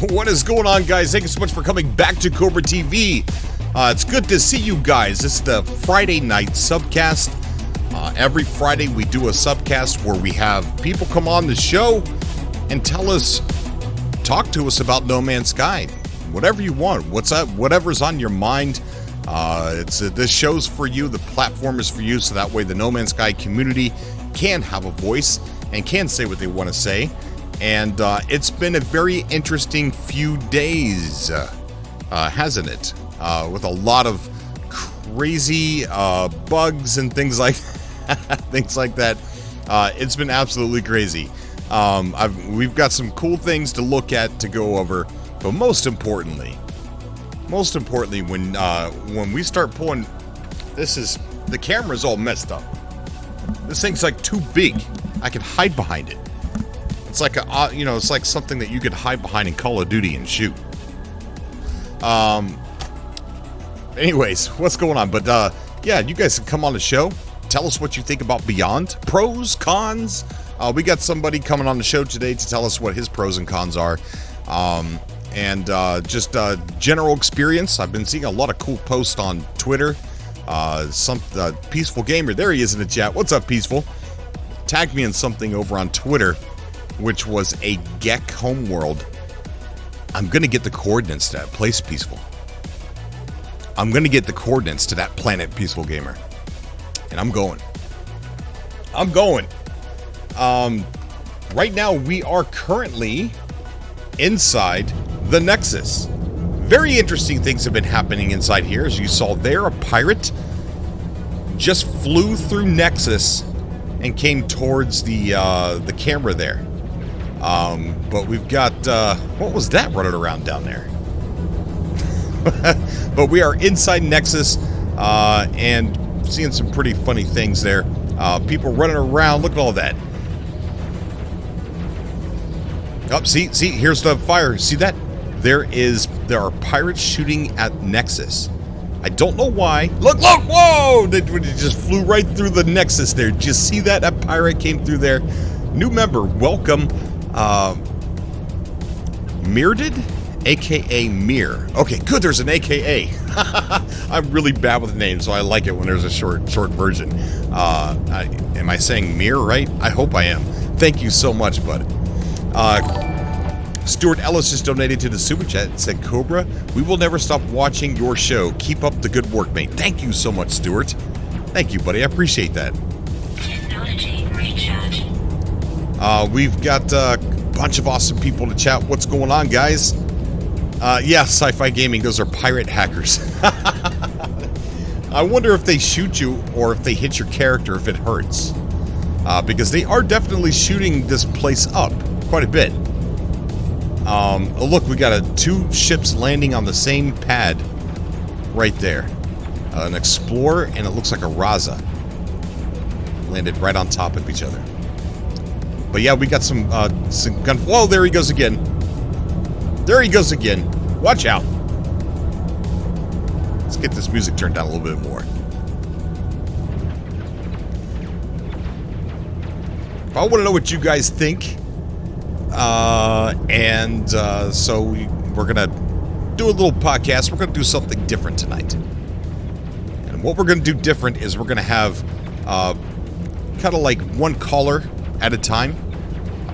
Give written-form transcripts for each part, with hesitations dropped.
What is going on, guys? Thank you so much for coming back to Cobra TV. It's good to see you guys. This is the Friday night subcast. Every Friday we do a subcast where we have people come on the show and talk to us about No Man's Sky. Whatever you want, what's up, whatever's on your mind. This show's for you. The platform is for you, so that way the No Man's Sky community can have a voice and can say what they want to say. And it's been a very interesting few days, hasn't it? With a lot of crazy bugs and things like that. It's been absolutely crazy. We've got some cool things to look at, to go over, but most importantly, when we start pulling, the camera's all messed up. This thing's like too big. I can hide behind it. It's like it's like something that you could hide behind in Call of Duty and shoot. Anyways, what's going on? But yeah, you guys can come on the show. Tell us what you think about Beyond. Pros, cons. We got somebody coming on the show today to tell us what his pros and cons are. And just general experience. I've been seeing a lot of cool posts on Twitter. Peaceful Gamer, there he is in the chat. What's up, Peaceful? Tagged me in something over on Twitter, which was a Gek homeworld. I'm going to get the coordinates to that place, Peaceful. I'm going to get the coordinates to that planet, Peaceful Gamer. And I'm going. Right now, we are currently inside the Nexus. Very interesting things have been happening inside here. As you saw there, a pirate just flew through Nexus and came towards the camera there. But we've got, what was that running around down there? But we are inside Nexus, and seeing some pretty funny things there. People running around, look at all that. Oh, see, here's the fire. See that? There are pirates shooting at Nexus. I don't know why. Look, whoa! They just flew right through the Nexus there. Did you see that? That pirate came through there. New member, welcome. Mearded, aka Mir. Okay, good. There's an AKA. I'm really bad with names, so I like it when there's a short version. Am I saying Mir right? I hope I am. Thank you so much, bud. Stuart Ellis just donated to the Super Chat and said, Cobra, we will never stop watching your show. Keep up the good work, mate. Thank you so much, Stuart. Thank you, buddy. I appreciate that. Technology recharge. We've got a bunch of awesome people to chat. What's going on, guys? Yeah, Sci-Fi Gaming. Those are pirate hackers. I wonder if they shoot you or if they hit your character if it hurts. Because they are definitely shooting this place up quite a bit. Oh, look, we got two ships landing on the same pad right there. An Explorer and it looks like a Raza. Landed right on top of each other. But yeah, we got some gun. Whoa, there he goes again. Watch out. Let's get this music turned down a little bit more. I want to know what you guys think. So we're going to do a little podcast. We're going to do something different tonight. And what we're going to do different is we're going to have kind of like one caller at a time,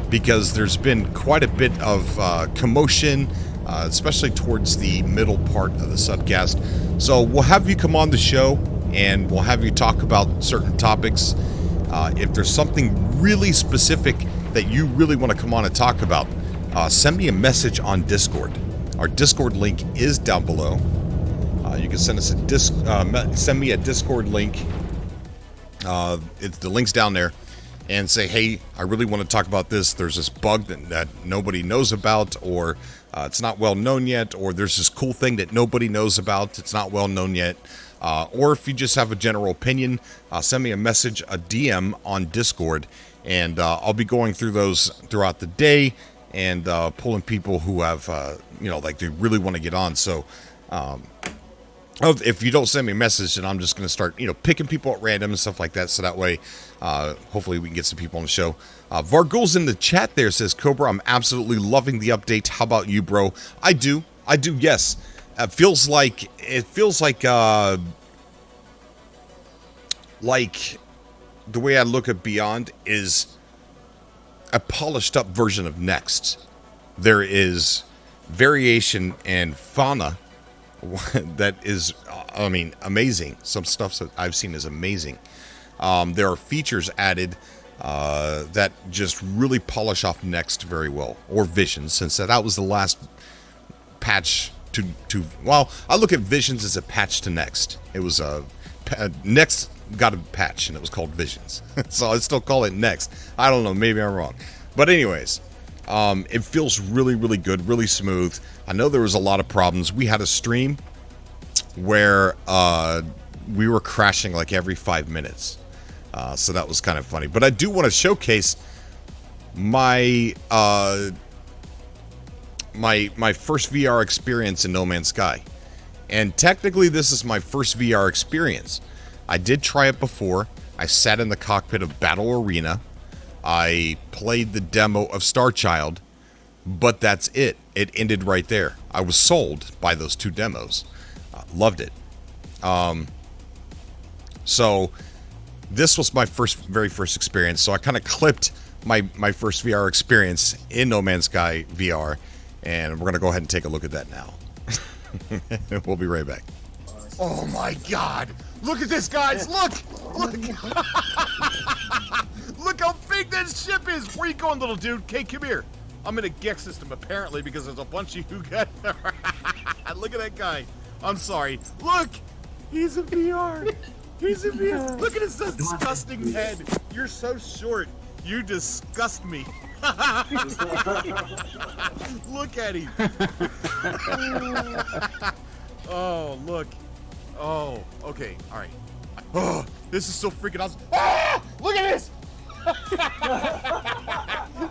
because there's been quite a bit of commotion, especially towards the middle part of the subcast. So we'll have you come on the show and we'll have you talk about certain topics. If there's something really specific that you really want to come on and talk about, send me a message on Discord. Our Discord link is down below. You can send us send me a Discord link. The link's down there, and say, hey, I really want to talk about this. There's this bug that nobody knows about, or it's not well known yet, or there's this cool thing that nobody knows about. It's not well known yet. Or if you just have a general opinion, send me a message, a DM on Discord, and I'll be going through those throughout the day and pulling people who have, like they really want to get on. So if you don't send me a message, then I'm just going to start, picking people at random and stuff like that. So that way, hopefully we can get some people on the show. Vargul's in the chat there says, Cobra, I'm absolutely loving the update. How about you, bro? I do. Yes. It feels like the way I look at Beyond is a polished up version of Next. There is variation and fauna that is, amazing. Some stuff that I've seen is amazing. There are features added that just really polish off Next very well, or Visions, since that was the last patch to. Well, I look at Visions as a patch to Next. It was Next got a patch and it was called Visions, so I still call it Next. I don't know, maybe I'm wrong, but anyways. It feels really, really good, really smooth. I know there was a lot of problems. We had a stream where we were crashing like every 5 minutes. So that was kind of funny. But I do want to showcase my my first VR experience in No Man's Sky. And technically this is my first VR experience. I did try it before. I sat in the cockpit of Battle Arena. I played the demo of Star Child, but that's it. It ended right there. I was sold by those two demos. Loved it. So this was my very first experience. So I kind of clipped my first VR experience in No Man's Sky VR, and we're going to go ahead and take a look at that now. We'll be right back. Oh my God. Look at this, guys. Look. Look how big this ship is! Where you going, little dude? Okay, come here. I'm in a Gex system, apparently, because there's a bunch of you guys. Look at that guy. I'm sorry. Look! He's in VR. He's in VR. Look at his disgusting head. You're so short. You disgust me. Look at him. Oh, look. Oh, okay. All right. Oh, this is so freaking awesome. Ah! Look at this!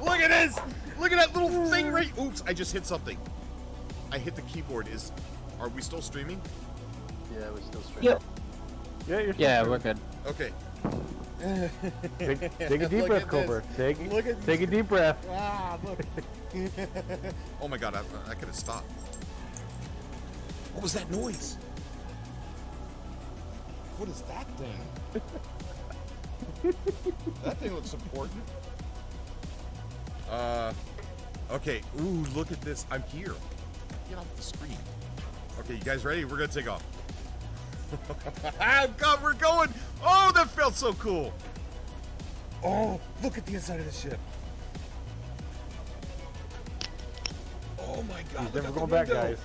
Look at this! Look at that little thing right. Oops, I just hit something. I hit the keyboard. Are we still streaming? Yeah, we're still streaming. Yep. Yeah, we're good. Okay. Take a deep breath, Cobra. Take a deep breath. Ah, look. Oh my God, I could have stopped. What was that noise? What is that thing? That thing looks important. Okay. Ooh, look at this. I'm here. Get off the screen. Okay, you guys ready? We're gonna take off. God, we're going. Oh, that felt so cool. Oh, look at the inside of the ship. Oh my God. He's never going back, guys.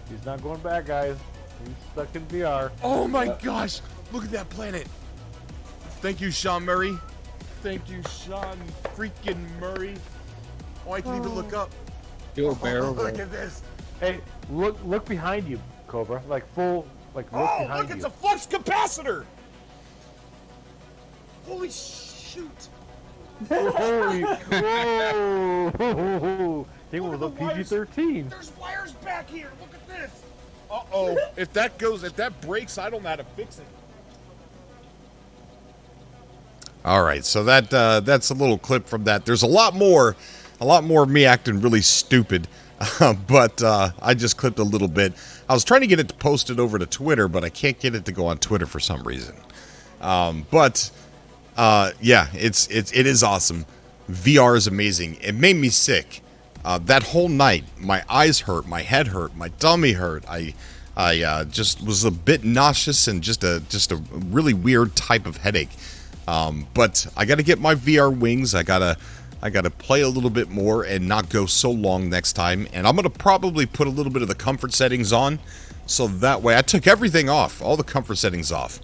He's not going back, guys. He's stuck in VR. Oh my gosh. Look at that planet. Thank you, Sean Murray. Thank you, Sean freaking Murray. Oh, I can even look up. You're bearable. Look at this. Hey, look behind you, Cobra. Look behind you. Look, it's a flux capacitor. Holy shoot. Holy, whoa. He was a PG-13. There's wires back here. Look at this. Uh-oh. If that breaks, I don't know how to fix it. All right, so that's a little clip from that. There's a lot more of me acting really stupid, but I just clipped a little bit. I was trying to get it posted over to Twitter, but I can't get it to go on Twitter for some reason. Yeah, it is awesome. VR is amazing. It made me sick. That whole night, my eyes hurt, my head hurt, my tummy hurt. I just was a bit nauseous and just a really weird type of headache. But I got to get my VR wings. I gotta play a little bit more and not go so long next time. And I'm gonna probably put a little bit of the comfort settings on, so that way I took everything off, all the comfort settings off.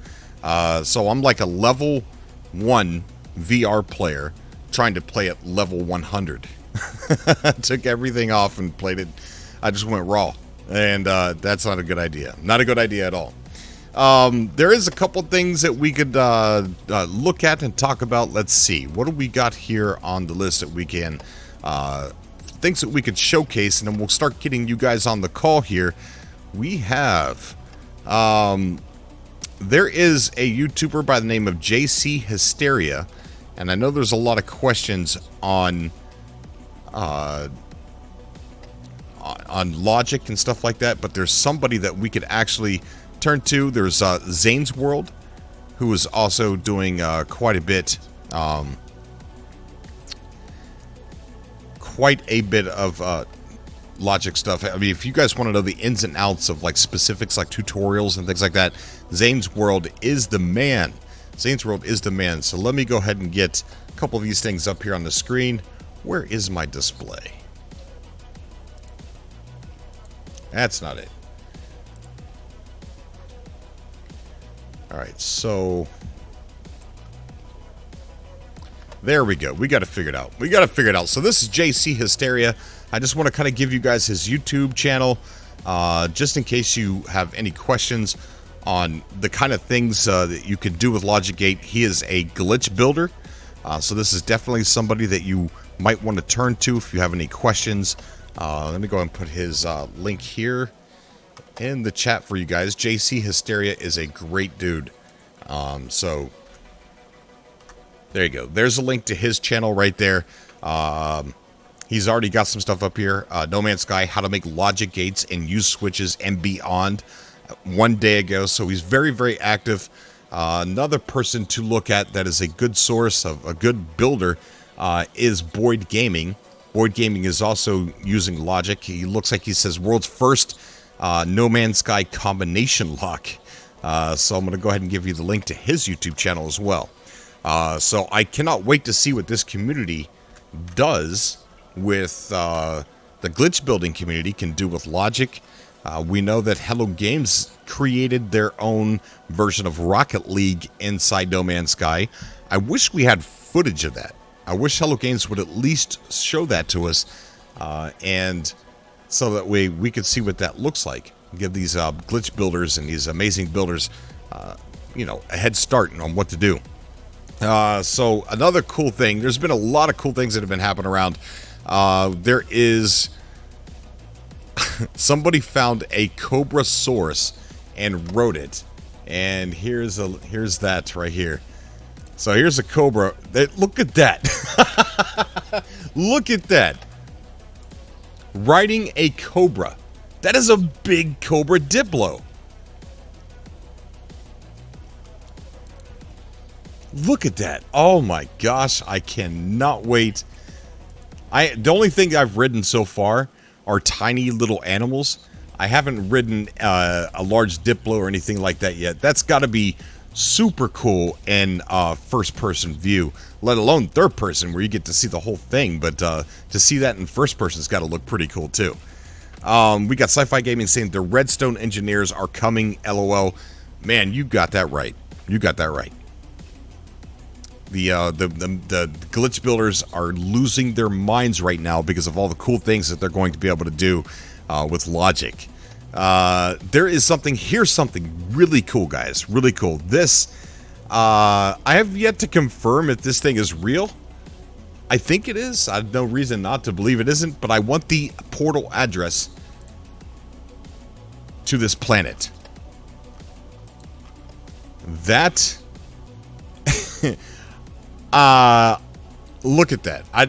So I'm like a level 1 VR player trying to play at level 100. I took everything off and played it. I just went raw, and that's not a good idea. Not a good idea at all. There is a couple things that we could look at and talk about. Let's see. What do we got here on the list that we can things that we could showcase, and then we'll start getting you guys on the call here. We have There is a YouTuber by the name of JC Hysteria, and I know there's a lot of questions on logic and stuff like that, but there's somebody that we could actually turn to. There's Zane's World, who is also doing quite a bit of logic stuff. I mean, if you guys want to know the ins and outs of like specifics like tutorials and things like that, Zane's World is the man. Zane's World is the man. So let me go ahead and get a couple of these things up here on the screen. Where is my display? That's not it. Alright, so there we go. We got to figure it out. So this is JC Hysteria. I just want to kind of give you guys his YouTube channel, just in case you have any questions on the kind of things that you can do with Logic Gate. He is a glitch builder, so this is definitely somebody that you might want to turn to if you have any questions. Let me go ahead and put his link here in the chat for you guys. JC Hysteria is a great dude. So there you go. There's a link to his channel right there. He's already got some stuff up here. No Man's Sky, how to make logic gates and use switches and beyond, one day ago. So he's very, very active. Another person to look at that is a good source of a good builder is Boyd Gaming. Boyd Gaming is also using logic. He looks like he says world's first No Man's Sky combination lock. So I'm going to go ahead and give you the link to his YouTube channel as well. So I cannot wait to see what this community does with the glitch building community, can do with logic. We know that Hello Games created their own version of Rocket League inside No Man's Sky. I wish we had footage of that. I wish Hello Games would at least show that to us, and so that way we could see what that looks like. Give these glitch builders and these amazing builders, you know, a head start on what to do. So another cool thing, there's been a lot of cool things that have been happening around. There is somebody found a Cobra source and wrote it, and here's that right here. So here's a Cobra. Look at that. Look at that. Writing a Cobra. That is a big Cobra Diplo. Look at that. Oh my gosh, I cannot wait. The only thing I've ridden so far are tiny little animals. I haven't ridden a large Diplo or anything like that yet. That's got to be super cool in first person view, let alone third person where you get to see the whole thing. But to see that in first person has got to look pretty cool too. We got Sci-Fi Gaming saying the Redstone engineers are coming, LOL. Man, you got that right. You got that right. The glitch builders are losing their minds right now because of all the cool things that they're going to be able to do with logic. There is something, here's something really cool, guys. Really cool. This, I have yet to confirm if this thing is real. I think it is. I have no reason not to believe it isn't, but I want the portal address to this planet. That... look at that. I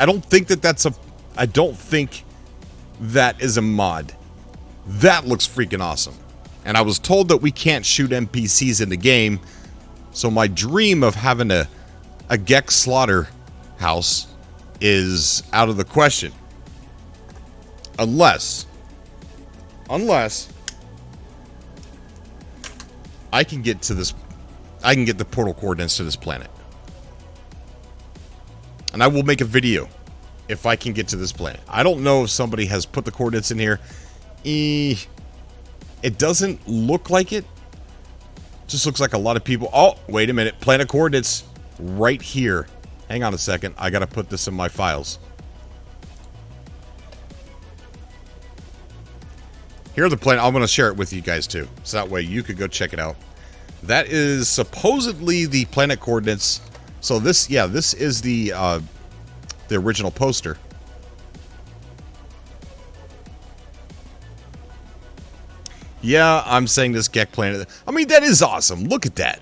don't think that's a... I don't think that is a mod. That looks freaking awesome. And I was told that we can't shoot NPCs in the game, so my dream of having a Gex slaughter house is out of the question. Unless I can get to this, I can get the portal coordinates to this planet. And I will make a video if I can get to this planet. I don't know if somebody has put the coordinates in here. It doesn't look like it. Just looks like a lot of people. Oh, wait a minute. Planet coordinates right here. Hang on a second. I got to put this in my files. Here are the planet. I'm going to share it with you guys too. So that way you could go check it out. That is supposedly the planet coordinates. So this, yeah, this is the original poster. Yeah, I'm saying this Gek Planet. I mean, that is awesome. Look at that.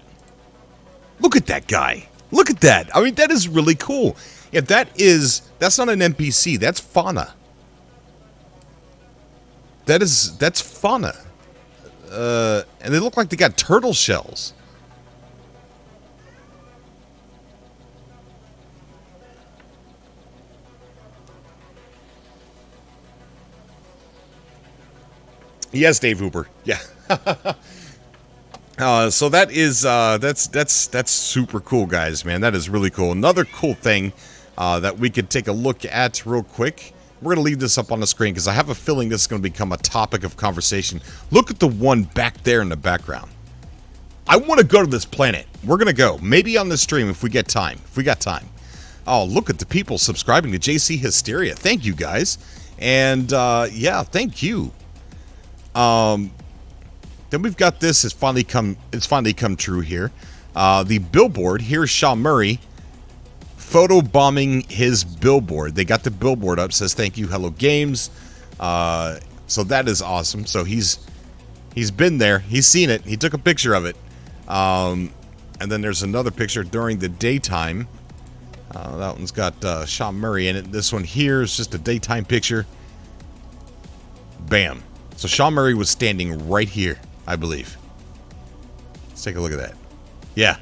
Look at that guy. Look at that. I mean, that is really cool. If that's not an NPC, that's fauna. That's fauna. And they look like they got turtle shells. Yes, Dave Hooper. Yeah. So that is that's super cool, guys, man. That is really cool. Another cool thing that we could take a look at real quick. We're going to leave this up on the screen because I have a feeling this is going to become a topic of conversation. Look at the one back there in the background. I want to go to this planet. We're going to go. Maybe on the stream if we get time. If we got time. Oh, look at the people subscribing to JC Hysteria. Thank you, guys. And, yeah, thank you. Then we've got this. It's finally come true here. The billboard. Here's Sean Murray photobombing his billboard. They got the billboard up. Says thank you, Hello Games. So that is awesome. So he's been there. He's seen it. He took a picture of it. And then there's another picture during the daytime. That one's got Sean Murray in it. This one here is just a daytime picture. Bam. So Sean Murray was standing right here, I believe. Let's take a look at that. Yeah.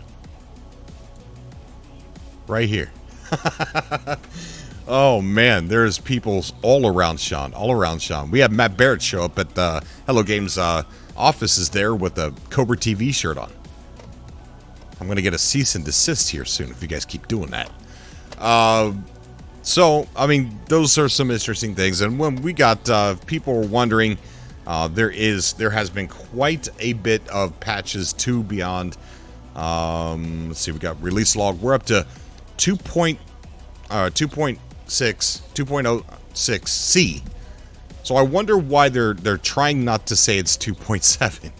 Right here. Oh, man. There's people all around Sean. All around Sean. We have Matt Barrett show up at the Hello Games offices there with a Cobra TV shirt on. I'm going to get a cease and desist here soon if you guys keep doing that. So, I mean, those are some interesting things. And when we got people were wondering, there has been quite a bit of patches to Beyond. Let's see, we got release log. We're up to 2.6C. So I wonder why they're trying not to say it's 2.7.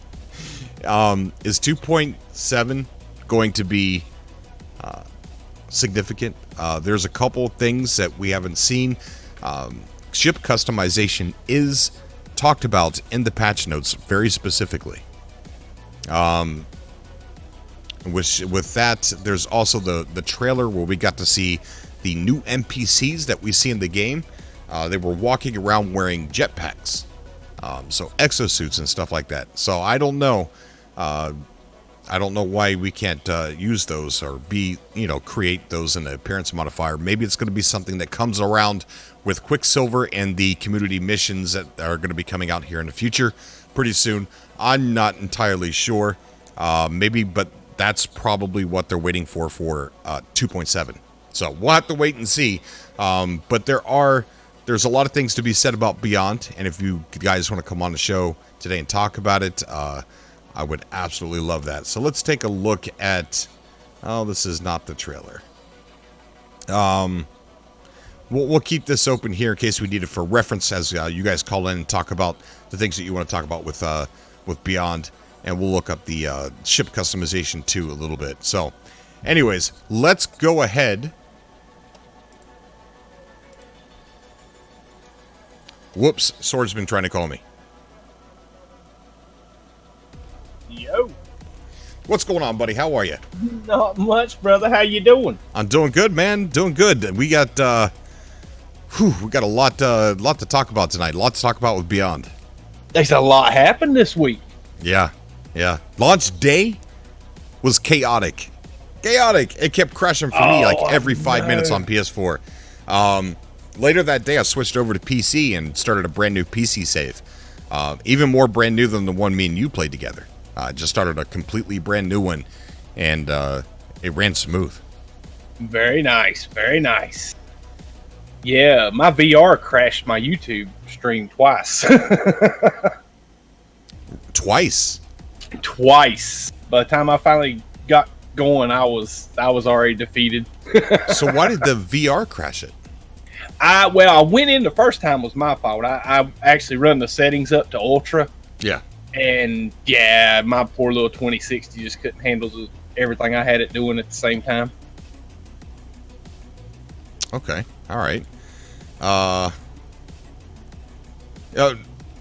Is 2.7 going to be significant? There's a couple things that we haven't seen. Ship customization is talked about in the patch notes very specifically. With that, there's also the trailer where we got to see the new NPCs that we see in the game. They were walking around wearing jetpacks, so exosuits and stuff like that. So I don't know. I don't know why we can't use those or create those in the appearance modifier. Maybe it's going to be something that comes around with Quicksilver and the community missions that are going to be coming out here in the future pretty soon. I'm not entirely sure. Maybe, but that's probably what they're waiting for 2.7. So we'll have to wait and see. But there's a lot of things to be said about Beyond. And if you guys want to come on the show today and talk about it, I would absolutely love that. So let's take a look at... Oh, this is not the trailer. We'll keep this open here in case we need it for reference as you guys call in and talk about the things that you want to talk about with Beyond. And we'll look up the ship customization too a little bit. So, anyways, let's go ahead. Whoops, Swordsman trying to call me. Yo. What's going on, buddy? How are you? Not much, brother. How you doing? I'm doing good, man. Doing good. We got a lot to talk about tonight. A lot to talk about with Beyond. There's a lot happened this week. Yeah. Launch day was chaotic. It kept crashing for me like every 5 minutes on PS4. Later that day, I switched over to PC and started a brand new PC save. Even more brand new than the one me and you played together. I just started a completely brand new one, and it ran smooth. Very nice. Very nice. Yeah, my VR crashed my YouTube stream twice. Twice? Twice. By the time I finally got going, I was already defeated. So why did the VR crash it? I went in the first time was my fault. I actually run the settings up to ultra. Yeah. And yeah, my poor little 2060 just couldn't handle everything I had it doing at the same time. Okay. All right.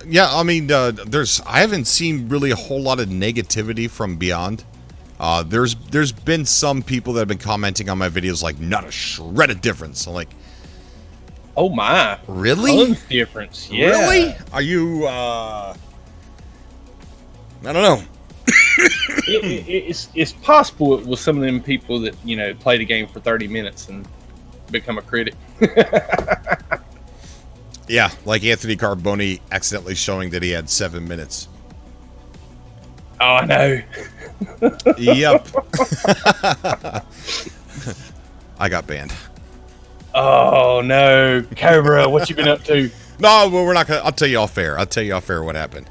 Yeah, I mean, I haven't seen really a whole lot of negativity from Beyond. There's been some people that have been commenting on my videos like, not a shred of difference. I'm like, oh my, really? Tons difference, yeah. Really? Are you? I don't know. It's possible it was some of them people that play the game for 30 minutes and become a critic. Yeah, like Anthony Carboni accidentally showing that he had 7 minutes. Oh, I know. Yep. I got banned. Oh no, Cobra, what you been up to? No, well, we're not gonna. I'll tell you off air. What happened.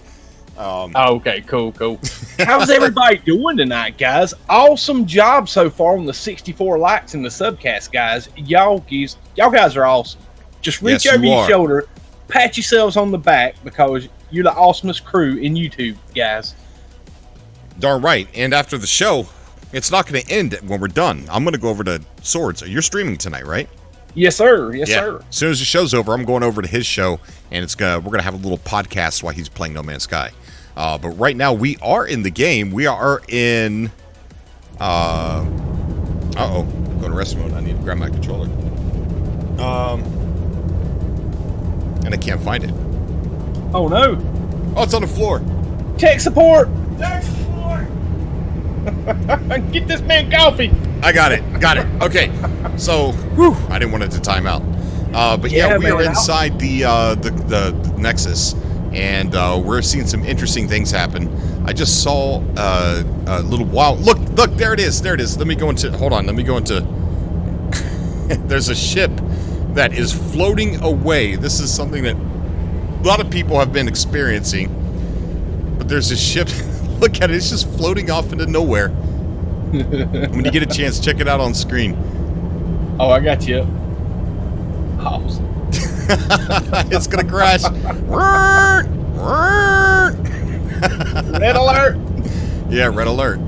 Okay, cool. How's everybody doing tonight, guys? Awesome job so far on the 64 likes in the subcast, guys. Y'all guys are awesome. Just reach over your shoulder, pat yourselves on the back because you're the awesomest crew in YouTube, guys. Darn right. And after the show, it's not going to end when we're done. I'm going to go over to Swords. You're streaming tonight, right? Yes, sir. Yes, sir. As soon as the show's over, I'm going over to his show, and we're going to have a little podcast while he's playing No Man's Sky. But right now, we are in the game. We are in... Uh-oh. Go to rest mode. I need to grab my controller. And I can't find it. Oh, no. Oh, it's on the floor. Tech support. Tech support. Get this man coffee. I got it. Okay. So, I didn't want it to time out. But yeah, we are inside the Nexus, and we're seeing some interesting things happen. I just saw a little wild. Look, there it is. Let me go into. Hold on. There's a ship that is floating away. This is something that a lot of people have been experiencing. But there's a ship. Look at it. It's just floating off into nowhere. When you get a chance, check it out on screen. Oh, I got you. Awesome. It's going to crash. Red alert. Yeah, red alert.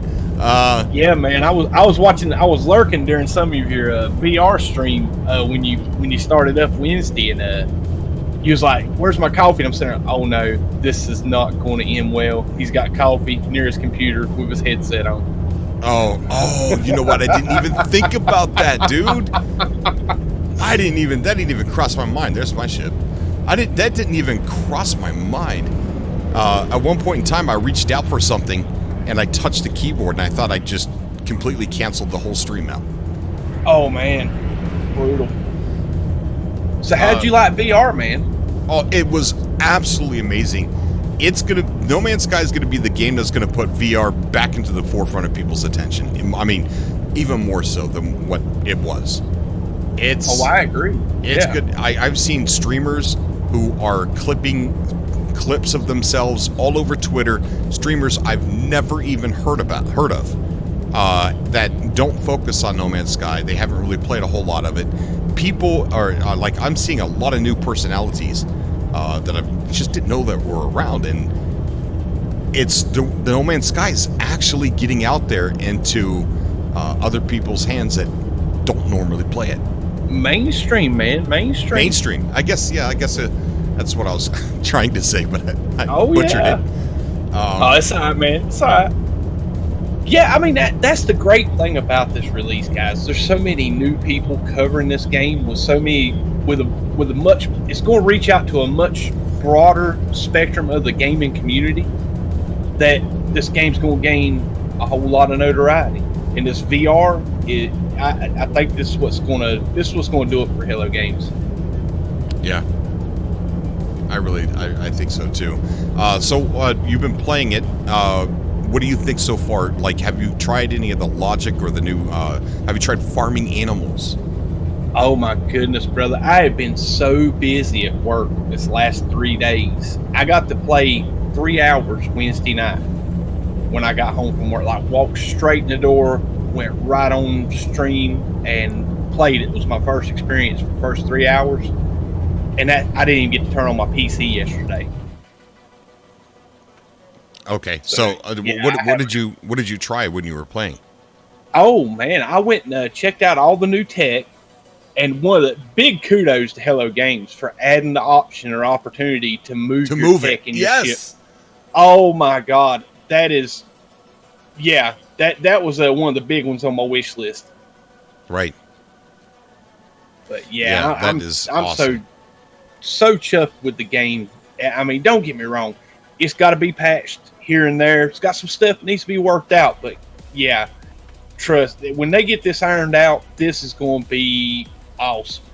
Yeah, man. I was watching. I was lurking during some of your VR stream when you started up Wednesday, and he was like, "Where's my coffee?" And I'm saying, "Oh no, this is not going to end well." He's got coffee near his computer with his headset on. Oh, you know what? I didn't even think about that, dude. That didn't even cross my mind. There's my ship. That didn't even cross my mind. At one point in time, I reached out for something, and I touched the keyboard, and I thought I just completely canceled the whole stream out. Oh, man. Brutal. So how'd you like VR, man? Oh, it was absolutely amazing. No Man's Sky is gonna be the game that's gonna put VR back into the forefront of people's attention. I mean, even more so than what it was. I agree. It's good. I've seen streamers who are clipping clips of themselves all over Twitter. Streamers I've never even heard of that don't focus on No Man's Sky. They haven't really played a whole lot of it. People are like, I'm seeing a lot of new personalities that I just didn't know that were around, and it's the No Man's Sky is actually getting out there into other people's hands that don't normally play it. Mainstream, man. Mainstream. I guess that's what I was trying to say, but I butchered it. It's all right, man. It's all right. Yeah, I mean, that's the great thing about this release, guys. There's so many new people covering this game it's going to reach out to a much broader spectrum of the gaming community, that this game's going to gain a whole lot of notoriety. And this VR, I think this is what's going to do it for Halo games. Yeah, I think so too. So you've been playing it. What do you think so far? Like, have you tried any of the logic or the new? Have you tried farming animals? Oh my goodness, brother! I have been so busy at work this last 3 days. I got to play 3 hours Wednesday night when I got home from work. Like, walked straight in the door, went right on stream and played it. It was my first experience for the first 3 hours, and that I didn't even get to turn on my PC yesterday. Okay, so what did you try when you were playing? Oh man, I went and checked out all the new tech. And one of the big kudos to Hello Games for adding the option or opportunity to move tech in your ship. Oh my God, that is, yeah, that was one of the big ones on my wish list. Right. But yeah, I'm awesome. so chuffed with the game. I mean, don't get me wrong, it's got to be patched here and there. It's got some stuff that needs to be worked out, but yeah, trust when they get this ironed out, this is going to be awesome.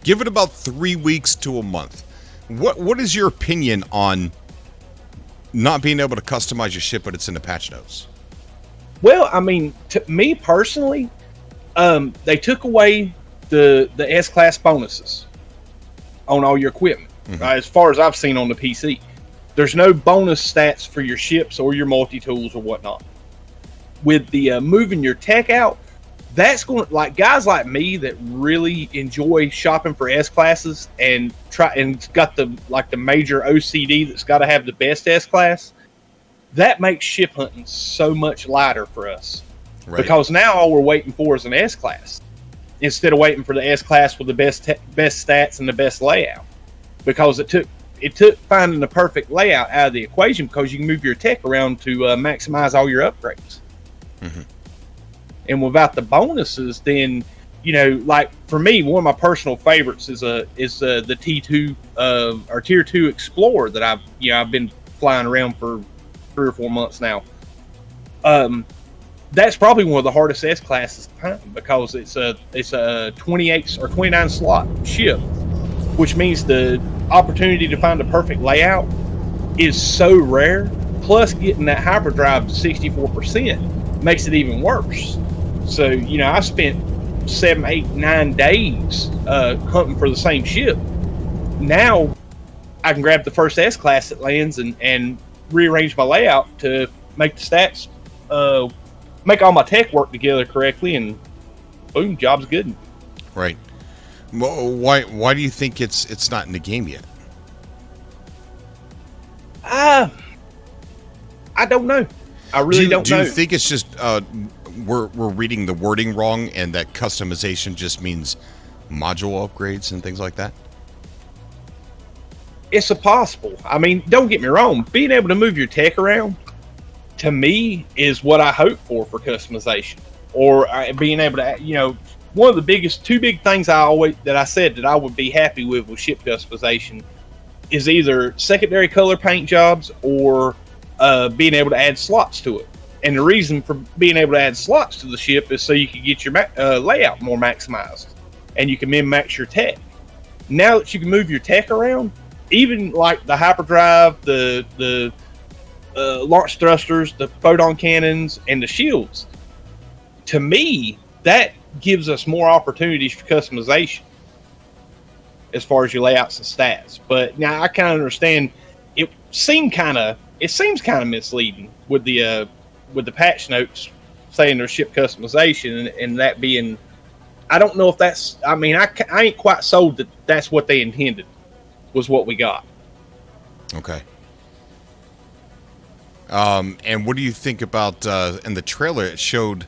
Give it about 3 weeks to a month. What is your opinion on not being able to customize your ship, but it's in the patch notes? Well, I mean, to me personally, they took away the S-Class bonuses on all your equipment. Mm-hmm. As far as I've seen on the PC, there's no bonus stats for your ships or your multi-tools or whatnot. With the moving your tech out, that's going to, like, guys like me that really enjoy shopping for S-Classes and got the major OCD that's got to have the best S-Class. That makes ship hunting so much lighter for us. Right. Because now all we're waiting for is an S-Class. Instead of waiting for the S-Class with the best stats and the best layout. Because it took finding the perfect layout out of the equation, because you can move your tech around to maximize all your upgrades. Mm-hmm. And without the bonuses, then, you know, like for me, one of my personal favorites is the T2 or Tier 2 Explorer that I've been flying around for 3 or 4 months now. That's probably one of the hardest S classes to find, because it's a 28 or 29 slot ship, which means the opportunity to find a perfect layout is so rare. Plus, getting that hyperdrive to 64% makes it even worse. So, you know, I spent 7, 8, 9 days hunting for the same ship. Now I can grab the first S class that lands and rearrange my layout to make the stats, make all my tech work together correctly, and boom, job's good. Right. Well, why do you think it's not in the game yet? I don't know. I really don't know. Do you think it's just we're reading the wording wrong, and that customization just means module upgrades and things like that? It's a possible. I mean, don't get me wrong. Being able to move your tech around, to me, is what I hope for customization. Or being able to, you know, one of the two big things I said that I would be happy with ship customization is either secondary color paint jobs or being able to add slots to it. And the reason for being able to add slots to the ship is so you can get your layout more maximized, and you can min-max your tech. Now that you can move your tech around, even like the hyperdrive, the launch thrusters, the photon cannons, and the shields, to me, that gives us more opportunities for customization as far as your layouts and stats. But now I kind of understand it seems kind of misleading with the patch notes saying there's ship customization, and that being, I don't know if that's, I mean, I ain't quite sold that that's what they intended was what we got. Okay. And what do you think about, in the trailer, it showed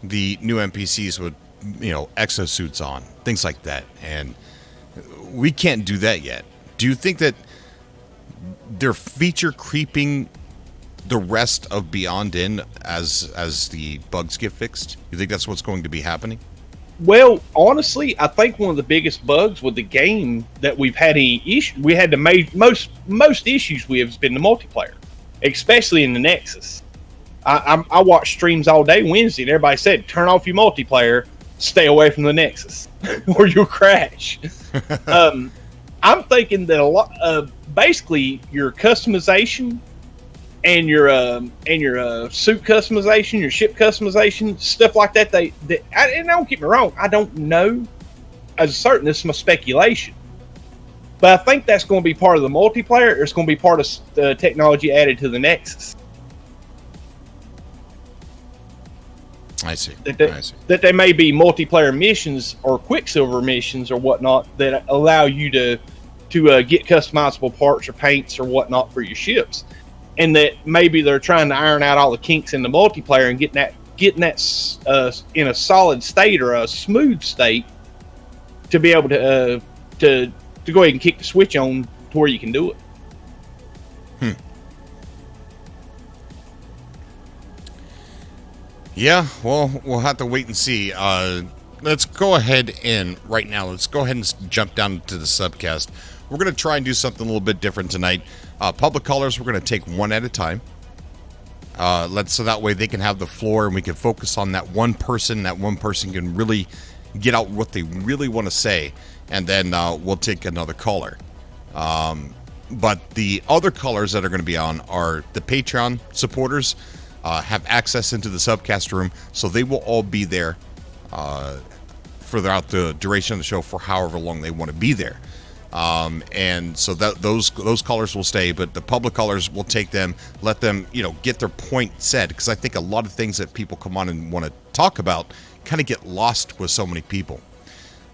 the new NPCs with, you know, exosuits on, things like that. And we can't do that yet. Do you think that they're feature creeping the rest of Beyond in as the bugs get fixed? You think that's what's going to be happening? Well, honestly, I think one of the biggest bugs with the game that we've had most issues with has been the multiplayer, especially in the Nexus. I watched streams all day Wednesday, and everybody said, turn off your multiplayer, stay away from the Nexus, or you'll crash. I'm thinking that a lot of basically your customization and your suit customization, your ship customization, stuff like that. And don't get me wrong, I don't know as certain. This is my speculation, but I think that's going to be part of the multiplayer. Or it's going to be part of the technology added to the Nexus. I see. That there may be multiplayer missions or Quicksilver missions or whatnot that allow you to get customizable parts or paints or whatnot for your ships, and that maybe they're trying to iron out all the kinks in the multiplayer and getting that in a solid state or a smooth state to be able to go ahead and kick the switch on to where you can do it. Yeah, well, we'll have to wait and see. Let's go ahead and right now, let's go ahead and jump down to the subcast. We're going to try and do something a little bit different tonight. Public callers, we're going to take one at a time. So that way they can have the floor and we can focus on that one person. That one person can really get out what they really want to say. And then we'll take another caller. But the other callers that are going to be on are the Patreon supporters. Have access into the subcast room, so they will all be there throughout the duration of the show for however long they want to be there. And so that those callers will stay, but the public callers will take them, let them, get their point said, because I think a lot of things that people come on and want to talk about kind of get lost with so many people.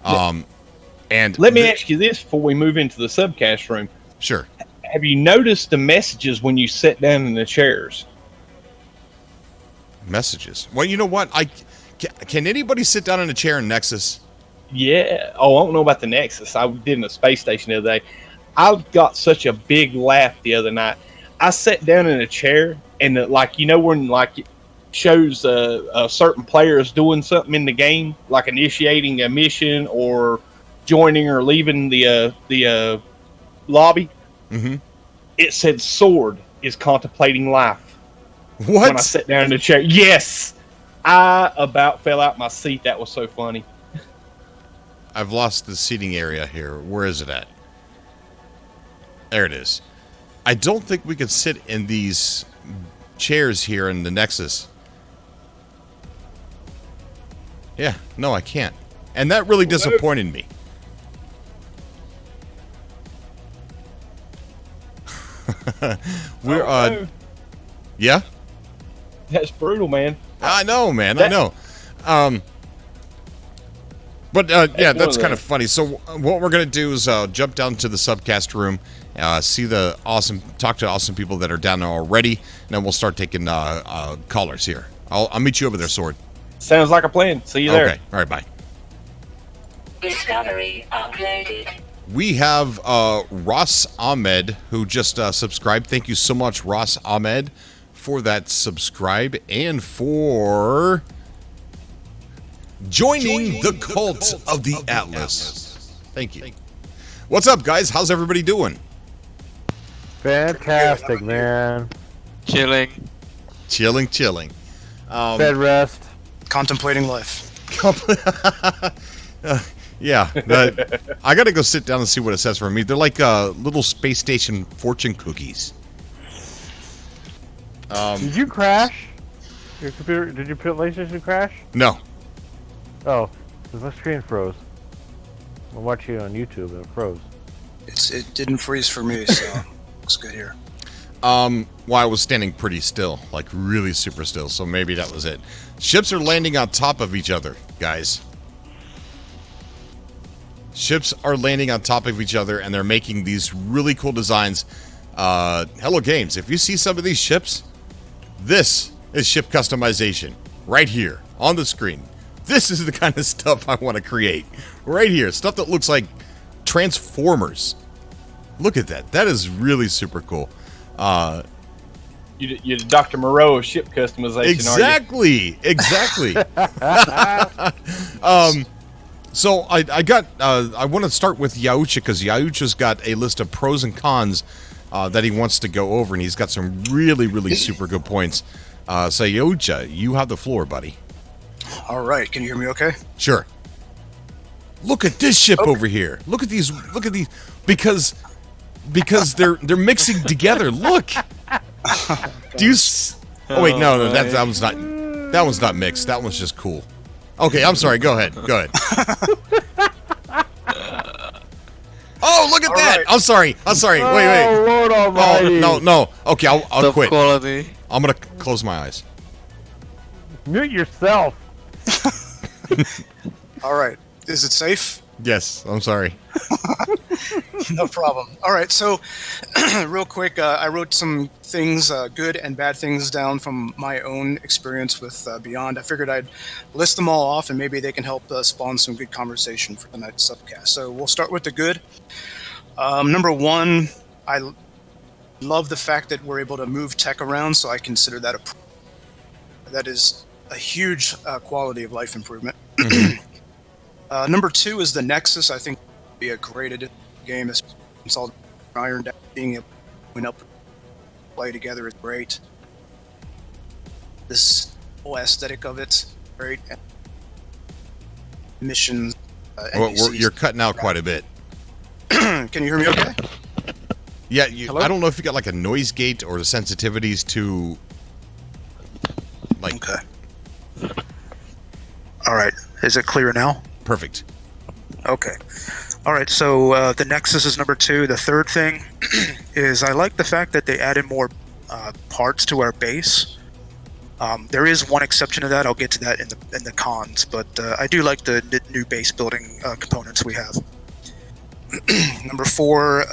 And let me ask you this before we move into the subcast room. Sure. Have you noticed the messages when you sit down in the chairs? Messages. Well, you know what? Can anybody sit down in a chair in Nexus? Yeah. Oh, I don't know about the Nexus. I did in the space station the other day. I got such a big laugh the other night. I sat down in a chair and when it shows a certain player is doing something in the game, like initiating a mission or joining or leaving the lobby. Mm-hmm. It said Sword is contemplating life. What? When I sat down in the chair. Yes. I about fell out my seat. That was so funny. I've lost the seating area here. Where is it at? There it is. I don't think we can sit in these chairs here in the Nexus. Yeah, no, I can't. And that really disappointed me. Yeah? That's brutal, man. I know, man. I know. But that's kind of funny. So what we're going to do is jump down to the subcast room, talk to awesome people that are down there already, and then we'll start taking callers here. I'll meet you over there, Sword. Sounds like a plan. See you there. Okay. All right, bye. Discovery uploaded. We have Ross Ahmed, who just subscribed. Thank you so much, Ross Ahmed, for that subscribe and for joining the cult of the Atlas. Thank you. What's up, guys? How's everybody doing? Fantastic, man. Chilling. Chilling. Bed rest. Contemplating life. Yeah. I got to go sit down and see what it says for me. They're like little space station fortune cookies. Did you crash? Your computer? Did your PlayStation crash? No. Oh, because my screen froze. I'm watching it on YouTube and it froze. It didn't freeze for me, so looks good here. Well, I was standing pretty still, like really super still, so maybe that was it. Ships are landing on top of each other, guys. Ships are landing on top of each other, and they're making these really cool designs. Hello Games, if you see some of these ships, this is ship customization right here on the screen. This is the kind of stuff I want to create right here. Stuff that looks like Transformers. Look at that. That is really super cool. You're Dr. Moreau of ship customization, exactly. So I want to start with Yaucha, because Yaucha's got a list of pros and cons that he wants to go over, and he's got some really super good points. So Yaucha, you have the floor, buddy. All right, can you hear me okay? Sure. Look at this ship over here. Look at these. Because they're mixing together. Look. Do you? Oh wait, no, that was not. That one's not mixed. That one's just cool. Okay, I'm sorry. Go ahead. Oh, look at that! Right. I'm sorry. Wait. Oh, Lord Almighty. Oh, no. Okay, I'll quit. Quality. I'm gonna close my eyes. Mute yourself. All right. Is it safe? Yes, I'm sorry. No problem. All right, so real quick, I wrote some things, good and bad things down from my own experience with Beyond. I figured I'd list them all off, and maybe they can help spawn some good conversation for tonight's subcast. So we'll start with the good. Number one, I love the fact that we're able to move tech around, so I consider that that is a huge quality of life improvement. Number two is the Nexus. I think would be a great addition to the game. It's all ironed out. Being able to win up, play together is great. This whole aesthetic of it, great. Missions. Well, you're cutting out quite a bit. Can you hear me okay? Yeah, Hello? I don't know if you got like a noise gate or the sensitivities to like. Okay. All right. Is it clear now? Perfect. Okay. All right. So the Nexus is number two. The third thing is I like the fact that they added more parts to our base. There is one exception to that. I'll get to that in the cons, but I do like the new base building components we have. Number four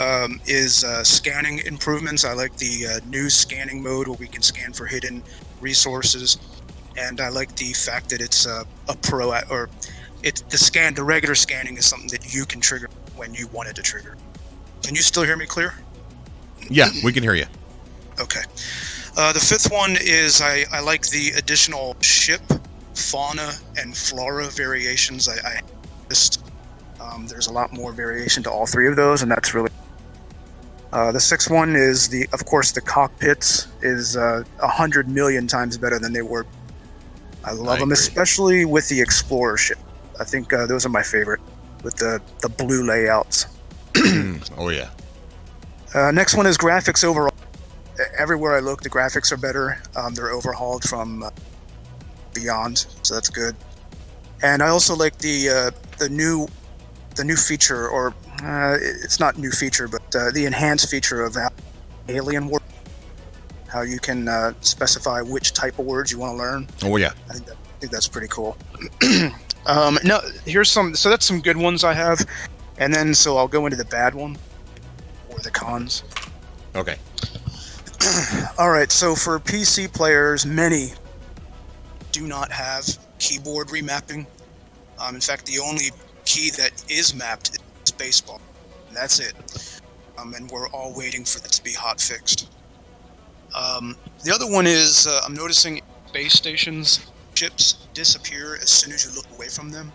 is scanning improvements. I like the new scanning mode where we can scan for hidden resources, and I like the fact that it's a pro or it's the regular scanning is something that you can trigger when you want it to trigger. Can you still hear me clear? Yeah, we can hear you. Okay. The fifth one is I like the additional ship, fauna, and flora variations. I just there's a lot more variation to all three of those, and that's really. The sixth one is of course, the cockpits is 100 million times better than they were. I love them, especially with the Explorer ship. I think those are my favorite, with the blue layouts. Oh yeah. Next one is graphics overall. Everywhere I look, the graphics are better. They're overhauled from Beyond, so that's good. And I also like the new feature, or it's not new feature, but the enhanced feature of alien words. How you can specify which type of words you want to learn. Oh yeah. I think that's pretty cool. No, here's some. So that's some good ones I have, and then so I'll go into the bad one or the cons. Okay. All right. So for PC players, many do not have keyboard remapping. In fact, the only key that is mapped is spacebar, and that's it. And we're all waiting for that to be hot fixed. The other one is I'm noticing base stations, ships disappear as soon as you look away from them,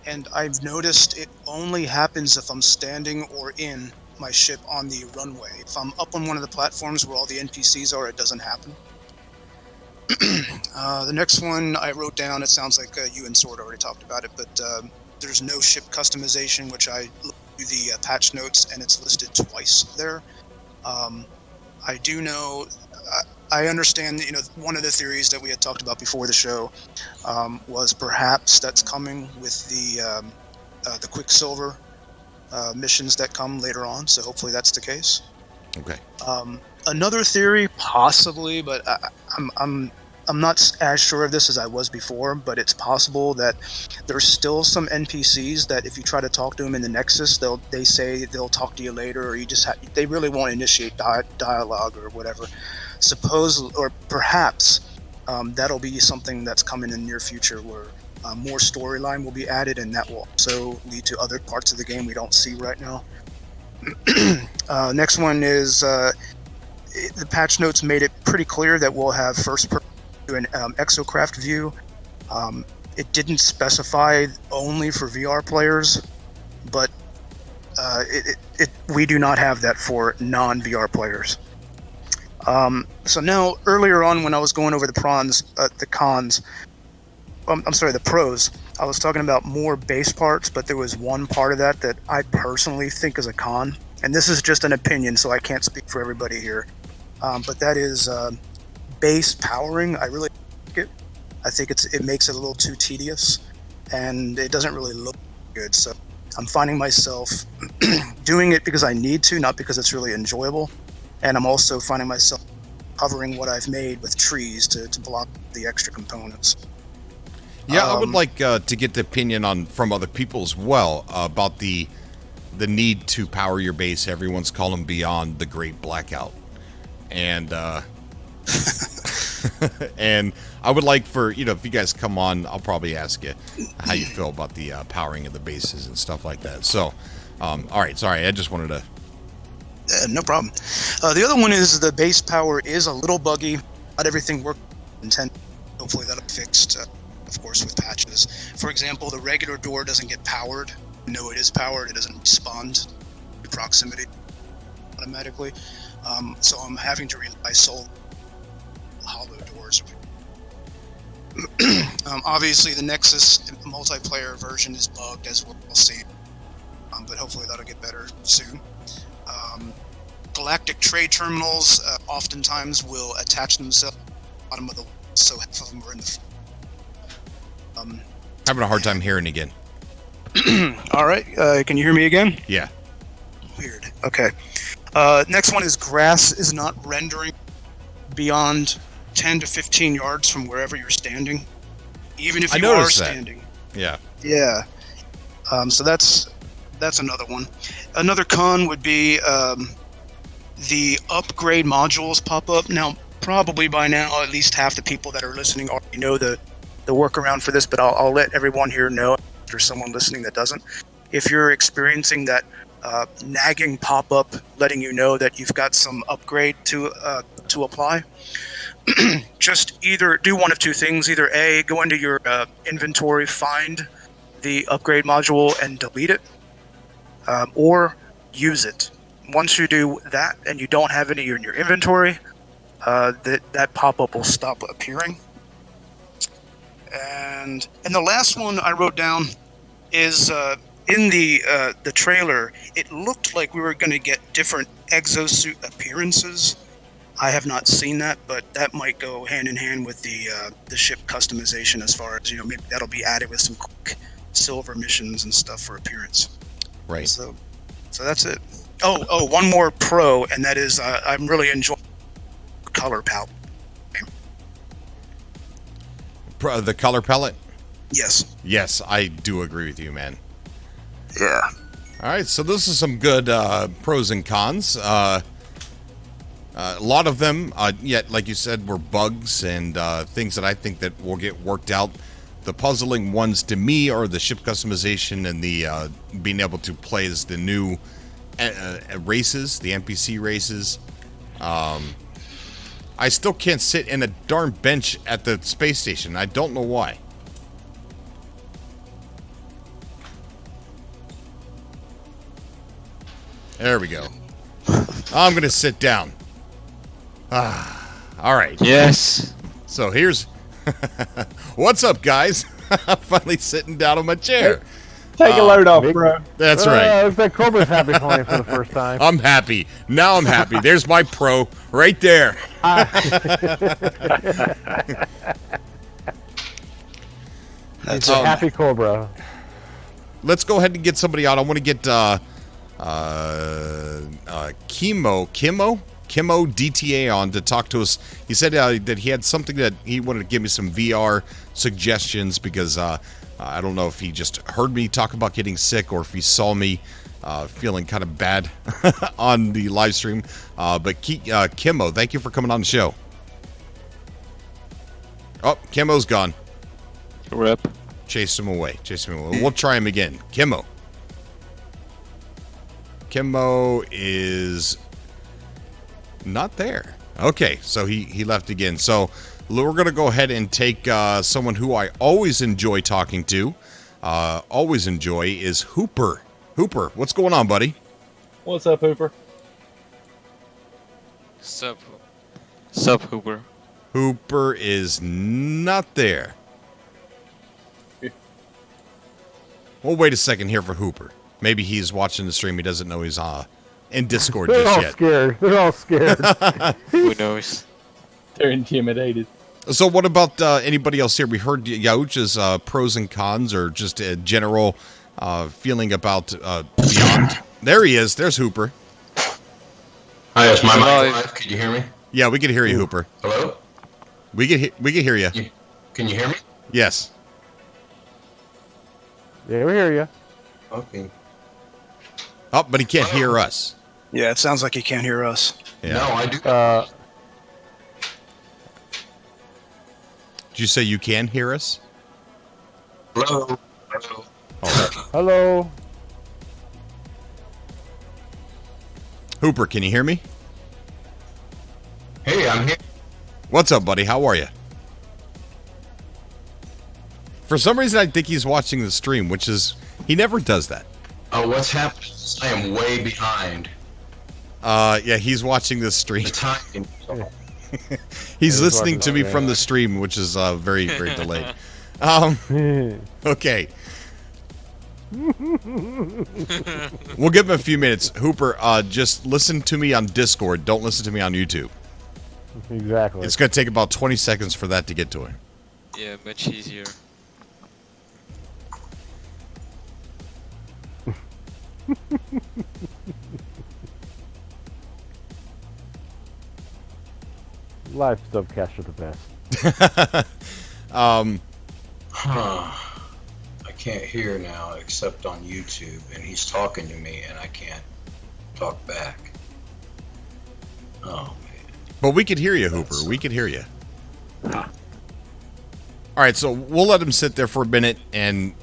and I've noticed it only happens if I'm standing or in my ship on the runway. If I'm up on one of the platforms where all the NPCs are, it doesn't happen. The next one I wrote down, it sounds like you and Sword already talked about it, but there's no ship customization, which I looked through the patch notes, and it's listed twice there. I do know, I understand, one of the theories that we had talked about before the show was perhaps that's coming with the Quicksilver missions that come later on, so hopefully that's the case. Okay. Another theory, possibly, but I'm not as sure of this as I was before, but it's possible that there's still some NPCs that if you try to talk to them in the Nexus, they say they'll talk to you later, or you just they really won't initiate dialogue or whatever. Or perhaps that'll be something that's coming in the near future, where more storyline will be added, and that will also lead to other parts of the game we don't see right now. Next one is the patch notes made it pretty clear that we'll have first-person an exocraft view. It didn't specify only for VR players, but we do not have that for non-VR players. So now, earlier on when I was going over the pros, I was talking about more base parts, but there was one part of that I personally think is a con, and this is just an opinion, so I can't speak for everybody here. But that is base powering. I really like it. I think it makes it a little too tedious, and it doesn't really look good. So I'm finding myself doing it because I need to, not because it's really enjoyable. And I'm also finding myself covering what I've made with trees to block the extra components. Yeah, I would like to get the opinion from other people as well about the need to power your base. Everyone's calling beyond the Great Blackout, and and I would like for if you guys come on, I'll probably ask you how you feel about the powering of the bases and stuff like that. So, all right, sorry, I just wanted to. No problem. The other one is the base power is a little buggy. Not everything works intended. Hopefully that'll be fixed, of course, with patches. For example, the regular door doesn't get powered. No, it is powered. It doesn't respond to proximity automatically. So I'm having to rely solely on hollow doors. Obviously, the Nexus multiplayer version is bugged, as we'll see. But hopefully that'll get better soon. Galactic trade terminals oftentimes will attach themselves to the bottom of the wall, so half of them are in the Having a hard time hearing again. All right, can you hear me again? Yeah. Weird. Okay. Next one is grass is not rendering beyond 10 to 15 yards from wherever you're standing, even if you are standing. Yeah. Yeah. So that's another one. Another con would be the upgrade modules pop up. Now, probably by now, at least half the people that are listening already know the workaround for this, but I'll let everyone here know if there's someone listening that doesn't. If you're experiencing that nagging pop-up letting you know that you've got some upgrade to apply, just either do one of two things. Either A, go into your inventory, find the upgrade module and delete it, or use it. Once you do that and you don't have any in your inventory, that pop-up will stop appearing. And the last one I wrote down is in the trailer, it looked like we were going to get different exosuit appearances. I have not seen that, but that might go hand in hand with the ship customization, as far as maybe that'll be added with some quick silver missions and stuff for appearance. Right. So that's it. Oh, one more pro, and that is I'm really enjoying color palette. The color palette? Yes. Yes, I do agree with you, man. Yeah. All right, so this is some good pros and cons. A lot of them, yet, like you said, were bugs and things that I think that will get worked out. The puzzling ones to me are the ship customization and the being able to play as the new races, the NPC races. I still can't sit in a darn bench at the space station. I don't know why. There we go. I'm going to sit down. All right. Yes. So here's... What's up, guys? I'm finally sitting down on my chair. Take a load off, bro. That's right. Looks like Cobra's happy playing for the first time. I'm happy. Now I'm happy. There's my pro right there. That's a happy Cobra. Let's go ahead and get somebody out. I want to get Kimo DTA on to talk to us. He said that he had something that he wanted to give me some VR suggestions because I don't know if he just heard me talk about getting sick or if he saw me feeling kind of bad on the live stream. But Kimmo, thank you for coming on the show. Oh, Kimmo's gone. Rip. Chase him away. We'll try him again. Kimmo is not there. Okay, so he left again. So we're going to go ahead and take someone who I always enjoy talking to. Is Hooper. Hooper, what's going on, buddy? What's up, Hooper? Sup, Hooper. Hooper is not there. We'll wait a second here for Hooper. Maybe he's watching the stream. He doesn't know he's in Discord They're just all yet. scared. They're all scared. Who knows? They're intimidated. So what about anybody else here? We heard Yauch's pros and cons or just a general feeling about Beyond. There he is. There's Hooper. Hi, is my mic live? Can you hear me? Yeah, we can hear you, Hooper. Hello? We can hear you. Can you hear me? Yes. Yeah, we hear you. Okay. Oh, but he can't hear us. Yeah, it sounds like he can't hear us. Yeah. No, I do. Did you say you can hear us? Hello. Hello. Hello. Hooper, can you hear me? Hey, I'm here. What's up, buddy? How are you? For some reason, I think he's watching the stream, which is... He never does that. Oh, what's happening? I am way behind. Yeah, he's watching the stream. The timing. He's listening to me from the stream, which is very, very delayed. Okay. We'll give him a few minutes. Hooper, just listen to me on Discord. Don't listen to me on YouTube. Exactly. It's going to take about 20 seconds for that to get to him. Yeah, much easier. Live subcast are the best. Huh. I can't hear now except on YouTube, and he's talking to me, and I can't talk back. Oh, man. But we could hear you, Hooper. We could hear you. All right, so we'll let him sit there for a minute, and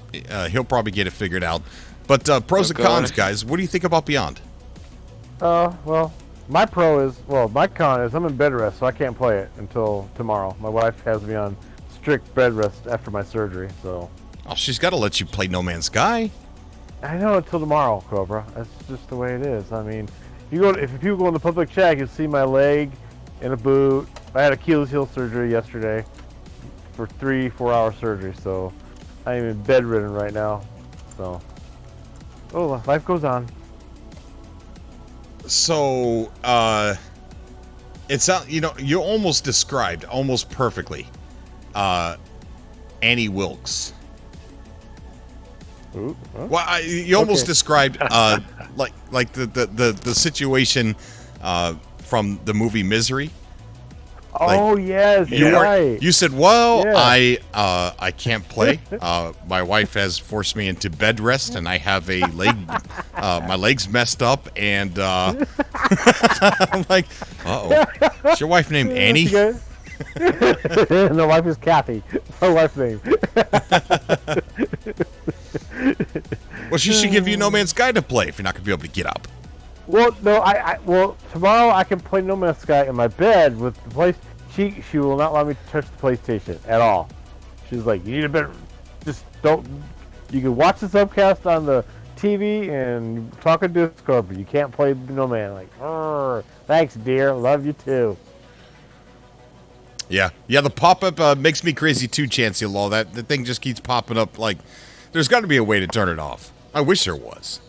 he'll probably get it figured out. But pros and cons, guys. What do you think about Beyond? Well, my con is I'm in bed rest, so I can't play it until tomorrow. My wife has me on strict bed rest after my surgery, so. Oh, she's got to let you play No Man's Sky. I know until tomorrow, Cobra. That's just the way it is. I mean, if people go in the public chat, you'll see my leg in a boot. I had Achilles heel surgery yesterday for 3-4 hour surgery, so I'm in bedridden right now. So, life goes on. So, it's you almost described almost perfectly Annie Wilkes. Ooh, huh? Well, you almost described like the situation from the movie Misery. Yes, You right. You said, "Well, Yeah. I can't play. My wife has forced me into bed rest, and I have a leg. My leg's messed up, and I'm like, uh-oh. Is your wife named Annie?" No, wife is Kathy. Her wife's name. Well, she should give you No Man's Sky to play if you're not going to be able to get up. Well, no, well, tomorrow I can play No Man's Sky in my bed with the place. She will not let me touch the PlayStation at all. She's like, you need a bed. Just don't. You can watch the subcast on the TV and talk on Discord, but you can't play No Man. Like, thanks, dear. Love you too. Yeah, the pop-up makes me crazy too, Chancey Law. The thing just keeps popping up. Like, there's got to be a way to turn it off. I wish there was.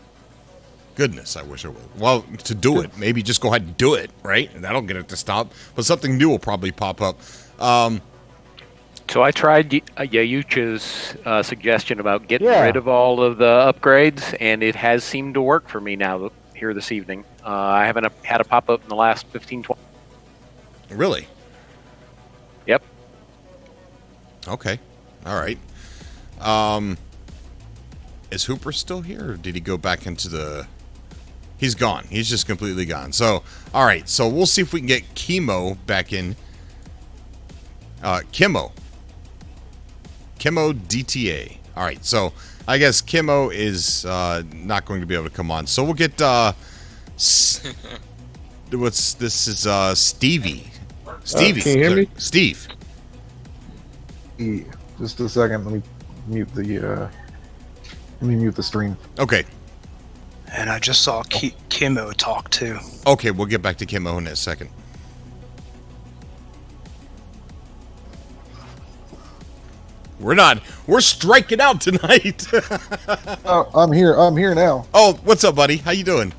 Goodness, I wish there was. Well, to do it, maybe just go ahead and do it, right? And that'll get it to stop. But something new will probably pop up. So I tried Yayucha's suggestion about getting rid of all of the upgrades, and it has seemed to work for me now here this evening. I haven't had a pop-up in the last 15-20. Really? Yep. Okay. All right. Is Hooper still here, or did he go back into the... He's gone. He's just completely gone. So, all right. So we'll see if we can get Chemo back in. Chemo DTA. All right. So I guess Chemo is not going to be able to come on. So we'll get what's this is Stevie. Stevie. Can you hear me? Steve. Yeah. Just a second. Let me mute the stream. Okay. And I just saw Kimmo talk too. Okay, we'll get back to Kimmo in a second. We're striking out tonight. Oh, I'm here now. Oh, what's up, buddy? How you doing?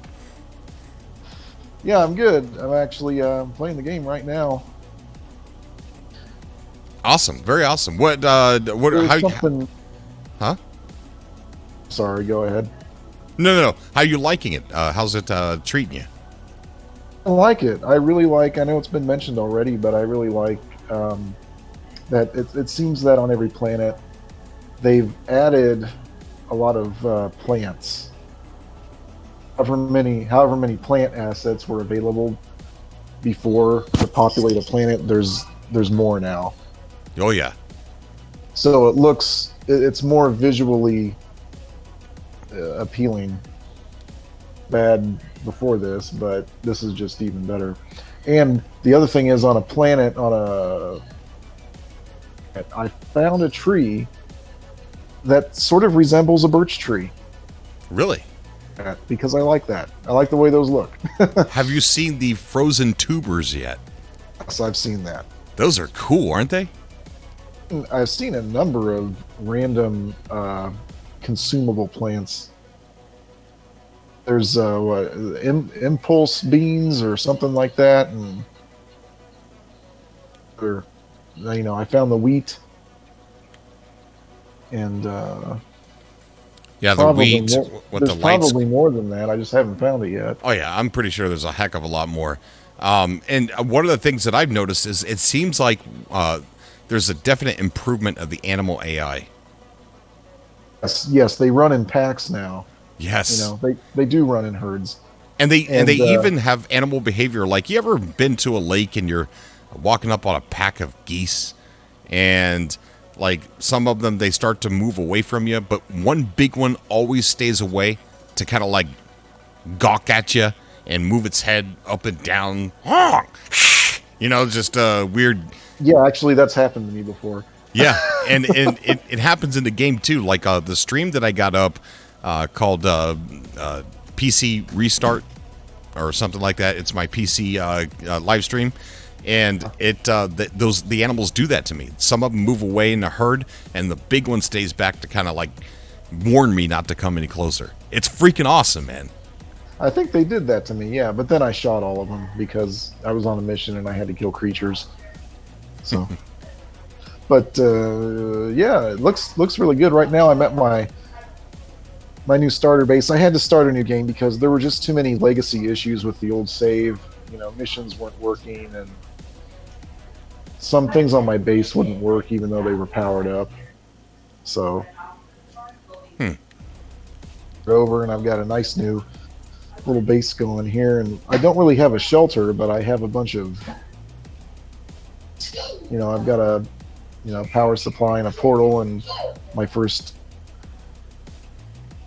Yeah, I'm good. I'm actually playing the game right now. Awesome, very awesome. What Huh? Sorry, go ahead. No. How you liking it? How's it treating you? I like it. I really like. I know it's been mentioned already, but I really like that. It seems that on every planet, they've added a lot of plants. However many plant assets were available before to populate a planet, there's more now. Oh yeah. So it's more visually appealing. Bad before this, but this is just even better. And the other thing is, on a planet, I found a tree that sort of resembles a birch tree. Really? Because I like that. I like the way those look. Have you seen the frozen tubers yet? So I've seen that. Those are cool, aren't they? I've seen a number of random consumable plants. There's impulse beans or something like that, and I found the wheat, and yeah, the wheat. There's probably more than that. I just haven't found it yet. Oh yeah, I'm pretty sure there's a heck of a lot more. And one of the things that I've noticed is it seems like there's a definite improvement of the animal AI. Yes, they run in packs now. Yes, they do run in herds, and they even have animal behavior. Like, you ever been to a lake and you're walking up on a pack of geese, and like some of them, they start to move away from you, but one big one always stays away to kind of like gawk at you and move its head up and down. Just weird. Yeah, actually, that's happened to me before. Yeah, and it happens in the game too. Like the stream that I got up called PC Restart or something like that. It's my PC live stream. And the animals do that to me. Some of them move away in a herd, and the big one stays back to kind of like warn me not to come any closer. It's freaking awesome, man. I think they did that to me, yeah. But then I shot all of them because I was on a mission and I had to kill creatures. So, but yeah, it looks really good right now. I'm at my new starter base. I had to start a new game because there were just too many legacy issues with the old save. Missions weren't working, and some things on my base wouldn't work even though they were powered up. So over, and I've got a nice new little base going here, and I don't really have a shelter, but I have a bunch of I've got a power supply and a portal, and my first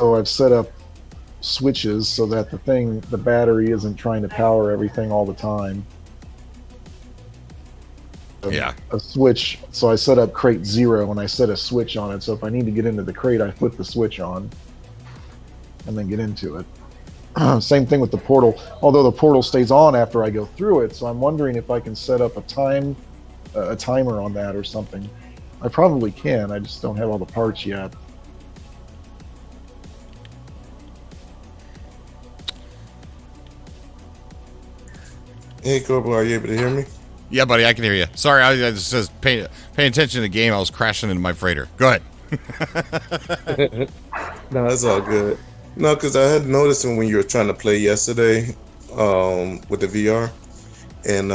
I've set up switches so that the battery isn't trying to power everything all the time. Yeah. A switch. So I set up crate 0 and I set a switch on it. So if I need to get into the crate, I flip the switch on and then get into it. Same thing with the portal, although the portal stays on after I go through it. So I'm wondering if I can set up a timer on that or something. I probably can. I just don't have all the parts yet. Hey, Cobra, are you able to hear me? Yeah, buddy, I can hear you. Sorry, I was just paying attention to the game. I was crashing into my freighter. Go ahead. No, it's all good. No, because I had noticed when you were trying to play yesterday with the VR, and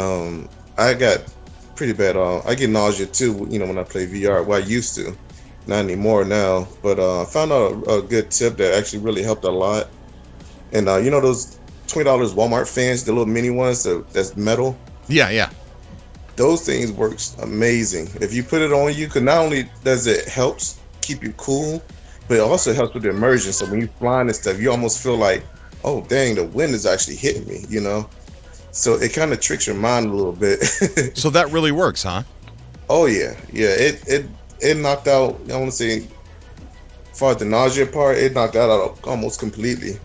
I got pretty bad. I get nausea too, when I play VR. Well, I used to, not anymore now. But I found out a good tip that actually really helped a lot. And those $20 Walmart fans, the little mini ones that's metal. Yeah. Those things works amazing. If you put it on you, because not only does it helps keep you cool, but it also helps with the immersion. So when you're flying and stuff, you almost feel like, oh dang, the wind is actually hitting me, So it kind of tricks your mind a little bit. So that really works, huh? Oh yeah. It knocked out. I want to say, as far as the nausea part, it knocked that out almost completely.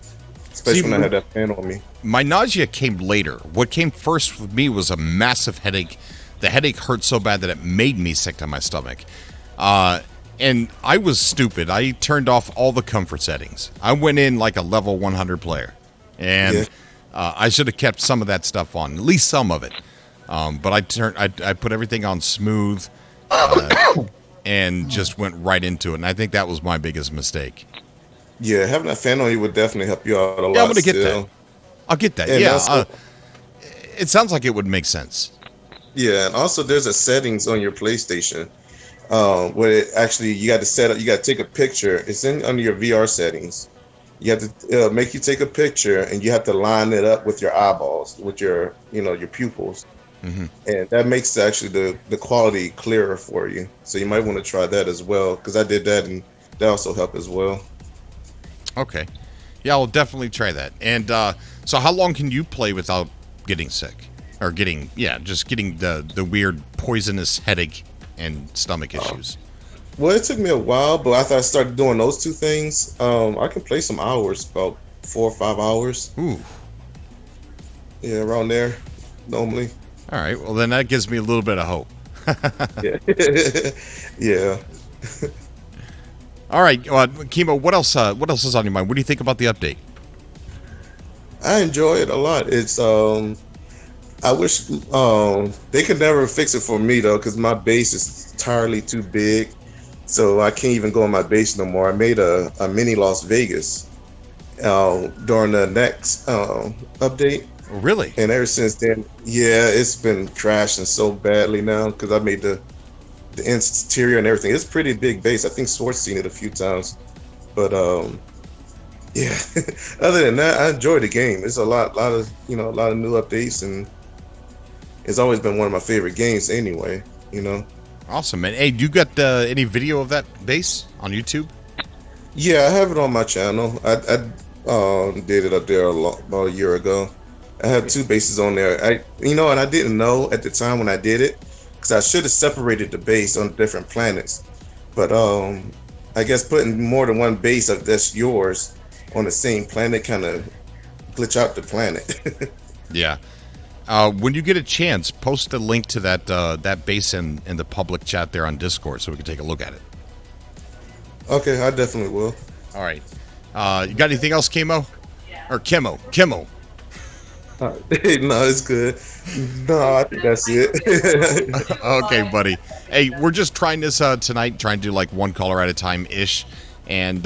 Especially when I had that fan on me. My nausea came later. What came first with me was a massive headache. The headache hurt so bad that it made me sick to my stomach. And I was stupid. I turned off all the comfort settings. I went in like a level 100 player. And I should have kept some of that stuff on, at least some of it. But I put everything on smooth and just went right into it. And I think that was my biggest mistake. Yeah, having that fan on you would definitely help you out a lot. Yeah, I'm going to get that. I'll get that. And it sounds like it would make sense. Yeah, and also there's a settings on your PlayStation where it actually you got to set up, you got to take a picture. It's in under your VR settings. You have to make you take a picture, and you have to line it up with your eyeballs, with your your pupils, and that makes actually the quality clearer for you. So you might want to try that as well, because I did that, and that also helped as well. Okay. Yeah, I'll definitely try that. And so how long can you play without getting sick? Or getting the weird poisonous headache and stomach issues? Well, it took me a while, but after I started doing those two things, I can play some hours, about 4 or 5 hours. Ooh. Yeah, around there, normally. All right, well then that gives me a little bit of hope. Yeah. Yeah. All right, Kimo, what else is on your mind? What do you think about the update? I enjoy it a lot. It's I wish they could never fix it for me though, because my base is entirely too big, so I can't even go on my base no more. I made a mini Las Vegas during the next update. Oh, really? And ever since then, yeah, it's been crashing so badly now because I made the interior and everything. It's a pretty big base. I think Swart's seen it a few times, but yeah. Other than that, I enjoy the game. It's a lot of new updates, and it's always been one of my favorite games anyway. Awesome, man. Hey, do you got any video of that base on YouTube? Yeah, I have it on my channel. I did it up there about a year ago. I have 2 bases on there. And I didn't know at the time when I did it, because I should have separated the base on different planets. But I guess putting more than one base of that's yours on the same planet kind of glitch out the planet. Yeah. When you get a chance, post a link to that base in the public chat there on Discord so we can take a look at it. Okay, I definitely will. All right. You got anything else, Kimo? Or Kimmo? No, it's good. No, I think that's it. Okay, buddy. Hey, we're just trying this tonight, trying to do like one caller at a time ish, and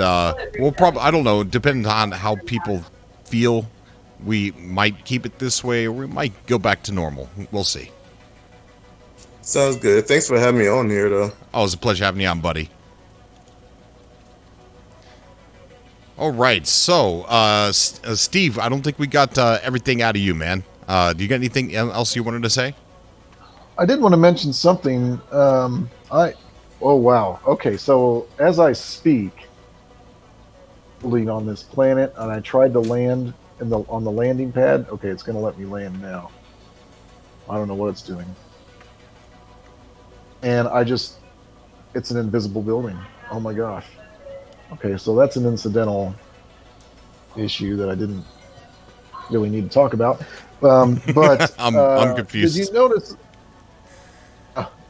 we'll probably, I don't know, depending on how people feel, we might keep it this way, or we might go back to normal. We'll see. Sounds good. Thanks for having me on here, though. Oh, it's a pleasure having you on, buddy. All right, so Steve, I don't think we got everything out of you, man. Do you got anything else you wanted to say? I did want to mention something. Oh wow. Okay, so as I speak, on this planet, and I tried to land on the landing pad. Okay, it's going to let me land now. I don't know what it's doing. And it's an invisible building. Oh my gosh. Okay, so that's an incidental issue that I didn't really need to talk about. But I'm confused. Did you notice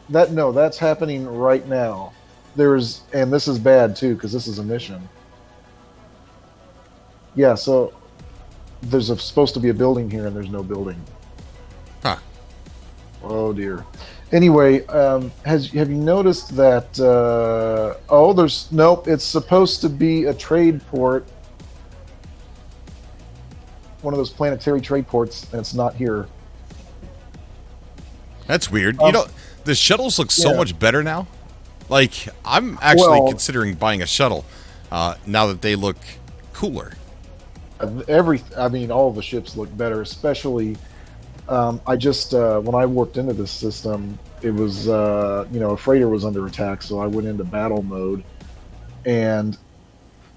that? No, that's happening right now. And this is bad too, because this is a mission. Yeah, so there's supposed to be a building here, and there's no building. Huh. Oh dear. Anyway, have you noticed that? Nope. It's supposed to be a trade port, one of those planetary trade ports, and it's not here. That's weird. The shuttles look so much better now. Like, I'm actually considering buying a shuttle now that they look cooler. All the ships look better, especially. I just when I worked into this system, it was a freighter was under attack, so I went into battle mode, and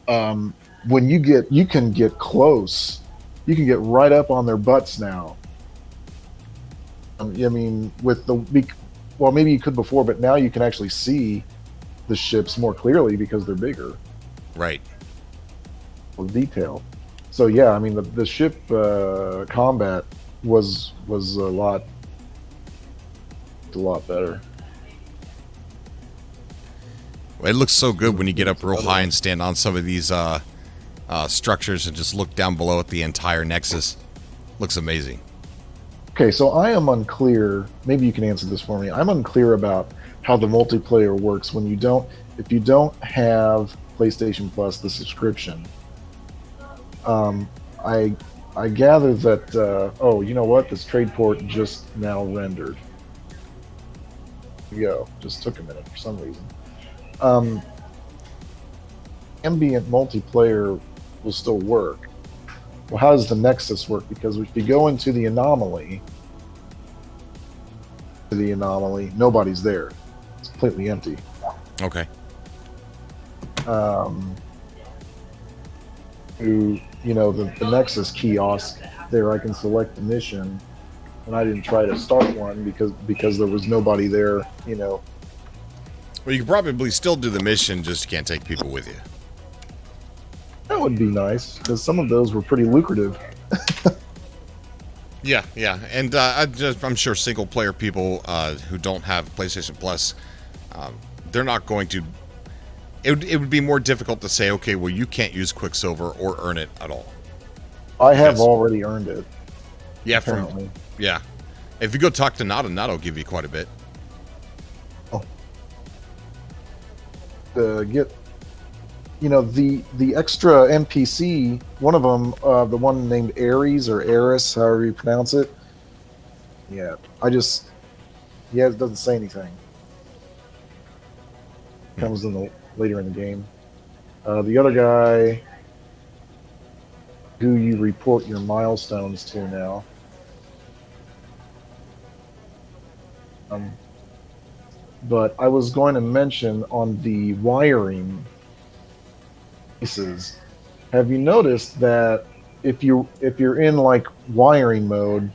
when you can get close, you can get right up on their butts now. Maybe you could before, but now you can actually see the ships more clearly because they're bigger. Right. With detail. So yeah, the ship combat was a lot better. Well, it looks so good when you get up real high and stand on some of these structures and just look down below at the entire Nexus. Looks amazing. Okay, so I am unclear. Maybe you can answer this for me. I'm unclear about how the multiplayer works if you don't have PlayStation Plus, the subscription. I gather that, you know what? This trade port just now rendered. Go. Just took a minute for some reason. Ambient multiplayer will still work. Well, how does the Nexus work? Because if you go into the anomaly, nobody's there. It's completely empty. Okay. The Nexus kiosk there, I can select the mission, and I didn't try to start one because there was nobody there. Well, you could probably still do the mission, just you can't take people with you. That would be nice because some of those were pretty lucrative. Yeah, and I'm sure single player people who don't have PlayStation Plus, they're not going to. It would be more difficult to say, okay, well, you can't use Quicksilver or earn it at all. I have already earned it. Yeah, apparently. Yeah. If you go talk to Nada, Nada will give you quite a bit. Oh. Get, the extra NPC. One of them, the one named Ares or Eris, however you pronounce it. Yeah, it doesn't say anything. Comes in later in the game. The other guy, who you report your milestones to now. But I was going to mention on the wiring pieces. Have you noticed that if you're in like wiring mode,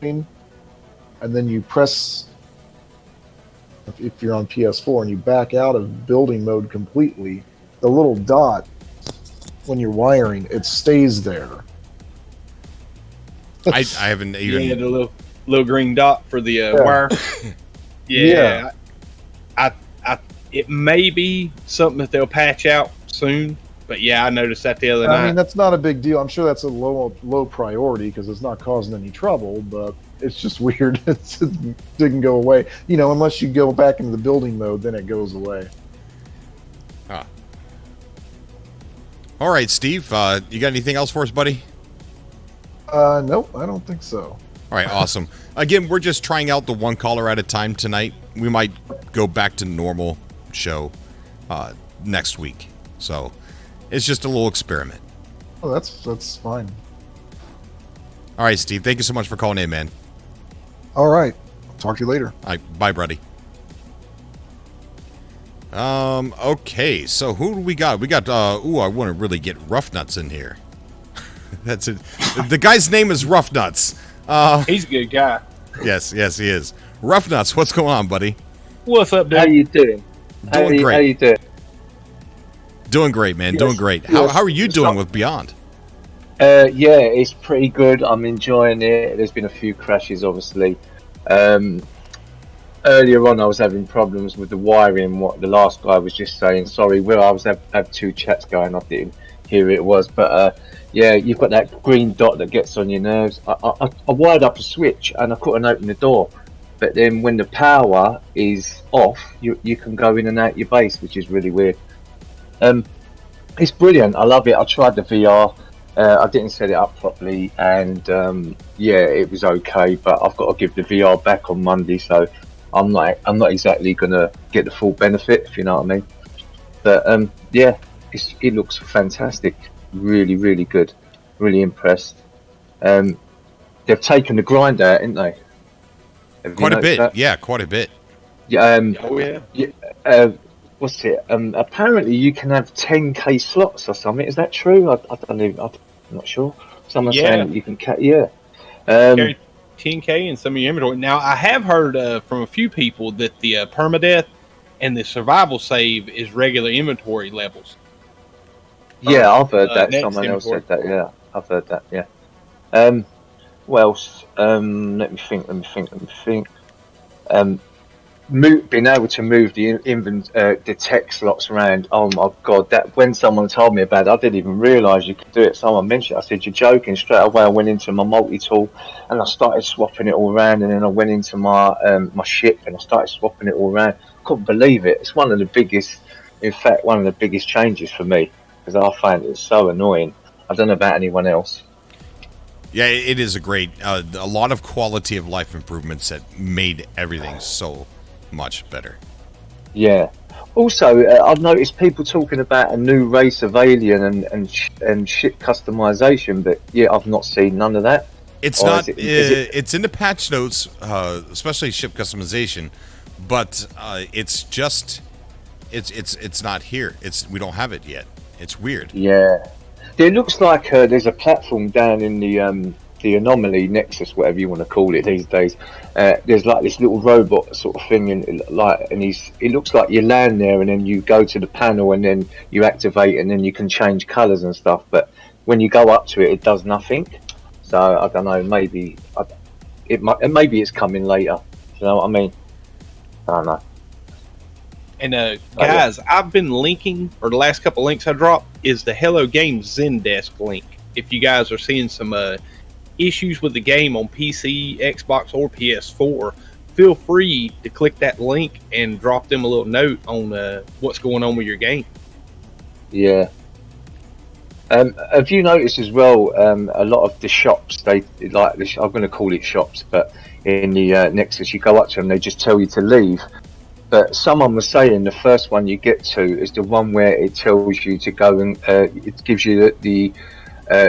and then you press, if you're on PS4 and you back out of building mode completely, the little dot when you're wiring, it stays there. I haven't even. Yeah, the little green dot for the wire. Yeah. It may be something that they'll patch out soon, but yeah, I noticed that the other night. I mean, that's not a big deal. I'm sure that's a low priority because it's not causing any trouble, but it's just weird. It didn't go away. Unless you go back into the building mode, then it goes away. All right, Steve, you got anything else for us, buddy? Nope, I don't think so. All right, awesome. Again, we're just trying out the one caller at a time tonight. We might go back to normal show next week. So it's just a little experiment. Oh, that's fine. All right, Steve, thank you so much for calling in, man. All right. Talk to you later. All right, bye, buddy. Okay, so who do we got? We got, I want to really get Rough Nuts in here. That's it. The guy's name is Rough Nuts. He's a good guy. Yes, he is. Rough Nuts, what's going on, buddy? What's up, dude? How you doing? Doing great. How you doing? Doing great, man. Yes, Doing great. yes. How are you doing with Beyond? Yeah, it's pretty good. I'm enjoying it. There's been a few crashes, obviously. Earlier on, I was having problems with the wiring. What the last guy was just saying. Sorry, I was have two chats going. I didn't hear it was, but yeah, you've got that green dot that gets on your nerves. I wired up a switch and I couldn't open the door. But then when the power is off, you can go in and out your base, which is really weird. It's brilliant. I love it. I tried the VR. I didn't set it up properly, and yeah, it was okay. But I've got to give the VR back on Monday, so I'm not exactly gonna get the full benefit, if you know what I mean. But yeah, it looks fantastic. Really, really good. Really impressed. They've taken the grind out, haven't they? Quite a bit. That? Yeah, quite a bit. Yeah. Oh yeah. What's it? Apparently you can have 10k slots or something. Is that true? I don't even. I'm not sure. Someone's saying you can. Yeah. Carry 10k in some of your inventory. Now I have heard from a few people that the permadeath and the survival save is regular inventory levels. Yeah, I've heard that. Someone else said that. Yeah, I've heard that. Yeah. What else? Let me think. Being able to move the tech slots around. Oh my god! That when someone told me about it, I didn't even realise you could do it. Someone mentioned it. I said, "You're joking." Straight away, I went into my multi-tool and I started swapping it all around. And then I went into my my ship and I started swapping it all around. Couldn't believe it. It's one of the biggest, in fact, one of the biggest changes for me because I find it so annoying. I don't know about anyone else. Yeah, it is a great, a lot of quality of life improvements that made everything so much better. Yeah. Also, I've noticed people talking about a new race of alien and ship customization, but yeah, I've not seen none of that. It's Or not. is it- It's in the patch notes, especially ship customization, but it's just, it's not here. We don't have it yet. It's weird. Yeah. It looks like there's a platform down in the anomaly nexus, whatever you want to call it these days. There's like this little robot sort of thing, and it looks like you land there, and then you go to the panel, and then you activate, and then you can change colours and stuff. But when you go up to it, it does nothing. So I don't know. Maybe maybe it's coming later. You know what I mean? I don't know. And guys, I've been linking, or the last couple links I dropped is the Hello Games Zendesk link. If you guys are seeing some issues with the game on PC, Xbox, or PS4, feel free to click that link and drop them a little note on what's going on with your game. Yeah. Have you noticed as well? A lot of the shops, they like this. I'm going to call it shops, but in the Nexus, you go up to them, they just tell you to leave. But someone was saying the first one you get to is the one where it tells you to go and it gives you the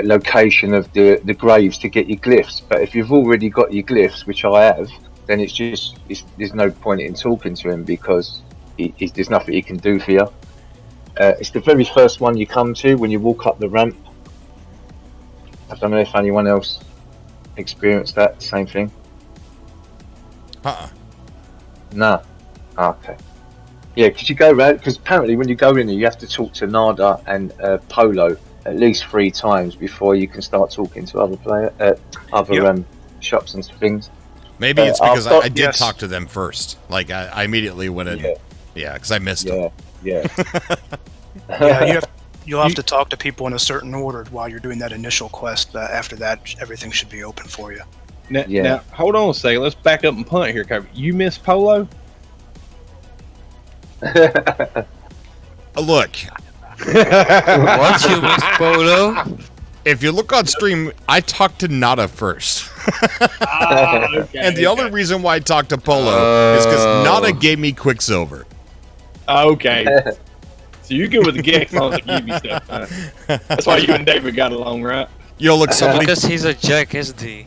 location of the graves to get your glyphs. But if you've already got your glyphs, which I have, then there's no point in talking to him because there's nothing he can do for you. It's the very first one you come to when you walk up the ramp. I don't know if anyone else experienced that same thing. No. Okay. Yeah, because you go around. Because apparently, when you go in there, you have to talk to Nada and Polo at least 3 times before you can start talking to other shops and things. Maybe it's because I did talk to them first. Like I immediately went in. Yeah, because I missed them. Yeah. Yeah, you'll have to talk to people in a certain order while you're doing that initial quest. After that, everything should be open for you. Now, hold on a second. Let's back up and punt here, Cobra. You missed Polo? Look. What, you missed Polo? If you look on stream, I talked to Nada first. And the only reason why I talked to Polo is because Nada gave me Quicksilver. Okay. So you're good with the Gex on the give you stuff. That's why you and David got along, right? Yo, look, somebody... Because he's a jack, isn't he?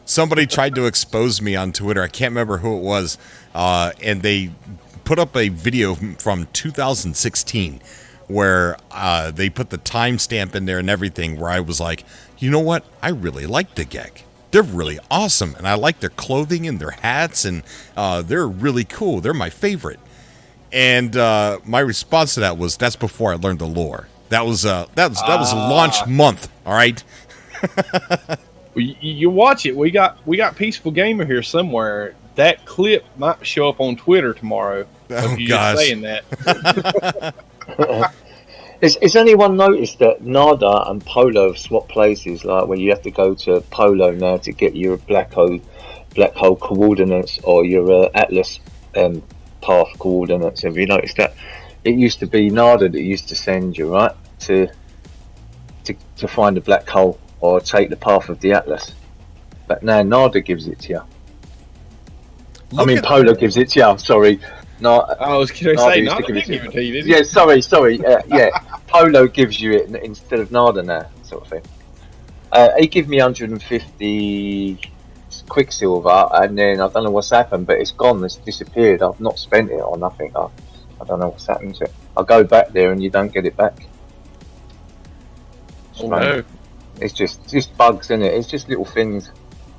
Somebody tried to expose me on Twitter. I can't remember who it was. And they put up a video from 2016 where they put the timestamp in there and everything where I was like, you know what? I really like the Gek. They're really awesome. And I like their clothing and their hats. And they're really cool. They're my favorite. And my response to that was, that's before I learned the lore. That was launch month, all right? You watch it. We got Peaceful Gamer here somewhere. That clip might show up on Twitter tomorrow. Oh, you gosh. just saying that. Has anyone noticed that Nada and Polo have swapped places? Like when you have to go to Polo now to get your black hole coordinates or your Atlas path coordinates. Have you noticed that? It used to be Nada that used to send you, right, to find a black hole or take the path of the Atlas. But now Nada gives it to you. Polo gives it to you. Sorry. No, I was going to say Nada didn't give it to you, did he? Yeah, sorry. Polo gives you it instead of Nada now, sort of thing. He gave me 150 Quicksilver, and then I don't know what's happened, but it's gone. It's disappeared. I've not spent it or nothing. I don't know what's happened to it. I go back there and you don't get it back. Oh, no. It's just bugs in it. It's just little things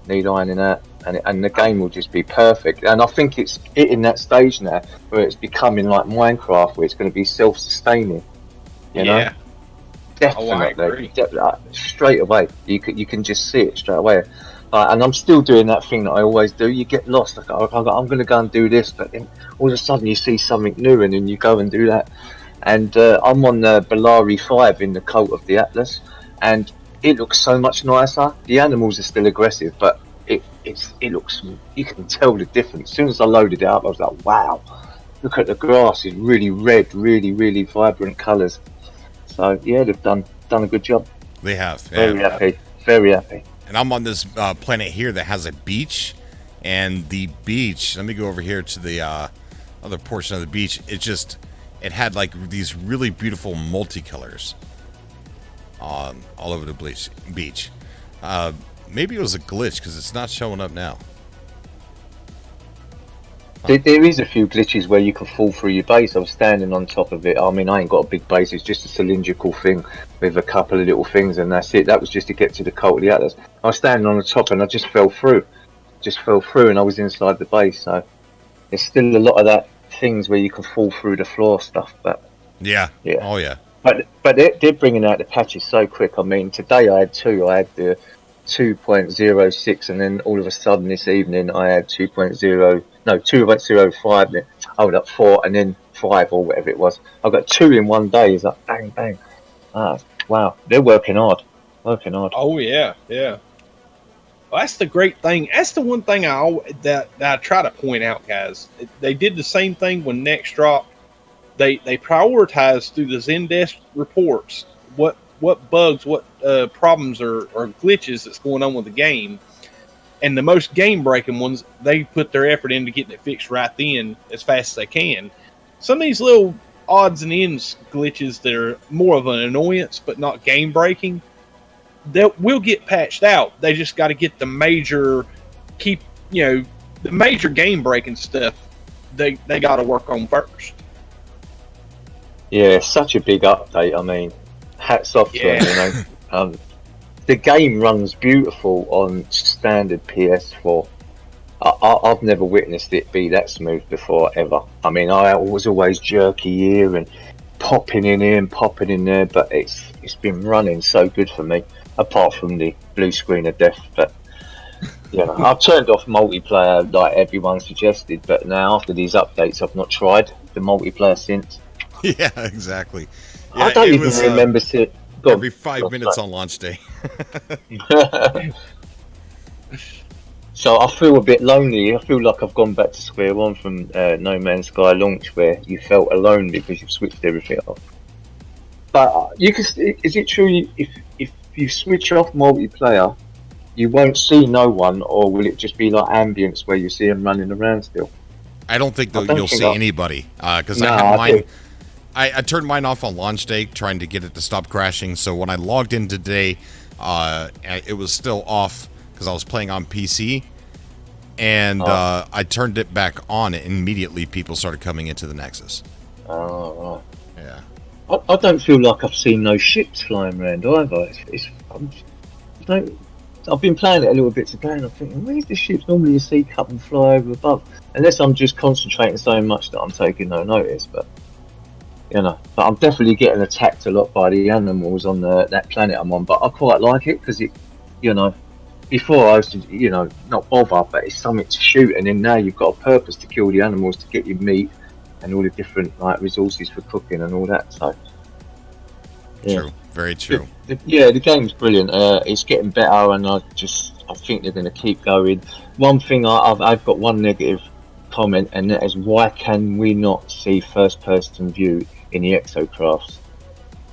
need ironing out, and the game will just be perfect. And I think it's hitting that stage now where it's becoming like Minecraft, where it's going to be self-sustaining. You know? Definitely. Straight away, you can just see it straight away. And I'm still doing that thing that I always do. You get lost. I'm going to go and do this, but then all of a sudden you see something new, and then you go and do that. And I'm on the Bellari 5 in the cult of the Atlas, and it looks so much nicer. The animals are still aggressive, but it looks. You can tell the difference. As soon as I loaded it up, I was like, wow! Look at the grass. It's really red, really, really vibrant colours. So yeah, they've done a good job. They have. Very happy. Very happy. and I'm on this planet here that has a beach, and the beach. Let me go over here to the other portion of the beach. It had like these really beautiful multicolors all over the beach. Maybe it was a glitch because it's not showing up now. There is a few glitches where you can fall through your base. I was standing on top of it. I mean, I ain't got a big base. It's just a cylindrical thing with a couple of little things, and that's it. That was just to get to the cult of the Atlas. I was standing on the top, and I just fell through. And I was inside the base. So there's still a lot of that things where you can fall through the floor stuff. But yeah. Oh yeah. But they're bringing out the patches so quick. I mean, today I had two. I had the 2.06, and then all of a sudden this evening I had 2.05, then hold up 4, and then 5 or whatever it was. I got 2 in one day. It's like bang bang. Wow, they're working hard. Oh yeah. Well, that's the great thing. That's the one thing that I try to point out, guys. They did the same thing when Next dropped. They prioritized through the Zendesk reports what bugs, what problems or glitches that's going on with the game. And the most game-breaking ones, they put their effort into getting it fixed right then as fast as they can. Some of these little odds and ends glitches that are more of an annoyance but not game-breaking, will get patched out. They just got to get the major the major game-breaking stuff they got to work on first. Yeah, such a big update. I mean, hats off to them, the game runs beautiful on standard PS4. I've never witnessed it be that smooth before, ever. I mean, I was always jerky here and popping in here and popping in there, but it's been running so good for me, apart from the blue screen of death. But I've turned off multiplayer like everyone suggested, but now after these updates I've not tried the multiplayer since. Yeah, exactly. Yeah, I don't even remember seeing every 5 minutes on launch day. So I feel a bit lonely. I feel like I've gone back to square one from No Man's Sky launch, where you felt alone because you've switched everything off. But is it true if you switch off multiplayer, you won't see no one, or will it just be like ambience where you see them running around still? I don't think you'll see anybody because I had mine. I turned mine off on launch day, trying to get it to stop crashing. So when I logged in today, it was still off because I was playing on PC, and I turned it back on, and immediately people started coming into the Nexus. Oh, right. Yeah. I don't feel like I've seen no ships flying around either. I've been playing it a little bit today, and I'm thinking, where's the ships? Normally you see a couple fly over above, unless I'm just concentrating so much that I'm taking no notice. But but I'm definitely getting attacked a lot by the animals on that planet I'm on. But I quite like it because before I used to, not bother, but it's something to shoot, and then now you've got a purpose to kill the animals to get your meat and all the different resources for cooking and all that. So true, very true. The game's brilliant. It's getting better, and I think they're going to keep going. One thing I've got one negative comment, and that is, why can we not see first-person view in the exocrafts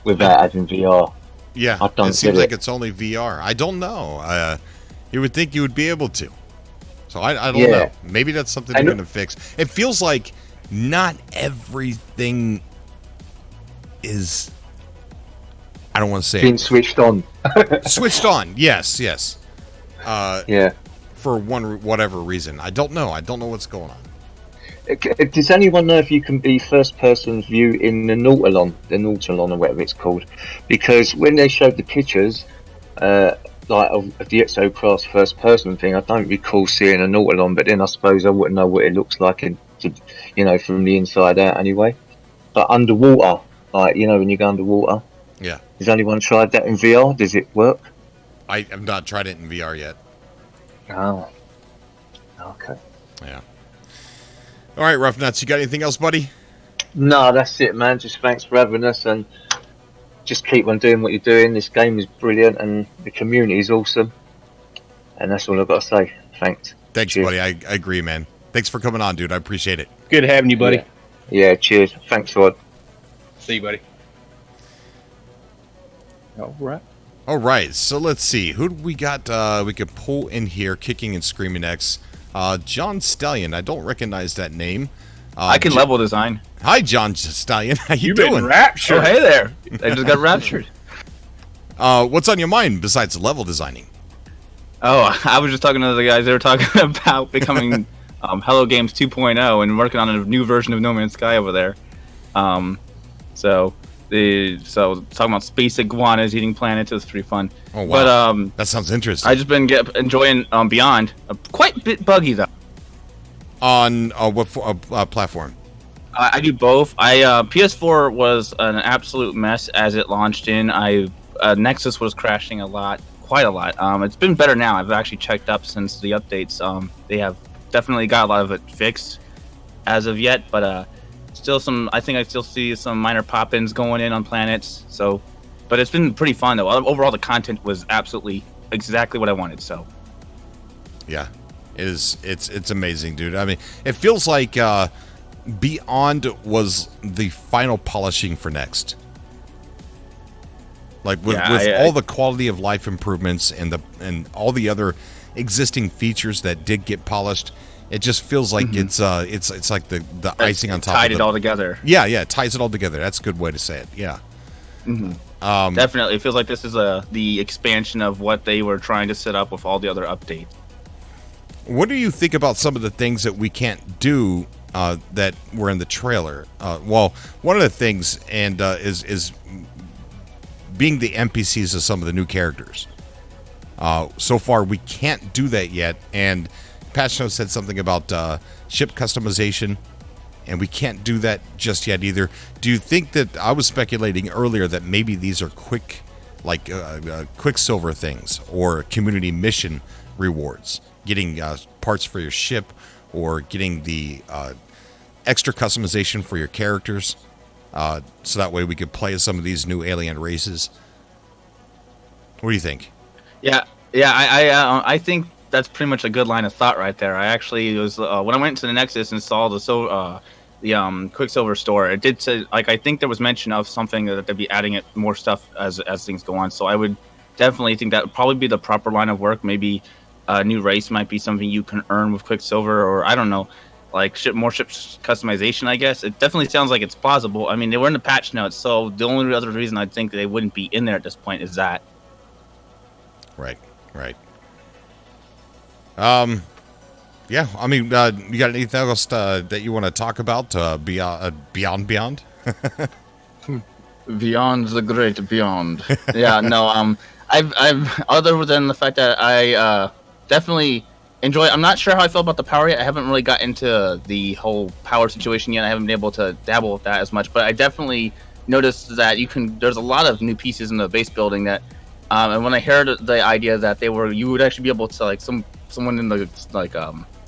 without having VR? Yeah, it seems like it's only VR. I don't know. You would think you would be able to. So I don't know. Maybe that's something they're going to fix. It feels like not everything is, I don't want to say being switched on. Switched on, yes. Yeah. For whatever reason. I don't know. I don't know what's going on. Does anyone know if you can be first-person view in the Nautilon or whatever it's called? Because when they showed the pictures, of the exocraft first-person thing, I don't recall seeing a Nautilon. But then I suppose I wouldn't know what it looks like, from the inside out anyway. But underwater, when you go underwater, yeah. Has anyone tried that in VR? Does it work? I have not tried it in VR yet. Oh, okay. Yeah. All right, Rough Nuts, you got anything else, buddy? No, that's it, man. Just thanks for having us, and just keep on doing what you're doing. This game is brilliant, and the community is awesome. And that's all I've got to say. Thanks. Thanks, cheers. Buddy. I agree, man. Thanks for coming on, dude. I appreciate it. Good having you, buddy. Yeah, cheers. Thanks, Rod. See you, buddy. All right. All right, so let's see. Who do we got? We could pull in here, kicking and screaming X. John Stallion. I don't recognize that name. I can level design. Hi, John Stallion. How you You've doing? been raptured. Oh, hey there. I just got raptured. What's on your mind besides level designing? Oh, I was just talking to the guys. They were talking about becoming Hello Games 2.0 and working on a new version of No Man's Sky over there. So talking about space iguanas eating planets is pretty fun. Oh wow, but that sounds interesting. I just been enjoying Beyond. Quite a bit buggy though. On what platform? I do both. PS4 was an absolute mess as it launched in. Nexus was crashing quite a lot. It's been better now. I've actually checked up since the updates. They have definitely got a lot of it fixed as of yet, but still I think I still see some minor pop-ins going in on planets. So, but it's been pretty fun though. Overall, the content was absolutely exactly what I wanted. So, yeah, it's amazing, dude. I mean, it feels like Beyond was the final polishing for Next. Like with all the quality of life improvements and all the other existing features that did get polished, it just feels like it's like the icing on top. Tied it all together. Yeah, it ties it all together. That's a good way to say it. Yeah. Definitely, it feels like this is the expansion of what they were trying to set up with all the other updates. What do you think about some of the things that we can't do that were in the trailer? Well, one of the things is being the NPCs of some of the new characters. So far, we can't do that yet, and Patch Notes said something about ship customization, and we can't do that just yet either. Do you think that I was speculating earlier that maybe these are Quicksilver things or community mission rewards, getting parts for your ship or getting the extra customization for your characters, so that way we could play as some of these new alien races? What do you think? Yeah, I think that's pretty much a good line of thought right there. I actually was when I went to the Nexus and saw the Quicksilver store. It did say, like, I think there was mention of something that they'd be adding it more stuff as things go on. So I would definitely think that would probably be the proper line of work. Maybe a new race might be something you can earn with Quicksilver, or I don't know, like more ship customization. I guess it definitely sounds like it's plausible. I mean, they were in the patch notes, so the only other reason I'd think they wouldn't be in there at this point is that. Right. Yeah, I mean, you got anything else that you want to talk about beyond? Beyond the great beyond. Yeah, no, I've other than the fact that I definitely enjoy. I'm not sure how I feel about the power yet. I haven't really got into the whole power situation yet. I haven't been able to dabble with that as much, but I definitely noticed that there's a lot of new pieces in the base building that. And when I heard the idea that you would actually be able to, like, someone in the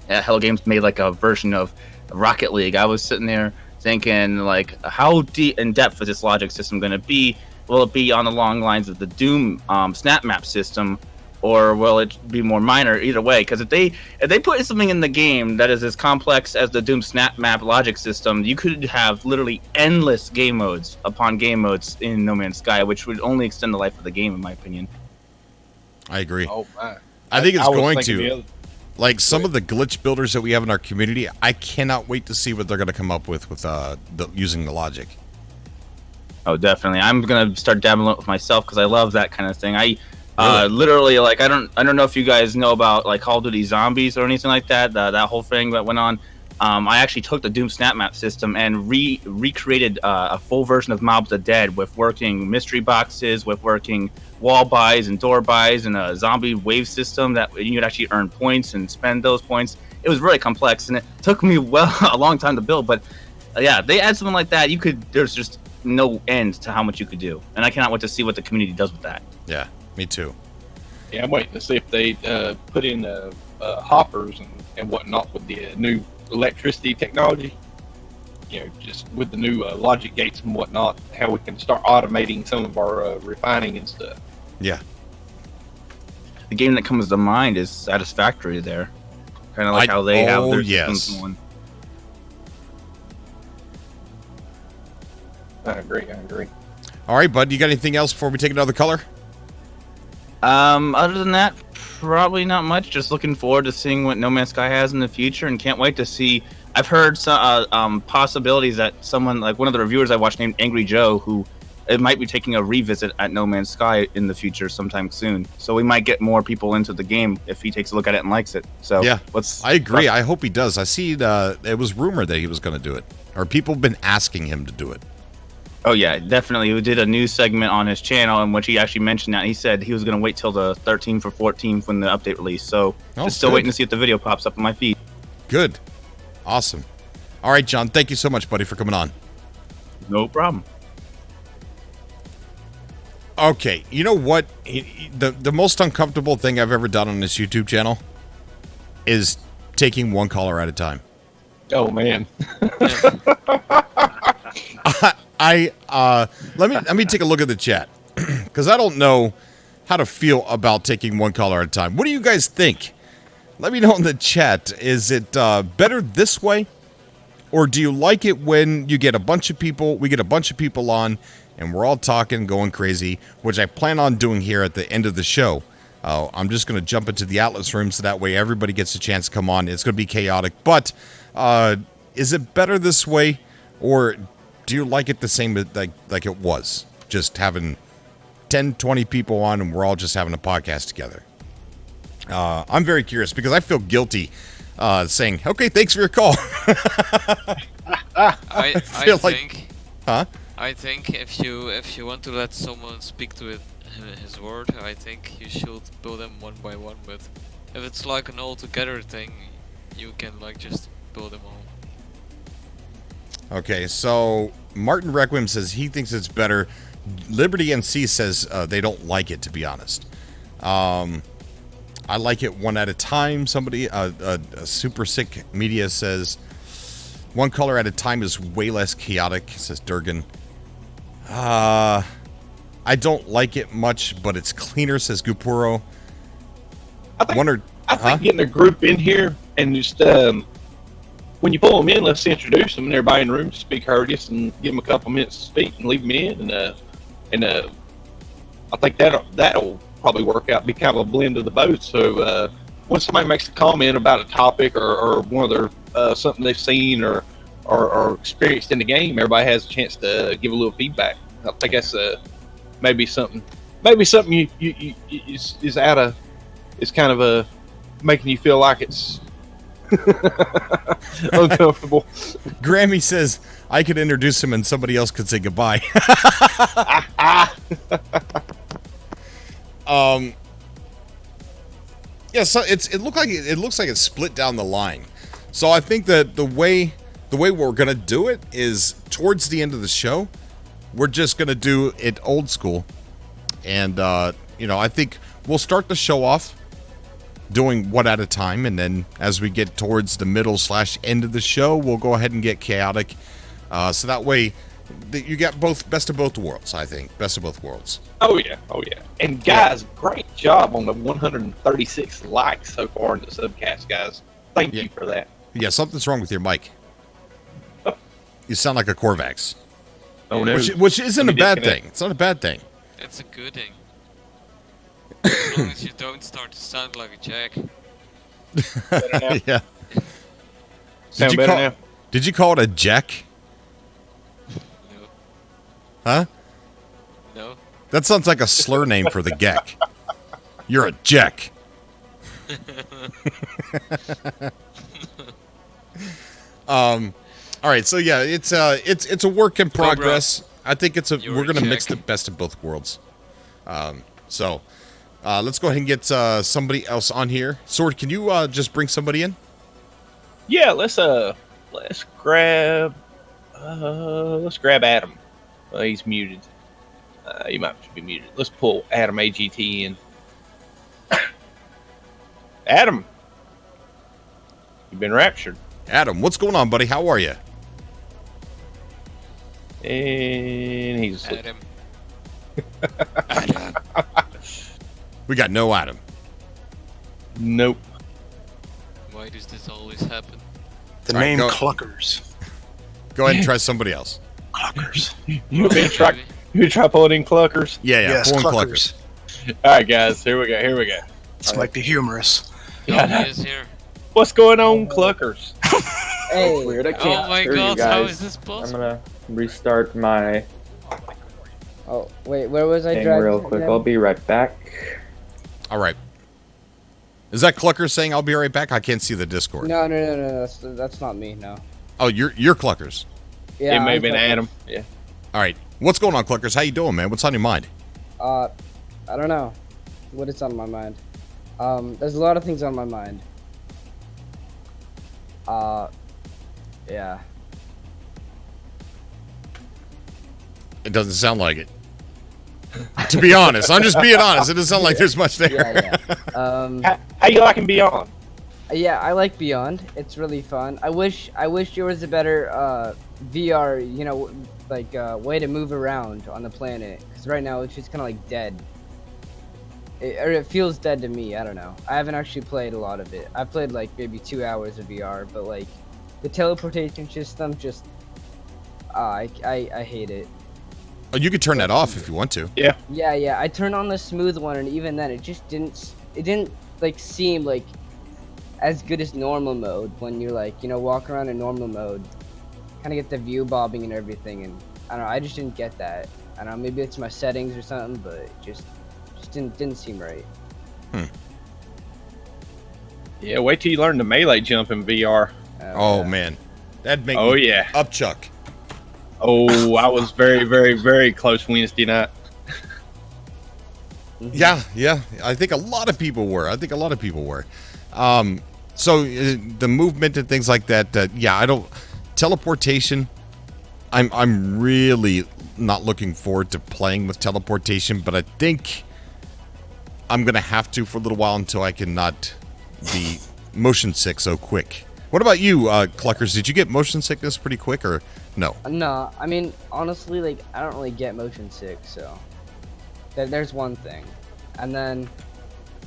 at Hello Games made like a version of Rocket League, I was sitting there thinking, like, how deep in depth is this logic system going to be? Will it be on the long lines of the Doom snap map system, or will it be more minor? Either way, because if they put something in the game that is as complex as the Doom snap map logic system, you could have literally endless game modes upon game modes in No Man's Sky, which would only extend the life of the game, in my opinion. I agree. Oh man, I think it's going to. Like some of the glitch builders that we have in our community, I cannot wait to see what they're going to come up with using the logic. Oh, definitely. I'm going to start dabbling with myself because I love that kind of thing. Literally, like, I don't know if you guys know about, like, Call of Duty Zombies or anything like that. That whole thing that went on. I actually took the Doom snap map system and recreated a full version of Mob of the Dead with working mystery boxes, with working wall buys and door buys, and a zombie wave system that you'd actually earn points and spend those points. It was really complex, and it took me a long time to build. But yeah, they add something like that. There's just no end to how much you could do, and I cannot wait to see what the community does with that. Yeah, me too. Yeah, I'm waiting to see if they put in hoppers and whatnot with the new electricity technology. You know, just with the new logic gates and whatnot, how we can start automating some of our refining and stuff. Yeah. The game that comes to mind is Satisfactory there. Kind of like how they have their systems going. I agree. All right, bud. You got anything else before we take another color? Other than that, probably not much. Just looking forward to seeing what No Man's Sky has in the future, and can't wait to see. I've heard some possibilities that someone, like one of the reviewers I watched named Angry Joe, who it might be taking a revisit at No Man's Sky in the future sometime soon. So we might get more people into the game if he takes a look at it and likes it. So yeah, I agree. I hope he does. I see it was rumored that he was going to do it, or people have been asking him to do it. Oh yeah, definitely. He did a news segment on his channel in which he actually mentioned that. He said he was going to wait till the 13th or 14th when the update released. So just still waiting to see if the video pops up on my feed. Good. Awesome. All right, John, thank you so much, buddy, for coming on. No problem. Okay, you know what? The most uncomfortable thing I've ever done on this YouTube channel is taking one caller at a time. Oh, man. Let me take a look at the chat, because I don't know how to feel about taking one caller at a time. What do you guys think? Let me know in the chat. Is it better this way, or do you like it when you get a bunch of people? We get a bunch of people on, and we're all talking, going crazy, which I plan on doing here at the end of the show. I'm just going to jump into the Atlas room so that way everybody gets a chance to come on. It's going to be chaotic, but is it better this way, or do you like it the same like it was? Just having 10, 20 people on, and we're all just having a podcast together. I'm very curious because I feel guilty saying, okay, thanks for your call. I feel think, huh? I think if you want to let someone speak to his word, I think you should build them one by one. But if it's like an all together thing, you can like just build them all. Okay, so Martin Requiem says he thinks it's better. Liberty NC says they don't like it, to be honest. I like it one at a time. Somebody, a Super Sick Media says one color at a time is way less chaotic, says Durgan. I don't like it much, but it's cleaner, says Gupuro. I think getting a group in here and just when you pull them in, let's introduce them and everybody in the room, speak courteous and give them a couple minutes to speak and leave them in. And I think that'll probably work out, be kind of a blend of the both. So when somebody makes a comment about a topic or one of their something they've seen or experienced in the game, everybody has a chance to give a little feedback. I think that's maybe something you is out of, is kind of making you feel like it's uncomfortable. Grammy says I could introduce him and somebody else could say goodbye. Yeah, so it looks like it's split down the line. So I think that the way we're gonna do it is towards the end of the show, we're just gonna do it old school, and I think we'll start the show off doing one at a time, and then as we get towards the middle / end of the show, we'll go ahead and get chaotic. So that way, you get best of both worlds. I think best of both worlds. Oh yeah. And guys, great job on the 136 likes so far in the subcast, guys. Thank you for that. Yeah, something's wrong with your mic. You sound like a Corvax. Oh no, which isn't a bad thing. It's not a bad thing. It's a good thing. As long as you don't start to sound like a jack. Yeah. Sound better now? Did you call it a jack? No. Huh? No. That sounds like a slur name for the geck. You're a jack. All right, so yeah, it's a work in progress. Cobra, I think we're gonna mix the best of both worlds. So let's go ahead and get somebody else on here. Sword, can you just bring somebody in? Yeah, let's grab Adam. He's muted. He might be muted. Let's pull Adam AGT in. Adam, you've been raptured. Adam, what's going on, buddy? How are you? And he's asleep. Adam. We got no Adam. Nope. Why does this always happen? The name Cluckers. Go ahead and try somebody else. Cluckers. You try pulling in Cluckers? Yeah, yes, pulling Cluckers. All right, guys, here we go. This might be humorous. Oh, he is here. What's going on, Cluckers? Hey. Weird. I can't Oh my hear god, you guys. how is this I'm possible? gonna restart my Oh, wait, where was I thing driving? real quick. again? I'll be right back. All right. Is that Clucker saying I'll be right back? I can't see the Discord. No, that's not me, no. Oh, you're Cluckers. Yeah, It may I'm have been fucking- Adam. Yeah. All right. What's going on, Cluckers? How you doing, man? What's on your mind? I don't know what is on my mind. There's a lot of things on my mind. Yeah. It doesn't sound like it. To be honest, I'm just being honest. It doesn't sound like there's much there. Yeah. How you liking Beyond? Yeah, I like Beyond. It's really fun. I wish there was a better VR, way to move around on the planet. Because right now it's just kind of like dead. It feels dead to me. I don't know. I haven't actually played a lot of it. I played like maybe 2 hours of VR, but like the teleportation system, just I hate it. Oh, you could turn that off if you want to. Yeah. Yeah. I turned on the smooth one, and even then, it just didn't like seem like as good as normal mode when you're like, walk around in normal mode, kind of get the view bobbing and everything. And I don't know, I just didn't get that. I don't know, maybe it's my settings or something, but it just didn't seem right. Yeah, wait till you learn the melee jump in VR. Oh man, that'd make Oh me yeah. up Chuck. Oh, I was very, very, very close Wednesday night. Yeah. I think a lot of people were. So the movement and things like that. Yeah, I don't. Teleportation. I'm really not looking forward to playing with teleportation, but I think I'm gonna have to for a little while until I can not be motion sick so quick. What about you, Cluckers? Did you get motion sickness pretty quick, or no? No, I mean, honestly, like, I don't really get motion sick, so there's one thing. And then,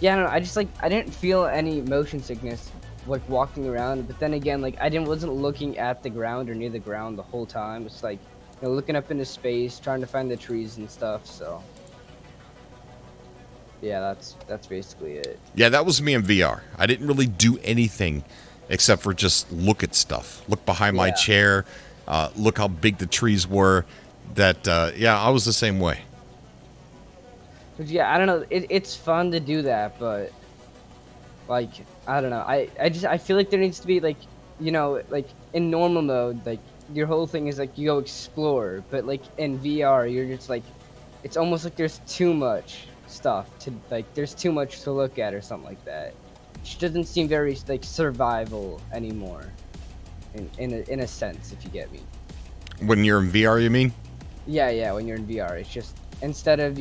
yeah, I don't know, I just, like, I didn't feel any motion sickness, like, walking around, but then again, like, wasn't looking at the ground or near the ground the whole time. It's like, looking up into space, trying to find the trees and stuff, so. Yeah, that's basically it. Yeah, that was me in VR. I didn't really do anything except for just look at stuff. Look behind my chair. Look how big the trees were. Yeah, I was the same way. But yeah, I don't know. It's fun to do that, but like, I don't know. I feel like there needs to be like, like in normal mode, like your whole thing is like you go explore, but like in VR, you're just like, it's almost like there's too much stuff to like. There's too much to look at or something like that. Which doesn't seem very like survival anymore, in a sense, if you get me. When you're in VR, you mean? Yeah, when you're in VR, it's just instead of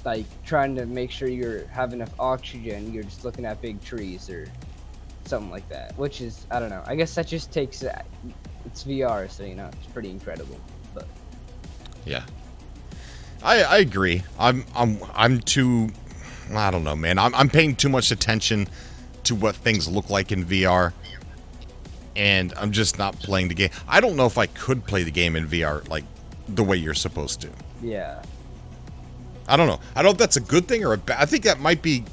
like trying to make sure you have enough oxygen, you're just looking at big trees or something like that. Which is, I don't know. I guess that just takes it's VR, so it's pretty incredible. But yeah, I agree. I'm too. I don't know, man. I'm paying too much attention to what things look like in VR, and I'm just not playing the game. I don't know if I could play the game in VR like the way you're supposed to. yeah. I don't know. I don't know if that's a good thing or a bad. I think that might be.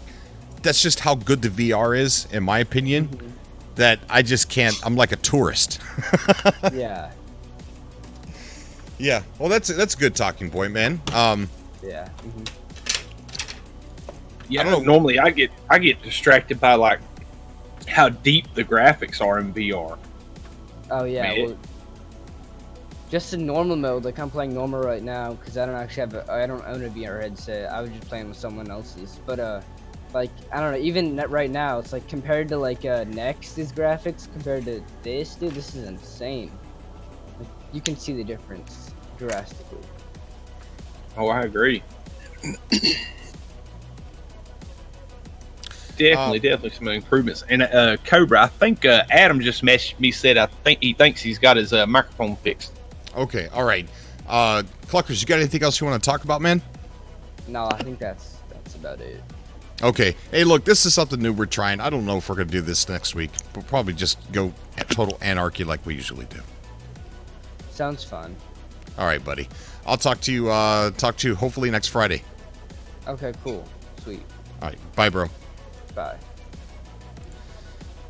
That's just how good the VR is, in my opinion. Mm-hmm. That I just can't. I'm like a tourist. Yeah. Yeah. Well, that's a good talking point, man. Yeah. Mm-hmm. Yeah, I don't know. Normally I get distracted by like how deep the graphics are in VR. Oh yeah. Man. Well, just in normal mode, like I'm playing normal right now because I don't actually I don't own a VR headset. I was just playing with someone else's. But like I don't know. Even right now, it's like compared to like Next's graphics compared to this, dude. This is insane. Like, you can see the difference drastically. Oh, I agree. Definitely some improvements. And Cobra, I think Adam just messaged me, said I think he thinks he's got his microphone fixed. Okay, all right. Cluckers, you got anything else you want to talk about, man? No, I think that's about it. Okay. Hey, look, this is something new we're trying. I don't know if we're going to do this next week. We'll probably just go total anarchy like we usually do. Sounds fun. All right, buddy. I'll talk to you hopefully next Friday. Okay, cool. Sweet. All right. Bye, bro. Bye.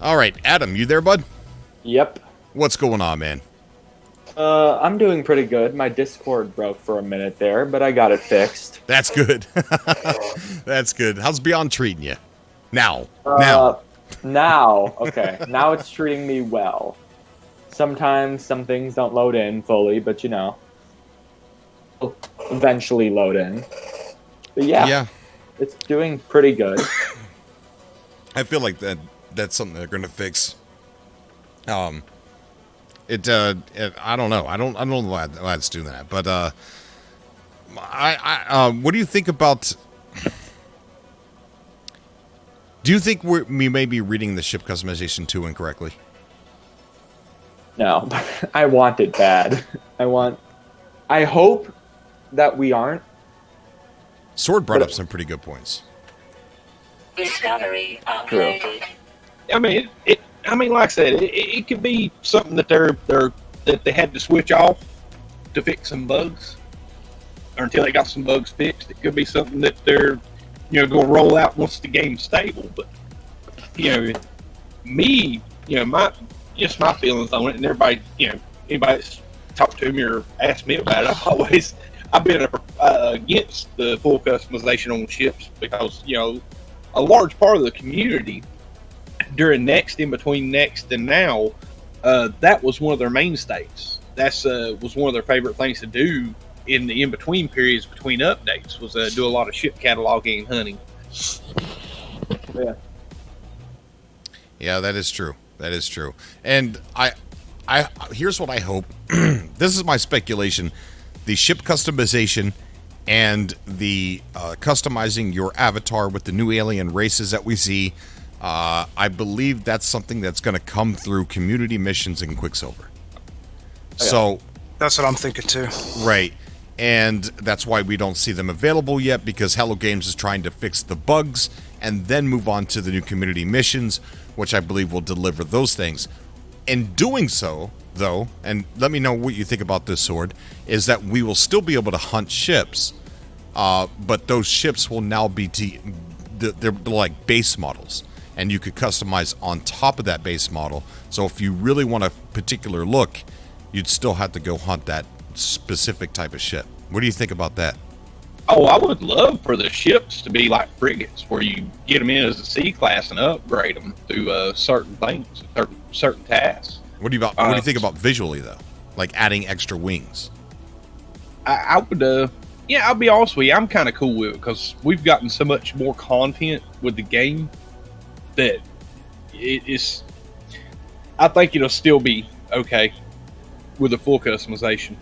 All right. Adam, you there, bud? Yep. What's going on, man? I'm doing pretty good. My Discord broke for a minute there, but I got it fixed. That's good. That's good. How's Beyond treating you? Now. Now. Okay. Now it's treating me well. Sometimes some things don't load in fully, but you know, it'll eventually load in. But yeah, it's doing pretty good. I feel like that's something they're going to fix. I don't know. I don't know why it's doing that, but what do you think about? Do you think we may be reading the ship customization 2 incorrectly? No, I want it bad. I hope that we aren't. Sword brought up some pretty good points. Discovery uploaded. I mean, like I said, it could be something that they had to switch off to fix some bugs, or until they got some bugs fixed. It could be something that they're, going to roll out once the game's stable. But my feelings on it, and everybody, anybody that's talked to me or asked me about it, I've been against the full customization on ships because a large part of the community during Next, in between Next and now, that was one of their mainstays. That's was one of their favorite things to do in the in-between periods between updates, was do a lot of ship cataloging and hunting. Yeah, that is true. That is true. And I here's what I hope. This is my speculation. The ship customization and the customizing your avatar with the new alien races that we see, I believe that's something that's going to come through community missions in Quicksilver. So that's what I'm thinking too. Right. And that's why we don't see them available yet, because Hello Games is trying to fix the bugs and then move on to the new community missions, which I believe will deliver those things. In doing so, though, and let me know what you think about this, Sword, is that we will still be able to hunt ships, but those ships will now be they're like base models, and you could customize on top of that base model. So if you really want a particular look, you'd still have to go hunt that specific type of ship. What do you think about that? Oh, I would love for the ships to be like frigates, where you get them in as a C class and upgrade them through certain things, certain tasks. What do you think about visually though? Like adding extra wings? I would, I'll be honest with you, I'm kind of cool with it because we've gotten so much more content with the game that I think it'll still be okay with the full customization.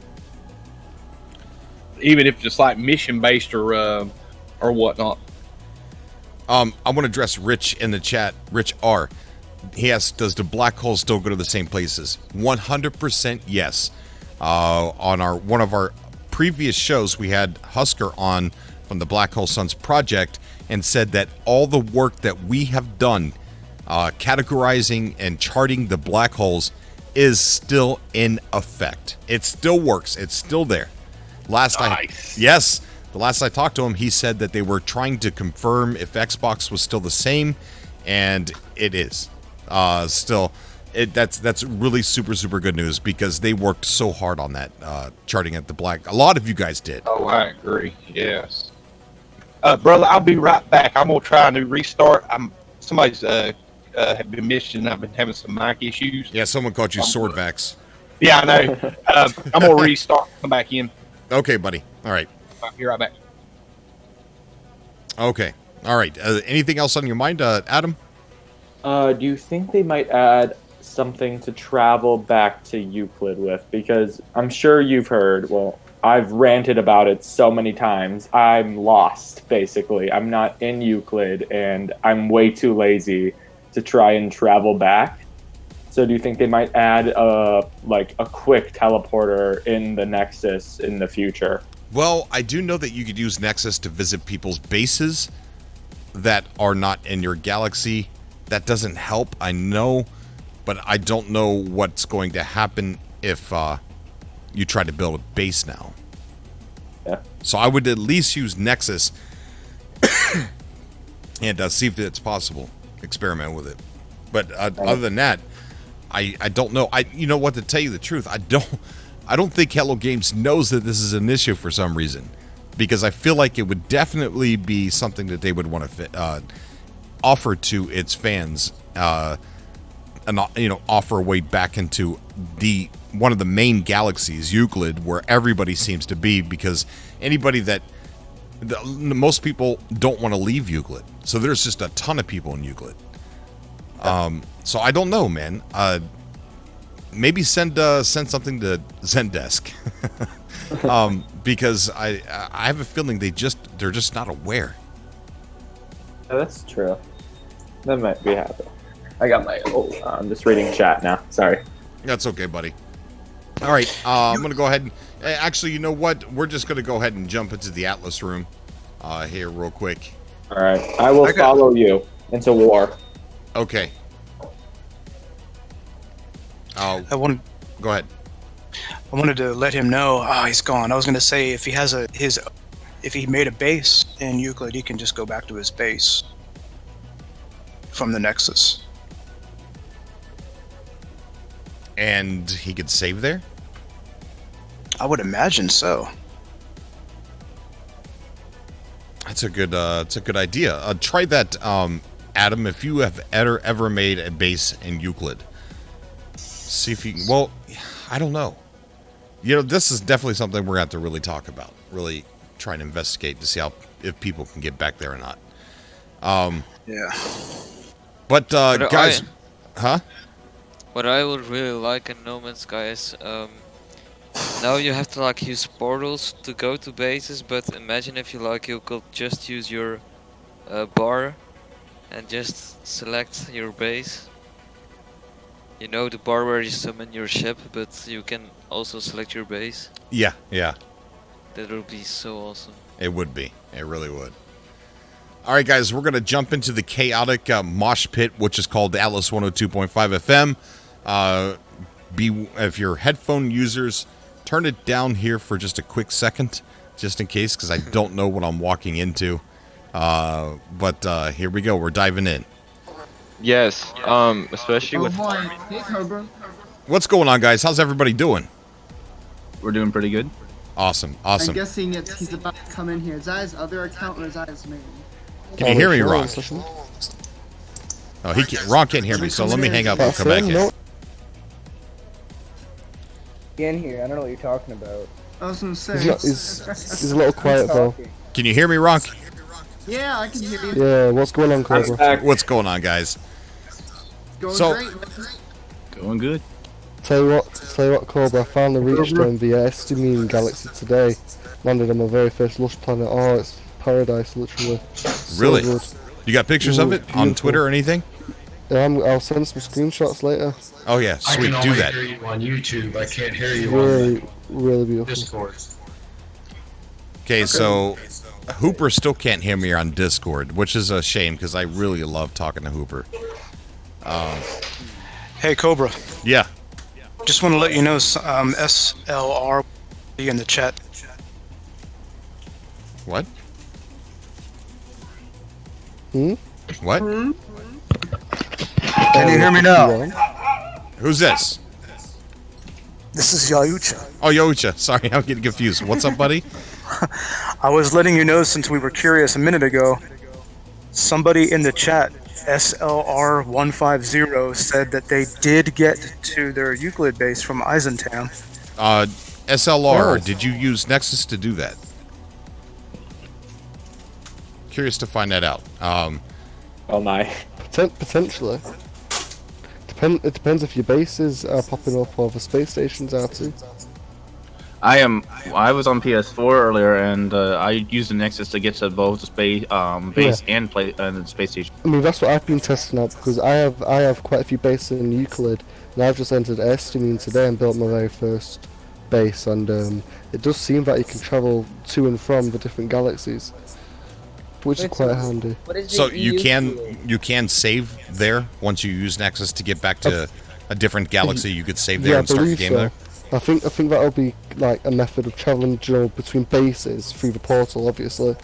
Even if it's like mission based or whatnot. I want to address Rich in the chat. Rich R. He asks, does the black hole still go to the same places? 100% yes. On one of our previous shows, we had Husker on from the Black Hole Suns project and said that all the work that we have done categorizing and charting the black holes is still in effect. It still works. It's still there. The last I talked to him, he said that they were trying to confirm if Xbox was still the same, and it is. That's really super good news, because they worked so hard on that charting at the black. A lot of you guys did. Oh, I agree. Yes, brother. I'll be right back. I'm gonna try a new restart. Somebody's have been missing. I've been having some mic issues. Yeah, someone called you Swordvax. Yeah, I know. I'm gonna restart. Come back in. Okay, buddy. All right. I'll be right back. Okay. All right. Anything else on your mind, Adam? Do you think they might add something to travel back to Euclid with? Because I'm sure you've heard, well, I've ranted about it so many times. I'm lost, basically. I'm not in Euclid, and I'm way too lazy to try and travel back. So do you think they might add a quick teleporter in the Nexus in the future? Well, I do know that you could use Nexus to visit people's bases that are not in your galaxy. That doesn't help, I know, but I don't know what's going to happen if you try to build a base now. Yeah. So I would at least use Nexus and see if it's possible. Experiment with it. But other than that, I don't know. You know what, to tell you the truth, I don't think Hello Games knows that this is an issue for some reason, because I feel like it would definitely be something that they would want to offer to its fans, and offer a way back into one of the main galaxies, Euclid, where everybody seems to be, because anybody that most people don't want to leave Euclid, so there's just a ton of people in Euclid. So I don't know, man. Maybe send something to Zendesk, because I have a feeling they're just not aware. Yeah, that's true. That might be happening. I got my. I'm just reading chat now. Sorry. That's okay, buddy. All right, I'm gonna go ahead and actually, you know what? We're just gonna go ahead and jump into the Atlas room here real quick. All right, I will follow you into war. Okay. Go ahead. I wanted to let him know. Oh, he's gone. I was going to say if he has if he made a base in Euclid, he can just go back to his base from the Nexus. And he could save there? I would imagine so. That's a good idea. Try that, Adam, if you have ever made a base in Euclid. See if you can. Well, I don't know. This is definitely something we're going to have to really talk about. Really try and investigate to see if people can get back there or not. Yeah. But guys, huh? What I would really like in No Man's Sky is now you have to use portals to go to bases, but imagine if you could just use your bar and just select your base. The bar where you summon your ship, but you can also select your base. Yeah. That would be so awesome. It would be. It really would. All right, guys, we're going to jump into the chaotic mosh pit, which is called Atlas 102.5 FM. If you're headphone users, turn it down here for just a quick second, just in case, because I don't know what I'm walking into. But here we go. We're diving in. Yes, especially with... Hey, Cobra. What's going on, guys? How's everybody doing? We're doing pretty good. Awesome. I'm guessing he's about to come in here. Is that his other account or is that his main? Can you hear me, Ron? Oh, Ron can't hear me, so let me hang up and come back in. In here, I don't know what you're talking about. I was gonna say. He's a little quiet though. Can you hear me, Ron? Yeah, I can hear you. Yeah, what's going on, Cobra? What's going on, guys? Going great. Going good. Tell you what, Cobra, I finally reached the Estimine galaxy today. Landed on my very first lush planet. Oh, it's paradise, literally. Really? So good. You got pictures of it on Twitter or anything? Yeah, I'll send some screenshots later. Oh yeah, sweet. Do that. I can only hear you on YouTube. I can't hear you really, on really beautiful. Discord. Okay, so Hooper still can't hear me on Discord, which is a shame because I really love talking to Hooper. Hey, Cobra. Yeah. Just want to let you know, SLR in the chat. What? What? Can you hear me now? Who's this? This is Yaucha. Oh, Yaucha. Sorry, I'm getting confused. What's up, buddy? I was letting you know, since we were curious a minute ago, somebody in the chat, SLR150, said that they did get to their Euclid base from Eisentown. SLR, did you use Nexus to do that? Curious to find that out. Oh my. Potentially. It depends if your bases are popping up or the space stations are too. I was on PS4 earlier, and I used the Nexus to get to both the base and the space station. I mean, that's what I've been testing out because I have quite a few bases in Euclid, and I've just entered Estimine today and built my very first base, and it does seem that you can travel to and from the different galaxies, which is quite handy. So you can save there once you use Nexus to get back to a different galaxy. You could save there and start the game there. I think that'll be like a method of traveling between bases through the portal, obviously.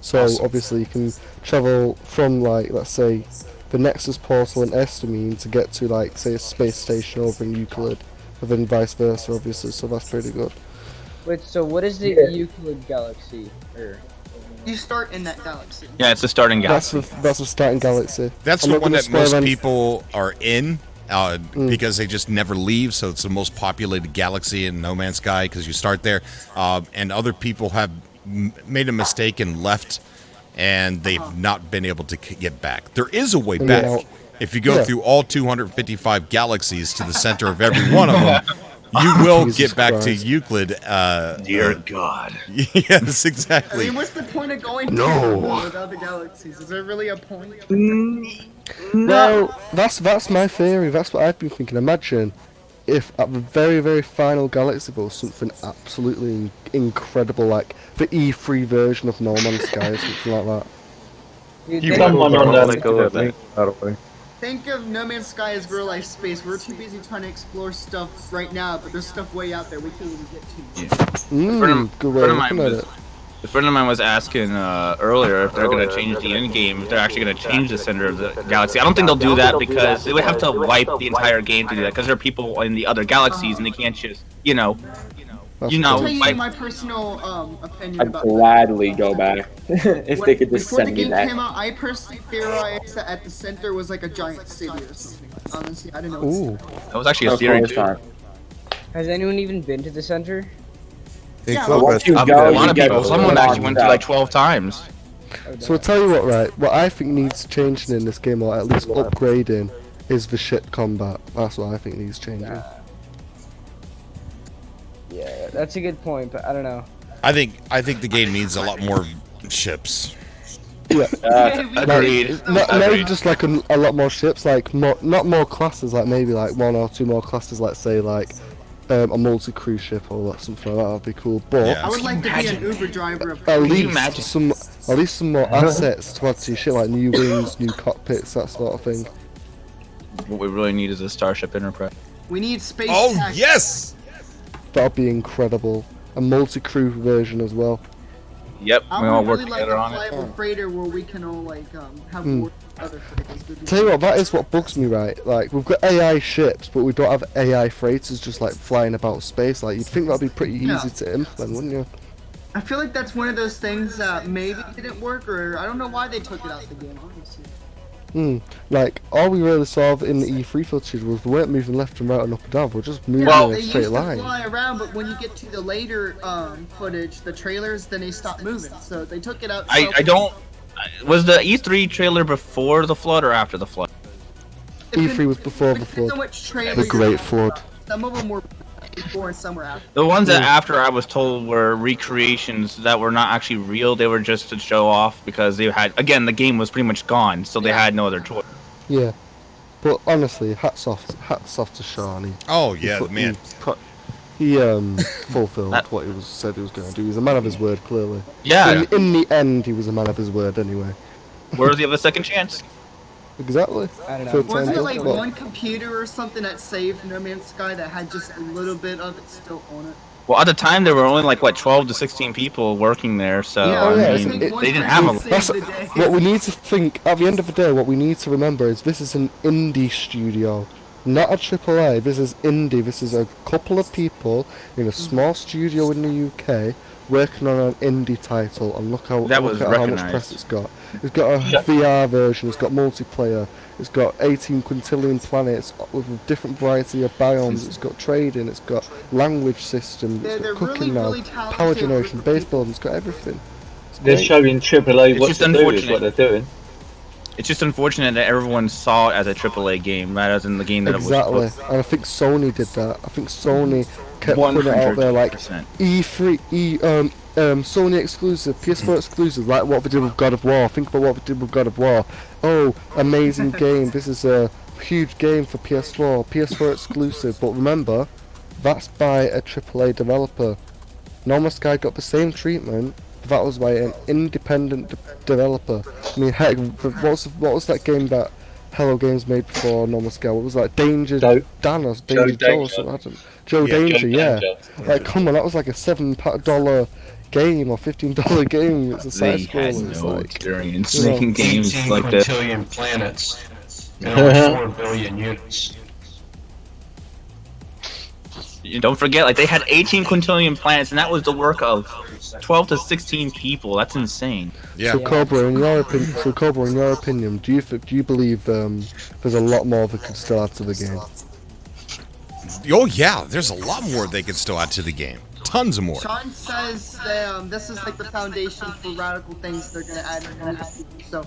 So Awesome. obviously you can travel from, like, let's say, the Nexus portal in Estamine to get to, like, say, a space station over in Euclid, and then vice versa, obviously. So that's pretty good. Wait, so what is the Euclid galaxy? Or You start in that galaxy. Yeah, it's the starting galaxy. That's the starting galaxy. That's I'm the not one gonna that most spoil any- people are in because they just never leave. So it's the most populated galaxy in No Man's Sky because you start there. And other people have made a mistake and left, and they've not been able to get back. There is a way back. Yeah. If you go through all 255 galaxies to the center of every one of them, you will Jesus get back to Christ. Euclid. Dear God. Yes, I exactly. mean, what's the point of going No. without the galaxies? Is there really a point? Well, that's my theory. That's what I've been thinking. Imagine if at the very, very final galaxy there was something absolutely incredible, like the E3 version of No Man's Sky or something like that. Dude, You they- someone on Let that go of that. Think of No Man's Sky as real life space. We're too busy trying to explore stuff right now, but there's stuff way out there we can't even get to. Good way of looking at it. A friend of mine was asking earlier if they're going to change the end game, if they're actually going to change the center of the galaxy. I don't think they'll do that because they would have to wipe the entire game to do that because there are people in the other galaxies and they can't just, I'll tell you wipe. my personal opinion I'd about that. gladly go back if they could just Before the send me game that. came out, I personally theorized that at the center was like a giant city or something. Honestly, I didn't know. Ooh. That was actually a Of theory course too. not. Has anyone even been to the center? Hey, Yeah, Cobra, once you A go, lot you of get people. Someone put actually on went to top. like 12 times. So I'll tell you what, right? What I think needs changing in this game, or at least upgrading, is the ship combat. That's what I think needs changing. Yeah, that's a good point, but I don't know. I think the game needs a lot more ships. Yeah. Agreed. Not maybe just like a lot more ships, like not more classes, like maybe like one or two more classes, let's say like a multi-crew ship or something like that would be cool. But Yeah. I would like to be an Uber driver of at you least imagine? some more assets to add to your ship, like new wings, new cockpits, that sort of thing. What we really need is a Starship Enterprise. We need space Oh tax. yes! That'd be incredible. A multi-crew version as well. Yep, I we all would work really like together a on it. flyable freighter where we can all like have more other freighters. Would be Tell you what, that is what bugs me, right? Like, we've got AI ships, but we don't have AI freighters just like flying about space. Like, you'd think that'd be pretty easy Yeah. to implement, wouldn't you? I feel like that's one of those things that maybe didn't work, or I don't know why they took it out of the game, honestly. Like, all we really saw in the E3 footage was we weren't moving left and right and up and down, we're just moving Yeah, in they a used straight to line. fly around, but when you get to the later footage, the trailers, then they stop moving. So they took it out. I don't. Was the E3 trailer before the flood or after the flood? E3 was before the Depends flood. on which trailer The you're Great watching. Flood. Some of them were before and some were after. The ones that after I was told were recreations that were not actually real. They were just to show off because they had, again, the game was pretty much gone, so they had no other choice. Yeah. But honestly, hats off to Sean. Oh yeah, man. He fulfilled what he said he was going to do. He's a man of his word, clearly. Yeah. In the end, he was a man of his word, anyway. Worthy of a second chance. Exactly. I don't know. Third Wasn't time it like lucky. one computer or something that saved No Man's Sky that had just a little bit of it still on it? Well, at the time there were only like 12 to 16 people working there, so Yeah, I yeah, mean, it- they didn't have a. That's what we need to think. At the end of the day, what we need to remember is this is an indie studio, not a AAA. This is indie. This is a couple of people in a small studio in the UK working on an indie title, and look at how much recognized. press it's got. It's got a VR version. It's got multiplayer. It's got 18 quintillion planets with a different variety of biomes. It's got trading. It's got language system. It's They're got cooking really, really now. talented Power generation, base building. It's got everything. It's They're great. showing AAA It's what just to do is unfortunate. what they're doing. It's just unfortunate that everyone saw it as a AAA game rather than the game that Exactly, it was supposed and I think Sony did that. I think Sony kept putting it out there like 100%. Sony exclusive, PS4 exclusive, like what they did with God of War. Think about what they did with God of War. Oh, amazing game! This is a huge game for PS4, PS4 exclusive. But remember, that's by a AAA developer. No Man's Sky got the same treatment. But that was by an independent developer. I mean, heck, what was that game that Hello Games made before No Man's Sky? What was that? Danger Dan or Danger Joe or something? Joe Danger, yeah. Like, come on, that was like a $7 game or $15 game. It's a side They had scroller. It's no like, experience you know. making games 18 like this. quintillion planets and only 4 billion units. You don't forget, like they had 18 quintillion planets, and that was the work of 12 to 16 people. That's insane. Yeah. So Cobra, in your opinion, do you believe there's a lot more that could still add to the game? Oh yeah, there's a lot more they could still add to the game. Tons of more. Sean says that, this is like the foundation for radical things they're gonna add in the future. So,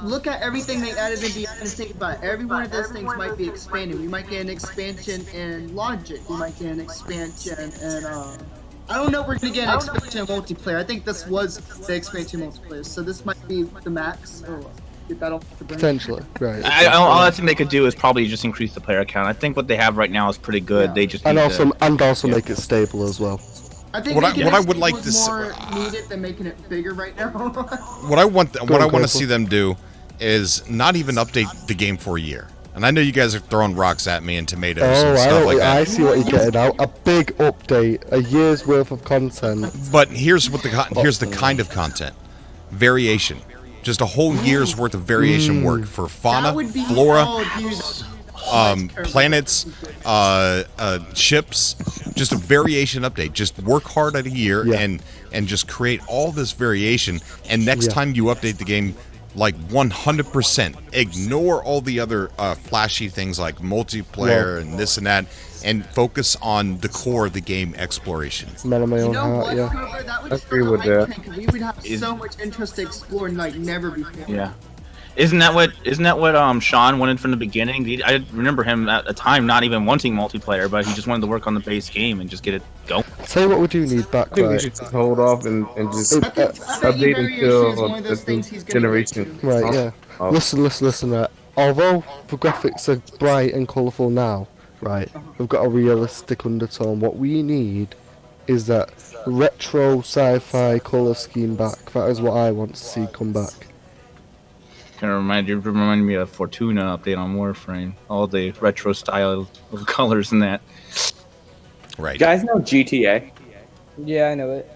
look at everything they added in Beyond and think about it. Every one of those things might be expanded. We might get an expansion in logic. We might get an expansion in, I don't know if we're gonna get an expansion in multiplayer. I think this was the expansion multiplayer. So this might be the max. Or get that off the brain. Potentially, right. All I think they could do is probably just increase the player count. I think what they have right now is pretty good. They just and need also make it stable as well. I think what I would like to see see more needed than making it bigger right now. what I want to see them do is not even update the game for a year. And I know you guys are throwing rocks at me and tomatoes and stuff like that. I see what you're getting out. A big update, a year's worth of content. But here's the kind of content: variation. Just a whole year's worth of variation work for fauna, flora, planets, ships. Just a variation update. Just work hard at a year and just create all this variation. And next time you update the game, like 100%, ignore all the other flashy things like multiplayer and this and that, and focus on the core of the game exploration. Man of my own heart, Cobra, that would agree with that. We would have so much interest to explore like never before. Yeah. Isn't that what Sean wanted from the beginning? I remember him at the time not even wanting multiplayer, but he just wanted to work on the base game and just get it going. Tell you what we do need back, I think we right? should just hold off and just update until the generation. Right, yeah. Oh. Listen, right. Although the graphics are bright and colourful now, right, we've got a realistic undertone. What we need is that retro sci-fi colour scheme back. That is what I want to see come back. Kind of remind me of Fortuna update on Warframe. All the retro style of colors and that. Right. You guys know GTA? Yeah, I know it.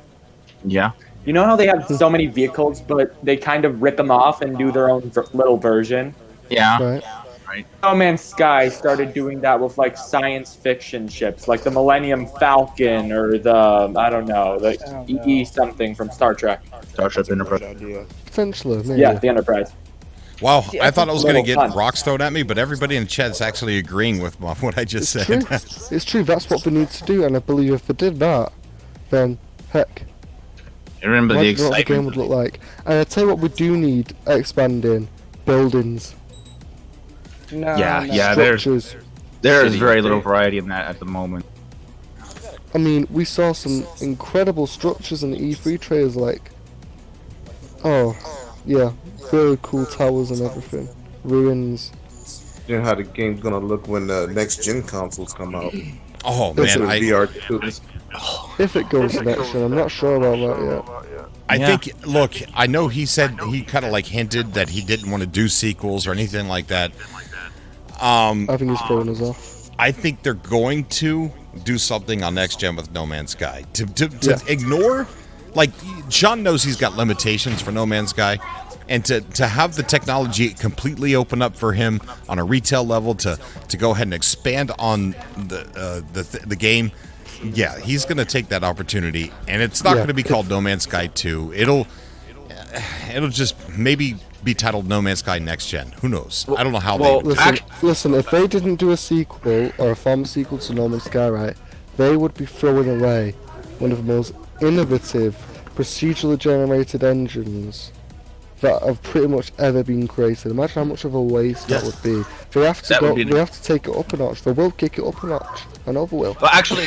Yeah. You know how they have so many vehicles, but they kind of rip them off and do their own little version? Yeah. Right. No Man's Sky started doing that with like science fiction ships, like the Millennium Falcon or the, I don't know, the EE something from Star Trek. Star Trek Enterprise. Potentially, maybe. Yeah, the Enterprise. Wow, I thought I was going to get fun. rocks thrown at me, but everybody in the chat is actually agreeing with what I just said. True. It's true, that's what we need to do, and I believe if we did that, then, heck, I remember the imagine what the game excitement. would look like. And I tell you what we do need expanding: buildings. No, Yeah, Structures. there's very little variety in that at the moment. I mean, we saw some incredible structures in the E3 trailers, like, oh, yeah, really cool towers and everything, ruins. You know how the game's gonna look when the next gen consoles come out. Oh man, VR If it goes to next gen, I'm not sure about that yet. I think. Look, I know he said he kind of like hinted that he didn't want to do sequels or anything like that. I think he's throwing us off. I think they're going to do something on next gen with No Man's Sky to ignore. Like, Sean knows he's got limitations for No Man's Sky, and to have the technology completely open up for him on a retail level to go ahead and expand on the game. Yeah, he's going to take that opportunity, and it's not going to be called No Man's Sky 2. It'll just maybe be titled No Man's Sky Next Gen. Who knows? I don't know how they... Listen, if they didn't do a sequel or a former sequel to No Man's Sky, right, they would be throwing away one of the most innovative, procedurally generated engines that have pretty much ever been created. Imagine how much of a waste that would be. They have to they have to take it up a notch. They will kick it up a notch. I know they will. Well, actually,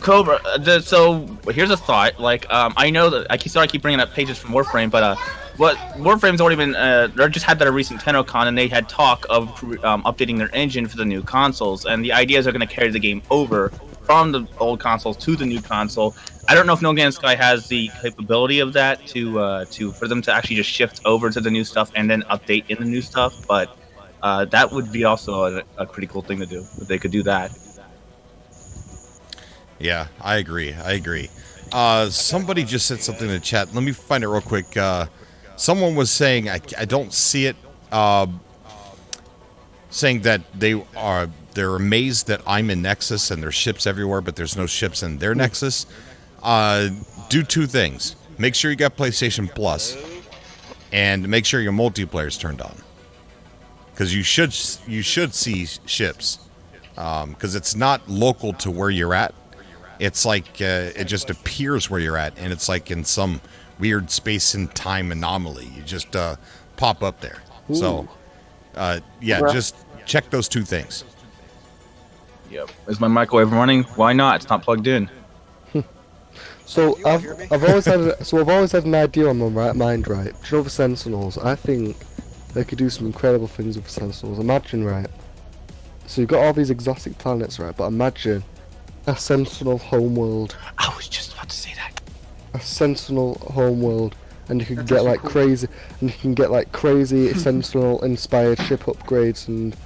Cobra. So here's a thought. Like, I know that I keep bringing up pages from Warframe, but what Warframe's already been. They just had that recent TeknoCon, and they had talk of updating their engine for the new consoles, and the ideas are going to carry the game over from the old consoles to the new console. I don't know if No Man's Sky has the capability of that to for them to actually just shift over to the new stuff and then update in the new stuff, but that would be also a pretty cool thing to do if they could do that. Yeah, I agree. Somebody just said something in the chat. Let me find it real quick. Someone was saying, I don't see it, saying that they're amazed that I'm in Nexus and there's ships everywhere, but there's no ships in their Nexus. Do two things. Make sure you got PlayStation Plus, and make sure your multiplayer's turned on. Because you should see ships. Because it's not local to where you're at. It's like it just appears where you're at, and it's like in some weird space and time anomaly. You just pop up there. Ooh. So, yeah, Bruh. just check those two things. Yep. Is my microwave running? Why not? It's not plugged in. So I've always had an idea on my right mind, right? Do you know the Sentinels? I think they could do some incredible things with the Sentinels. Imagine, right? So you've got all these exotic planets, right? But imagine a Sentinel homeworld. I was just about to say that. A Sentinel homeworld, and you can get like crazy, Sentinel-inspired ship upgrades and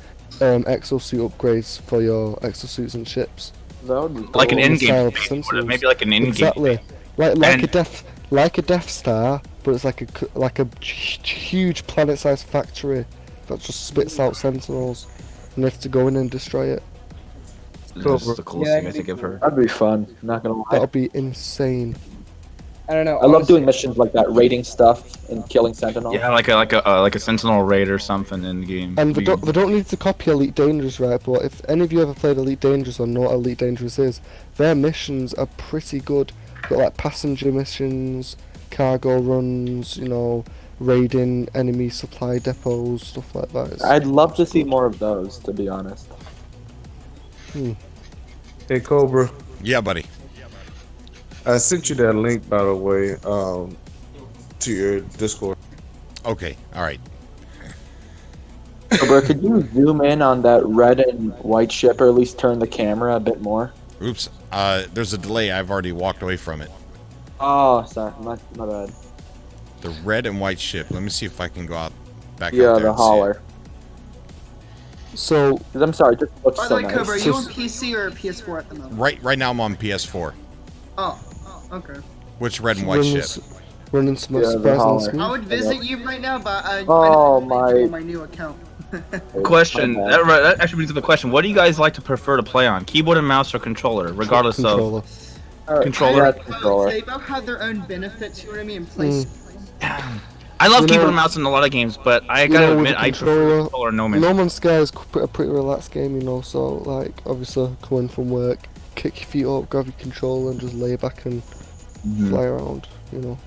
exosuit upgrades for your exosuits and ships. Like an in-game thing, maybe like an in-game Exactly. thing. Like a Death Star, but it's like a huge planet-sized factory that just spits out Sentinels, and you have to go in and destroy it. This is the coolest thing I think I've heard. That'd be fun. Not gonna lie. That'll be insane. I don't know. I love doing missions like that, raiding stuff and killing Sentinels. Yeah, like a Sentinel raid or something in the game. And they don't need to copy Elite Dangerous, right? But if any of you ever played Elite Dangerous or know what Elite Dangerous is, their missions are pretty good. Got like passenger missions, cargo runs, you know, raiding enemy supply depots, stuff like that. I'd love to see more of those, to be honest. Hey, Cobra. Yeah, buddy. I sent you that link, by the way, to your Discord. Okay, all right. Cobra, could you zoom in on that red and white ship, or at least turn the camera a bit more? Oops. There's a delay. I've already walked away from it. Oh, sorry, my bad. The red and white ship. Let me see if I can go back Yeah, out there the and see it. hauler. So, I'm sorry, just looks By the so way, nice. Cobra, are you on PC or PS4 at the moment? Right now I'm on PS4. Oh, okay. Which red and white ship? Running some Yeah, the hauler. I would visit you right now, but I Oh, on my new account. Question. That actually brings up the question. What do you guys like to prefer to play on? Keyboard and mouse or controller? Regardless Controller. of controller. They both have their own benefits, you know what I mean? And place. I love You keyboard know- and mouse in a lot of games, but I You gotta know, with admit the I prefer controller No Man's. No Man's Sky is a pretty relaxed game, you know. So, like, obviously, coming from work, kick your feet up, grab your controller, and just lay back and fly around, you know.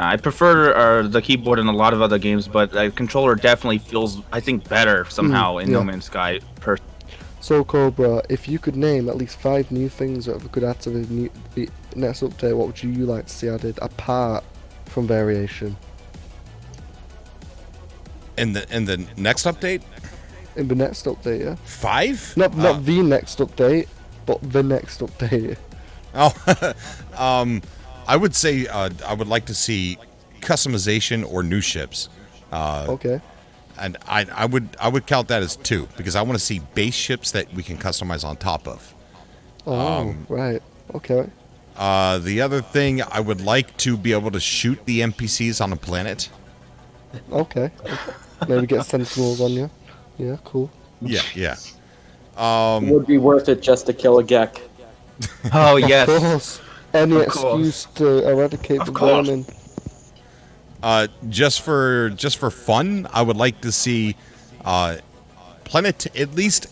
I prefer the keyboard in a lot of other games, but the controller definitely feels, I think, better somehow in yeah. No Man's Sky. So, Cobra, if you could name at least 5 new things that we could add to the next update, what would you like to see added apart from variation? In the next update? In the next update, yeah. 5? Not the next update, but the next update. Oh, I would say I would like to see customization or new ships. Okay. And I would count that as 2 because I want to see base ships that we can customize on top of. Oh, right. Okay. The other thing, I would like to be able to shoot the NPCs on a planet. Okay. Maybe get Sentinels on you. Yeah, cool. Yeah. It would be worth it just to kill a Gek. Oh yes. Of course. Any Of excuse to eradicate the vermin. Just for fun, I would like to see planet at least.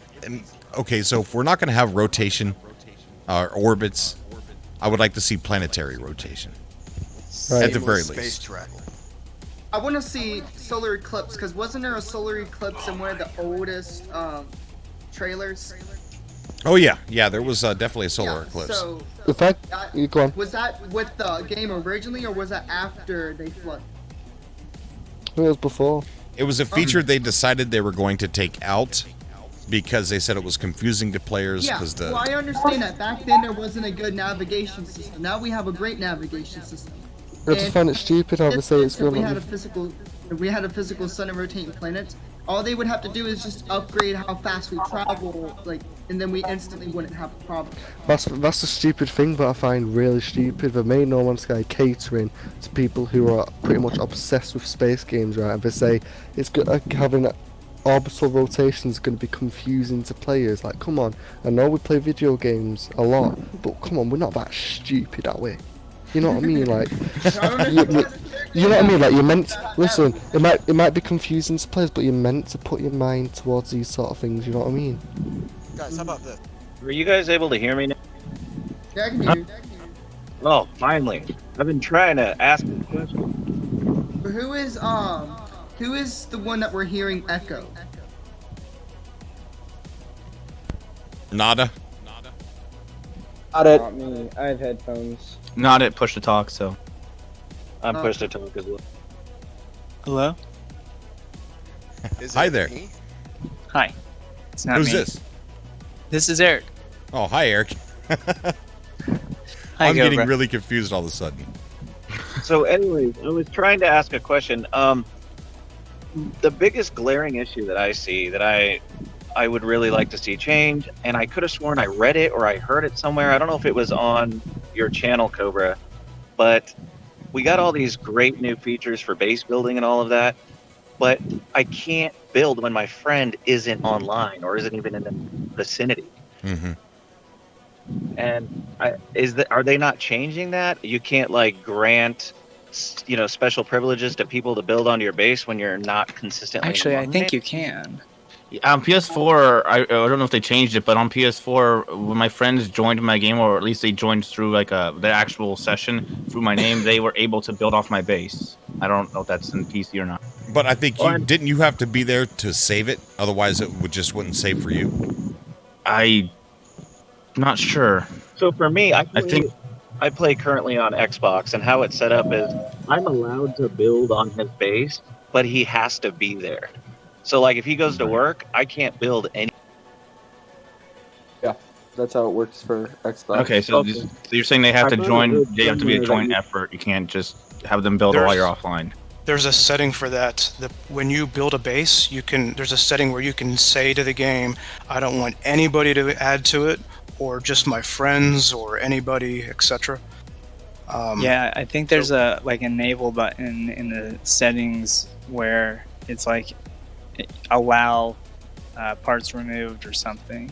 Okay, so if we're not going to have rotation orbits, I would like to see planetary rotation at the very least. I want to see solar eclipse because wasn't there a solar eclipse in one of the oldest trailers? Oh yeah, there was definitely a solar eclipse. So, In fact, you go on. was that with the game originally, or was that after they flooded? It was before. It was a feature they decided they were going to take out because they said it was confusing to players. Yeah, Because well, I understand that. Back then, there wasn't a good navigation system. Now we have a great navigation system. I just find it stupid how they say it's If we going had to a physical, if we had a physical sun and rotating planet, All they would have to do is just upgrade how fast we travel, like, and then we instantly wouldn't have a problem. That's the stupid thing that I find really stupid. They made No Man's Sky catering to people who are pretty much obsessed with space games, right? And they say it's good having orbital rotations going to be confusing to players. Like, come on, I know we play video games a lot, but come on, we're not that stupid, are we? You know what I mean? Like, you know what I mean? Like, you're meant to, listen, it might be confusing to players, but you're meant to put your mind towards these sort of things, you know what I mean? Guys, how about this? Were you guys able to hear me now? Yeah, I can hear you. Oh, finally. I've been trying to ask a question. Who is the one that we're hearing echo? Nada. Not it. Not me. I have headphones. Not it. Push to talk. So. I'm push to talk as well. Hello? Hi there. Me? Hi. It's not Who's me. this? This is Eric. Oh, hi, Eric. Hi, I'm getting Cobra. really confused all of a sudden. So anyways, I was trying to ask a question. The biggest glaring issue that I see that I would really like to see change, and I could have sworn I read it or I heard it somewhere. I don't know if it was on your channel, Cobra, but we got all these great new features for base building and all of that, but I can't build when my friend isn't online or isn't even in the vicinity. Mm-hmm. And are they not changing that? You can't like grant, special privileges to people to build onto your base when you're not consistently. Actually, I online? think you can. On PS4, I don't know if they changed it, but on PS4, when my friends joined my game, or at least they joined through like the actual session through my name, they were able to build off my base. I don't know if that's in PC or not. But I think didn't you have to be there to save it? Otherwise, it wouldn't save for you. I'm not sure. So for me, I play currently on Xbox, and how it's set up is I'm allowed to build on his base, but he has to be there. So like if he goes to work, I can't build any. Yeah, that's how it works for Xbox. Okay, so you're saying they have to join? They have to be a joint effort. You can't just have them build while you're offline. There's a setting for that. When you build a base, there's a setting where you can say to the game, I don't want anybody to add to it, or just my friends, or anybody, etc. Yeah, I think there's a enable button in the settings where it's like allow parts removed or something.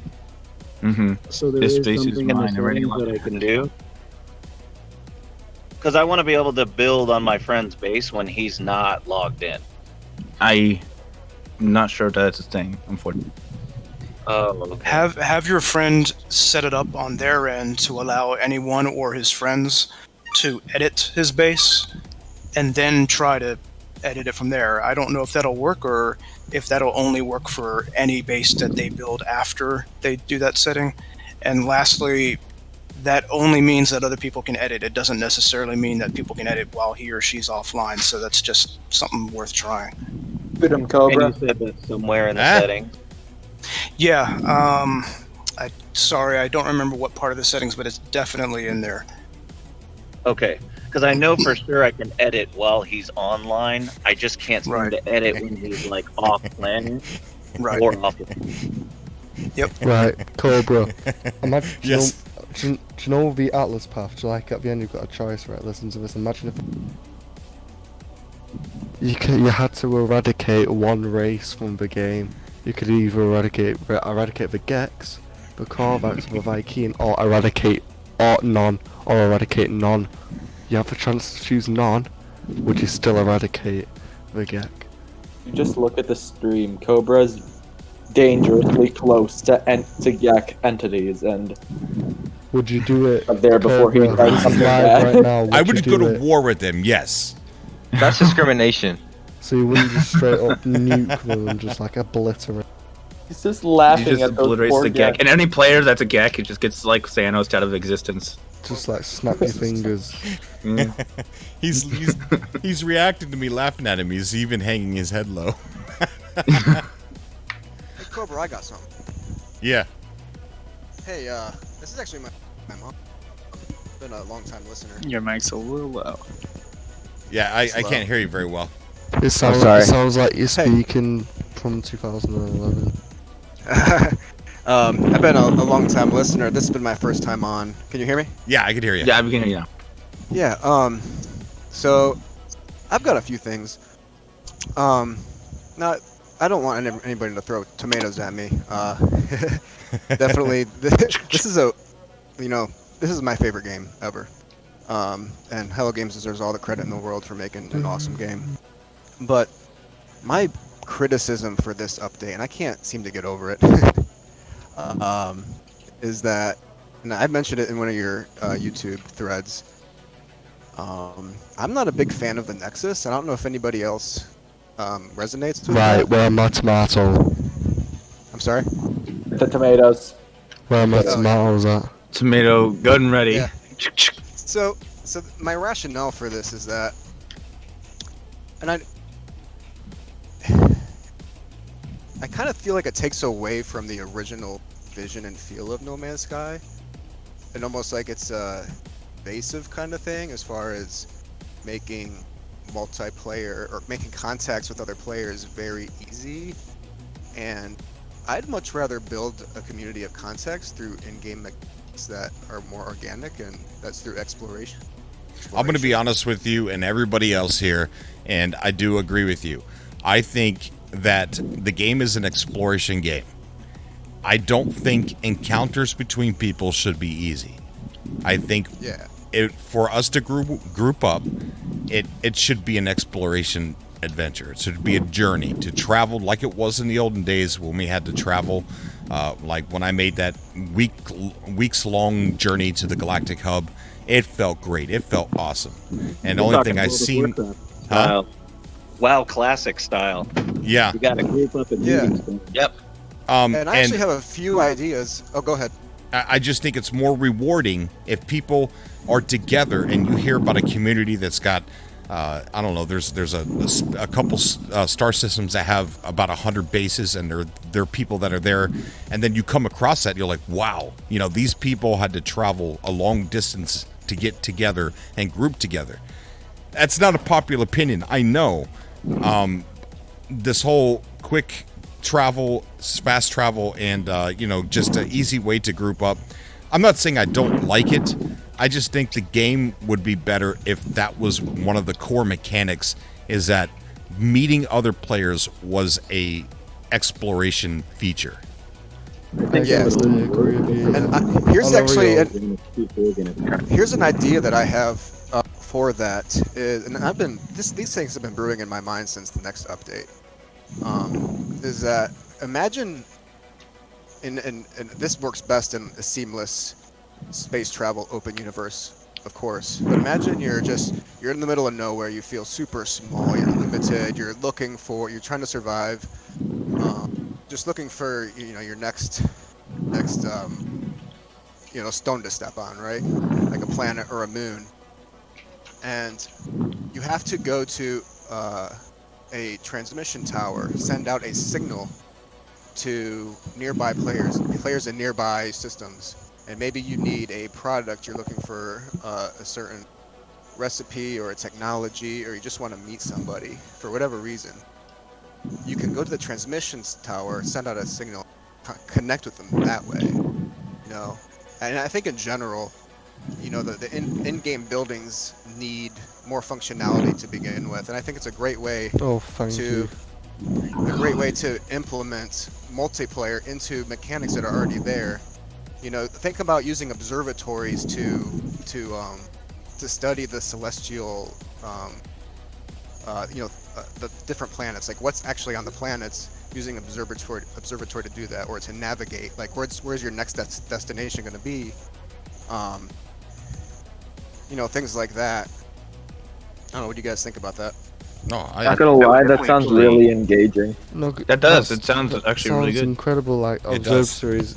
Mm-hmm. So there is something in the settings that I can do. Because I want to be able to build on my friend's base when he's not logged in. I'm not sure that's a thing, unfortunately. Oh, okay. Have your friend set it up on their end to allow anyone or his friends to edit his base, and then try to edit it from there. I don't know if that'll work or if that'll only work for any base that they build after they do that setting. And lastly, that only means that other people can edit. It doesn't necessarily mean that people can edit while he or she's offline, so that's just something worth trying. Cobra. And you said that somewhere in the setting. Yeah, sorry, I don't remember what part of the settings, but it's definitely in there. Okay, because I know for sure I can edit while he's online. I just can't seem to edit when he's like off planet or off. Yep. Right, Cobra. Imagine, Yes. Do you know the Atlas path? Do you like at the end you've got a choice, right? Listen to this. Imagine if you had to eradicate one race from the game. You could either eradicate the Gex, the Korvax, the Viking, or eradicate none. You have the chance to choose none. Would you still eradicate the Gek? You just look at the stream. Cobra's dangerously close to Gek entities, and would you do it there before he does something bad? right now? I would go to war with him. Yes. That's discrimination. So you wouldn't just straight up nuke them and just like obliterate. He's just laughing He just at those obliterates poor the Gek. Gek. And any player that's a Gek, it just gets like Thanos out of existence. Just like snap your fingers. He's reacting to me laughing at him. He's even hanging his head low. Hey, Cobra, I got something. Yeah. Hey, this is actually my mom. Been a long time listener. Your mic's a little low. Yeah, I can't hear you very well. It sounds like you're speaking from 2011. I've been a long time listener. This has been my first time on. Can you hear me? Yeah, I can hear you. Yeah, we can hear you now. Yeah. So I've got a few things. Now I don't want anybody to throw tomatoes at me. Definitely, this is this is my favorite game ever. And Hello Games deserves all the credit in the world for making an awesome game. But my criticism for this update, and I can't seem to get over it, is that, and I mentioned it in one of your YouTube threads. I'm not a big fan of the Nexus. I don't know if anybody else resonates with Right, that. where my tomato? I'm sorry? The tomatoes. Where my tomatoes at? Tomato, good and ready. Yeah. So my rationale for this is that, and I kind of feel like it takes away from the original vision and feel of No Man's Sky, and almost like it's a evasive kind of thing as far as making multiplayer or making contacts with other players very easy. And I'd much rather build a community of contacts through in-game mechanics that are more organic, and that's through exploration. I'm going to be honest with you and everybody else here, and I do agree with you. I think that the game is an exploration game. I don't think encounters between people should be easy. I think for us to group up, it should be an exploration adventure. It should be a journey to travel like it was in the olden days when we had to travel. Like when I made that weeks-long journey to the Galactic Hub, it felt great. It felt awesome. And the only thing I've seen... WoW Classic style. Yeah. You got to group up and do these things. Yep. And I actually have a few ideas. Oh, go ahead. I just think it's more rewarding if people are together and you hear about a community that's got, I don't know, there's a couple star systems that have about 100 bases, and there are people that are there, and then you come across that, you're like, wow, these people had to travel a long distance to get together and group together. That's not a popular opinion, I know. This whole quick travel, fast travel, and just an easy way to group up. I'm not saying I don't like it. I just think the game would be better if that was one of the core mechanics, is that meeting other players was a exploration feature. Yes. And here's an idea that I have for that, and these things have been brewing in my mind since the next update. Is that, imagine, and this works best in a seamless space travel open universe, of course, but imagine you're in the middle of nowhere, you feel super small, you're limited, you're trying to survive, just looking for your next stone to step on, right? Like a planet or a moon. And you have to go to a transmission tower, send out a signal to nearby players in nearby systems, and maybe you need a product, you're looking for a certain recipe or a technology, or you just want to meet somebody for whatever reason. You can go to the transmissions tower, send out a signal, connect with them that way. And I think in general, the in-game buildings need more functionality to begin with, and I think it's a great way to implement multiplayer into mechanics that are already there. Think about using observatories to study the celestial, the different planets, like what's actually on the planets, using observatory to do that, or to navigate, like where's your next destination going to be. Things like that. I don't know, what do you guys think about that? No, Not gonna lie, that sounds really engaging. No, that does. It sounds actually really good. Incredible, like observatories.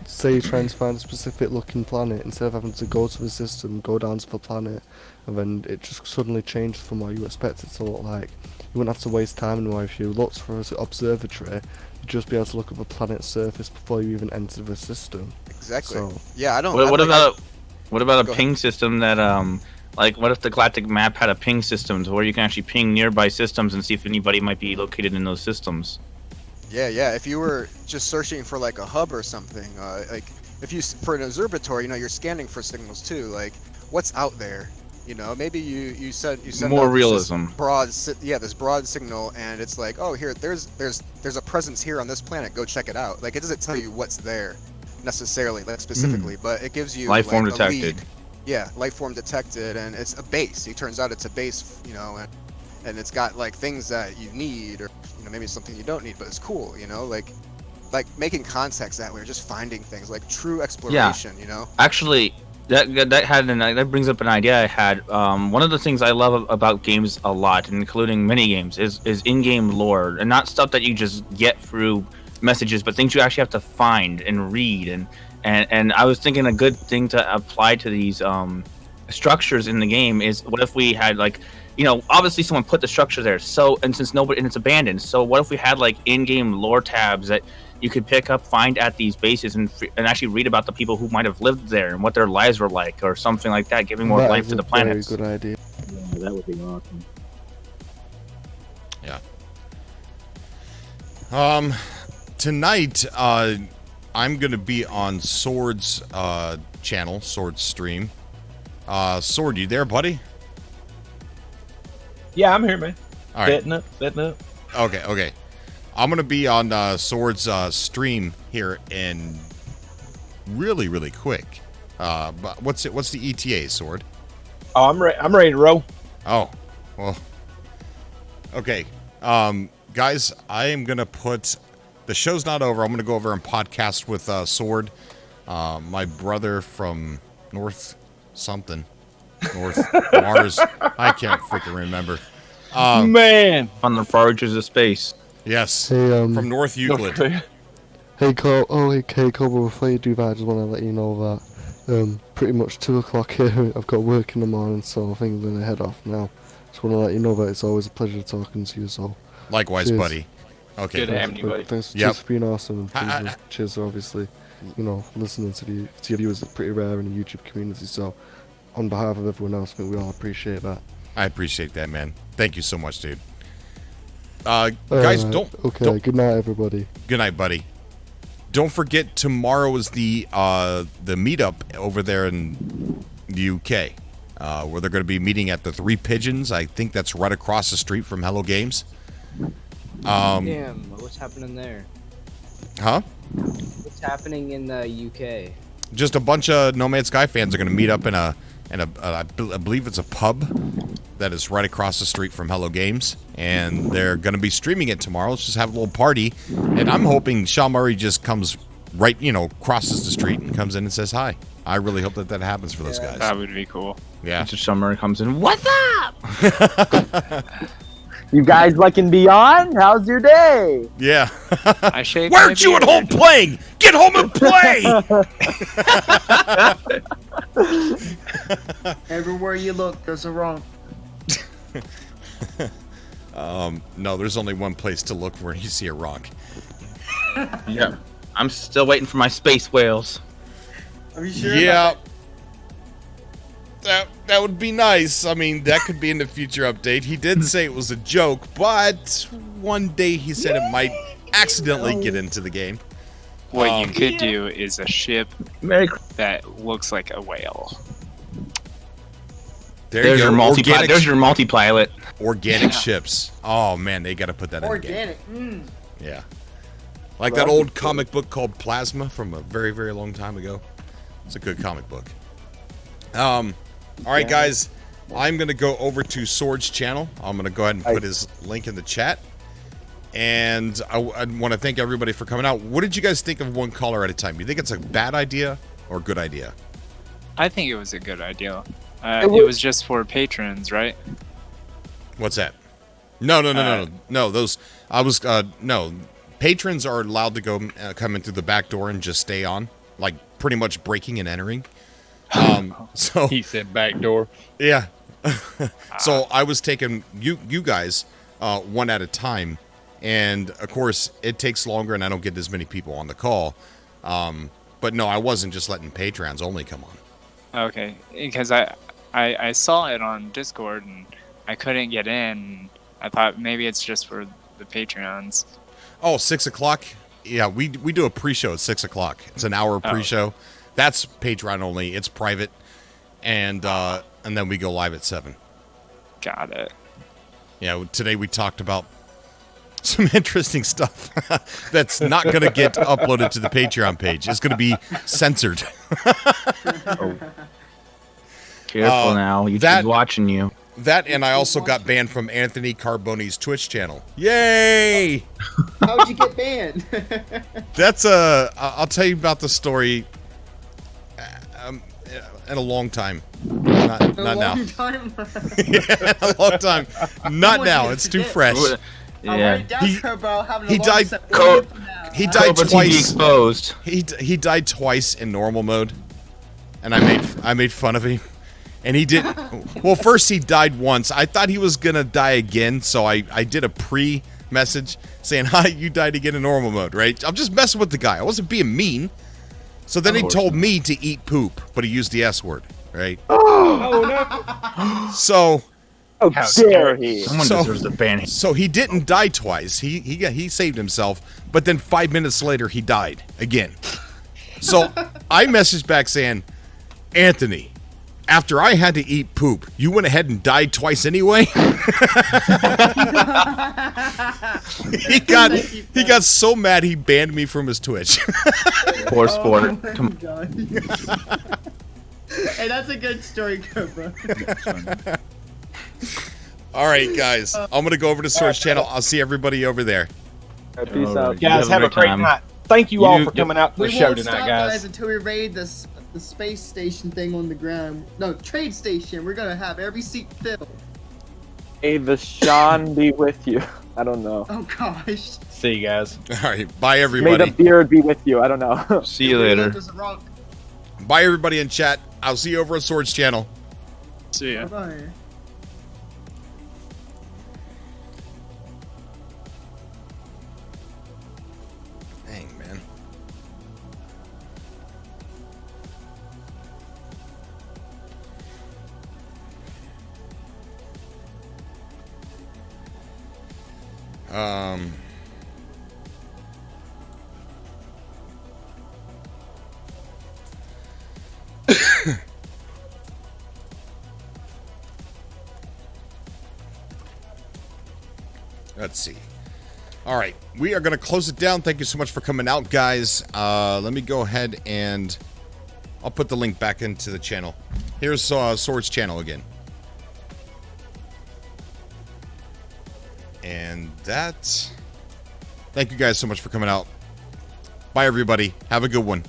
Say, trying to find a specific looking planet, instead of having to go to the system, go down to the planet, and then it just suddenly changes from what you expect it to look like. You wouldn't have to waste time anymore. If you looked for an observatory, you'd just be able to look at the planet's surface before you even enter the system. Exactly. So, yeah, I don't. What about a ping system that like, what if the galactic map had a ping system to where you can actually ping nearby systems and see if anybody might be located in those systems? Yeah. If you were just searching for like a hub or something, like if you for an observatory, you're scanning for signals too. Like what's out there, Maybe you send More out realism. this broad signal, and it's like, oh, here, there's a presence here on this planet. Go check it out. Like it doesn't tell you what's there necessarily, like specifically, but it gives you Life form like, a detected. lead. Yeah, life form detected, and it's a base. It turns out it's a base, and it's got like things that you need, or maybe something you don't need, but it's cool, like making contacts that way, or just finding things, like true exploration, Actually, that brings up an idea I had. One of the things I love about games a lot, including mini games, is in-game lore, and not stuff that you just get through messages, but things you actually have to find and read. And I was thinking a good thing to apply to these structures in the game is, what if we had like, obviously someone put the structure there, and it's abandoned. So what if we had like in-game lore tabs that you could pick up, find at these bases, and actually read about the people who might have lived there and what their lives were like, or something like that, giving more life to the planets. Very good idea. Yeah, that would be awesome. Yeah. Tonight, I'm gonna be on Sword's channel, Sword's stream. Sword, you there, buddy? Yeah, I'm here, man. All right. Setting up. Okay. I'm gonna be on Sword's stream here in really, really quick. But what's the ETA, Sword? Oh, I'm ready to roll. Oh, well. Okay, guys, I am gonna put. The show's not over. I'm gonna go over and podcast with Sword, my brother from North Mars. I can't freaking remember. Man, on the far reaches of space. Yes, Hey, from North Euclid. Hey, Cobra, before you do that, I just want to let you know that pretty much 2 o'clock here, I've got work in the morning, so I think I'm going to head off now. Just want to let you know that it's always a pleasure talking to you, so... Likewise, cheers. buddy. Okay. Good having you, buddy. Thanks, Yep. cheers for being awesome, and cheers, obviously. Listening to your viewers is pretty rare in the YouTube community, so on behalf of everyone else, I think we all appreciate that. I appreciate that, man. Thank you so much, dude. Guys, don't. Good night, everybody. Good night, buddy. Don't forget, tomorrow is the meetup over there in the UK, where they're going to be meeting at the Three Pigeons. I think that's right across the street from Hello Games. Damn, what's happening there? Huh? What's happening in the UK? Just a bunch of No Man's Sky fans are going to meet up in I believe it's a pub that is right across the street from Hello Games, and they're going to be streaming it tomorrow. Let's just have a little party, and I'm hoping Sean Murray just comes right, crosses the street and comes in and says hi. I really hope that happens for those guys. That would be cool. Yeah. Mr. Summer comes in. What's up? You guys liking Beyond? How's your day? Yeah. I shake. Why aren't you at home playing? Get home and play! Everywhere you look, there's a wrong. No, there's only one place to look where you see a rock. Yeah. I'm still waiting for my space whales. Are you sure? Yeah. That would be nice. I mean, that could be in the future update. He did say it was a joke, but one day he said it might accidentally get into the game. What you could do is a ship that looks like a whale. There's your multi-pilot. Organic ships. Oh man, they got to put that in the game. Organic. Yeah. Like that old comic book called Plasma from a very, very long time ago. It's a good comic book. All right, guys. I'm going to go over to Sword's channel. I'm going to go ahead and put his link in the chat. And I want to thank everybody for coming out. What did you guys think of one caller at a time? You think it's a bad idea or a good idea? I think it was a good idea. It was just for patrons, right? What's that? No. Those no. Patrons are allowed to go come in through the back door and just stay on, like pretty much breaking and entering. So he said back door. Yeah. So I was taking you guys one at a time, and of course it takes longer, and I don't get as many people on the call. But no, I wasn't just letting patrons only come on. Okay, because I saw it on Discord and I couldn't get in. I thought maybe it's just for the Patreons. Oh, 6 o'clock? Yeah, we do a pre-show at 6 o'clock. It's an hour pre-show. That's Patreon only. It's private. And then we go live at 7. Got it. Yeah, today we talked about some interesting stuff that's not going to get uploaded to the Patreon page. It's going to be censored. Careful now. YouTube's watching you. That, and I also got banned from Anthony Carboni's Twitch channel. Yay! How'd you get banned? That's I'll tell you about the story in a long time. Not now. Time? Yeah, a long time. Not now. It's too fresh. Yeah. He died. He died Cobra TV twice. exposed. He died twice in normal mode, and I made fun of him. And he did. Well, first he died once. I thought he was gonna die again, so I did a pre-message saying, "Hi, you died again in normal mode." Right? I'm just messing with the guy. I wasn't being mean. So then he told me to eat poop, but he used the S word. Right? Oh no! So. How dare he? Someone deserves to ban him. So he didn't die twice. He saved himself, but then 5 minutes later he died again. So I messaged back saying, Anthony, after I had to eat poop, you went ahead and died twice anyway? He got so mad he banned me from his Twitch. Poor sport. Come on. Hey, that's a good story, Cobra. All right, guys. I'm going to go over to Sword's channel. I'll see everybody over there. Peace out. Guys, have a great night. Thank you all for coming out to the show tonight, guys. Until we raid the space station thing on the ground. No, trade station. We're going to have every seat filled. May the Sean be with you. I don't know. Oh, gosh. See you guys. All right. Bye, everybody. May the beard be with you. I don't know. See you later. Bye, everybody in chat. I'll see you over at Sword's channel. See ya. Bye. Dang, man. Let's see. All right, we are going to close it down. Thank you so much for coming out, guys. Let me go ahead and I'll put the link back into the channel. Here's Sword's channel again. And that... Thank you guys so much for coming out. Bye, everybody. Have a good one.